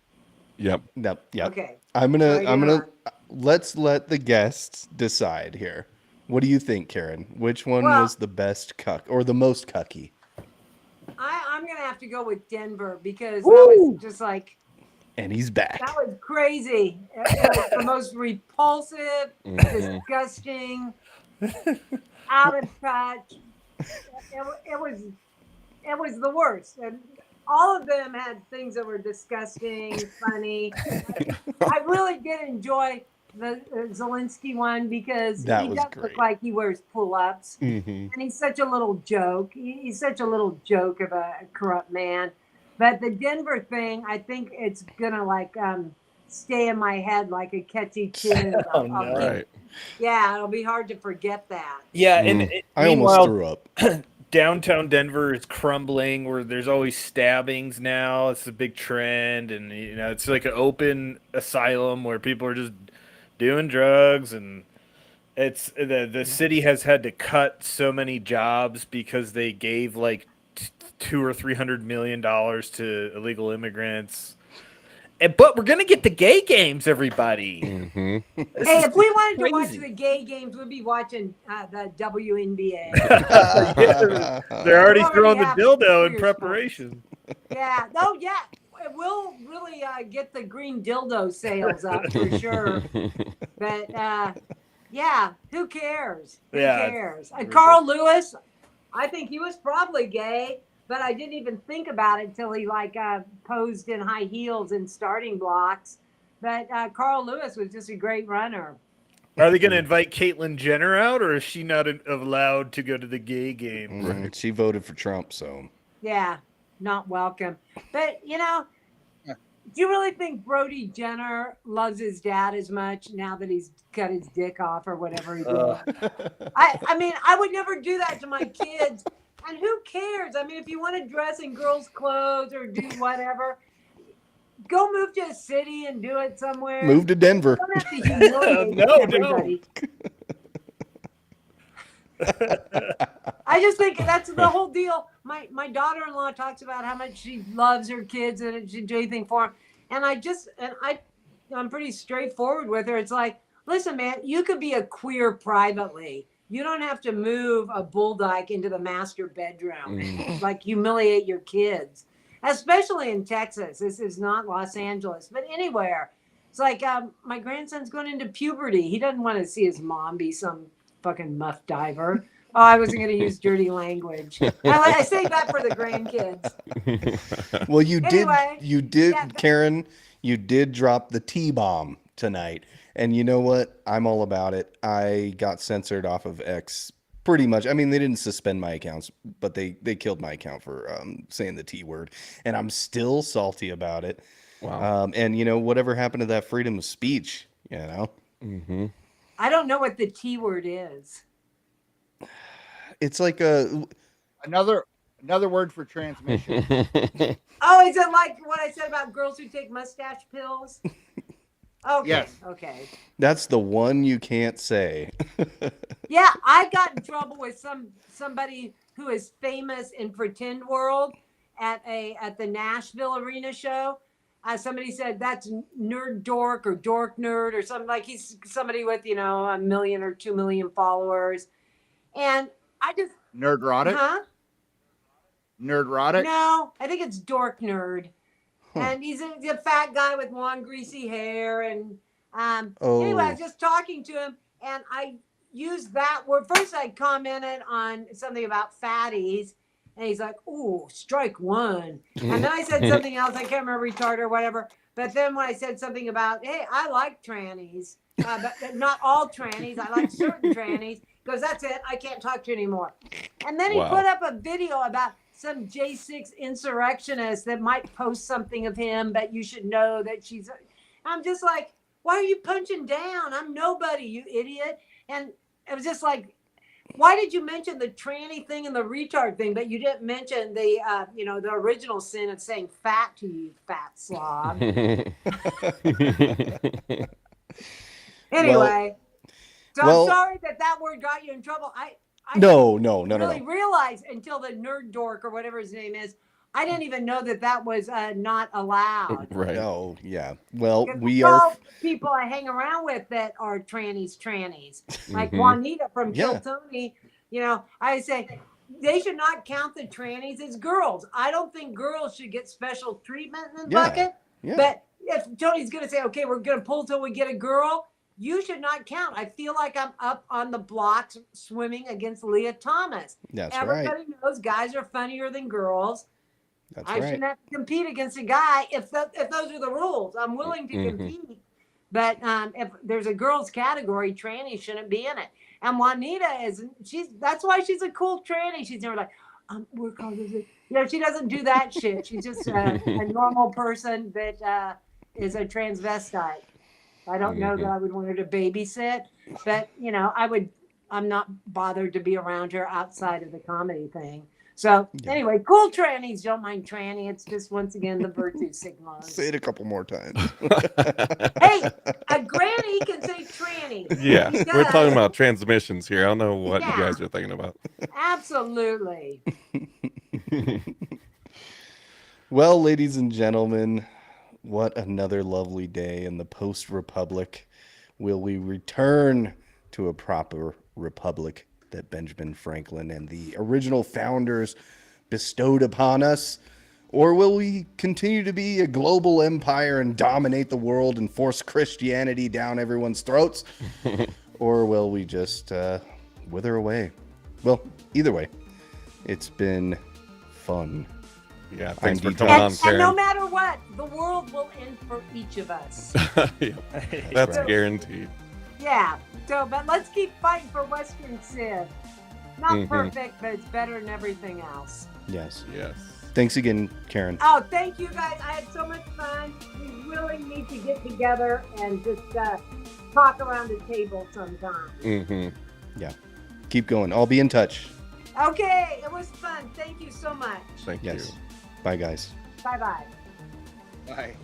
Yep. Yep. Okay. I'm gonna. Right I'm gonna. on. Let's let the guests decide here. What do you think, Karen? Which one Well- was the best cuck or the most cucky? I'm going to have to go with Denver because that Woo! was just like, And he's back. that was crazy. It was the most repulsive, Mhm. disgusting, out of touch. It was the worst. And all of them had things that were disgusting, funny. I really did enjoy the Zelensky one because That he was does look great. like he wears pull-ups. Mm-hmm. And he's such a little joke. He's such a little joke of a corrupt man. But the Denver thing, I think it's gonna like stay in my head like a catchy tune. Oh, no. Right. Yeah, it'll be hard to forget that. Yeah, Mm. and I almost meanwhile, threw up. downtown Denver is crumbling, where there's always stabbings now. It's a big trend, and it's like an open asylum where people are just doing drugs, and it's the city has had to cut so many jobs because they gave like $200 or $300 million to illegal immigrants. But we're gonna get the gay games, everybody. Mm-hmm. Hey, if we wanted to watch crazy. the gay games, we'd be watching the WNBA. Yeah, they're already Already throwing the have dildo in queer preparation. Yeah. Oh, yeah. We'll really get the green dildo sales up for sure. But yeah, who cares? Who Yeah. cares? Carl Lewis, I think he was probably gay, but I didn't even think about it until he posed in high heels and starting blocks. But Carl Lewis was just a great runner. Are they going to invite Caitlyn Jenner out, or is she not allowed to go to the gay game? Right. She voted for Trump, so Yeah, not welcome. But do you really think Brody Jenner loves his dad as much now that he's cut his dick off or whatever he did? I mean, I would never do that to my kids. And who cares? I mean, if you want to dress in girls' clothes or do whatever, go move to a city and do it somewhere. move to Denver. You don't have to humiliate No, everybody. I just think that's the whole deal. My daughter-in-law talks about how much she loves her kids and she'd do anything for them. And I'm pretty straightforward with her. It's like, listen, man, you could be a queer privately. You don't have to move a bulldog into the master bedroom and like humiliate your kids, especially in Texas. This is not Los Angeles, but anywhere. It's like my grandson's going into puberty. He doesn't want to see his mom be some fucking muff diver. Oh, I wasn't going to use dirty language. I say that for the grandkids. Well, you Anyway, did, yeah. Karen, you did drop the T-bomb tonight. And you know what? I'm all about it. I got censored off of X pretty much. I mean, they didn't suspend my accounts, but they killed my account for saying the T word. And I'm still salty about it. Wow. And, whatever happened to that freedom of speech, Mm-hmm. I don't know what the T word is. It's like Another word for transmission. Oh, is it like what I said about girls who take mustache pills? Okay. Yes. Okay. that's the one you can't say. Yeah, I got in trouble with somebody who is famous in pretend world at the Nashville Arena show. Somebody said that's nerd dork or dork nerd or something, like he's somebody with, 1 million or 2 million followers. And I just Nerdrotic? Huh? Nerdrotic? No, I think it's dork nerd. And he's a fat guy with long greasy hair. And anyway, I was just talking to him and I used that word. First I commented on something about fatties. And he's like, ooh, strike one. And then I said something else. I can't remember, retard or whatever. But then when I said something about, hey, I like trannies, but not all trannies. I like certain trannies. Because that's it. I can't talk to you anymore. And then he put up a video about some J6 insurrectionist that might post something of him, but you should know that she's. I'm just like, why are you punching down? I'm nobody, you idiot. And it was just like, why did you mention the tranny thing and the retard thing, but you didn't mention the, the original sin of saying fat to you, fat slob? Anyway, I'm sorry that word got you in trouble. I No. really realized until the nerd dork or whatever his name is, I didn't even know that was not allowed. Right. Oh, yeah. Well, we all are people I hang around with that are trannies. Like Juanita from Kill Tony, I say they should not count the trannies as girls. I don't think girls should get special treatment in the bucket. Yeah. But if Tony's going to say, okay, we're going to pull till we get a girl, you should not count. I feel like I'm up on the blocks swimming against Leah Thomas. Everybody knows guys are funnier than girls. I shouldn't have to compete against a guy if those are the rules. I'm willing to compete, but if there's a girls category, tranny shouldn't be in it. And Juanita that's why she's a cool tranny. She's never like, we're called she doesn't do that shit. She's just a normal person that is a transvestite. I don't know that I would want her to babysit, but I'm not bothered to be around her outside of the comedy thing. So anyway, cool trannies don't mind tranny. It's just, once again, the virtue signals. Say it a couple more times. Hey, a granny can say tranny. Yeah, we're talking about transmissions here. I don't know what you guys are thinking about. Absolutely. Well, ladies and gentlemen, what another lovely day in the post-republic. Will we return to a proper republic that Benjamin Franklin and the original founders bestowed upon us? Or will we continue to be a global empire and dominate the world and force Christianity down everyone's throats? Or will we just wither away? Well, either way, it's been fun. Yeah, thanks for coming on, Karen. And no matter what, the world will end for each of us. That's guaranteed. Yeah. So, but let's keep fighting for Western Civ. Not perfect, but it's better than everything else. Yes. Yes. Thanks again, Karen. Oh, thank you guys. I had so much fun. We really need to get together and just talk around the table sometime. Yeah. Keep going. I'll be in touch. Okay. It was fun. Thank you so much. Thank you. Bye, guys. Bye-bye. Bye.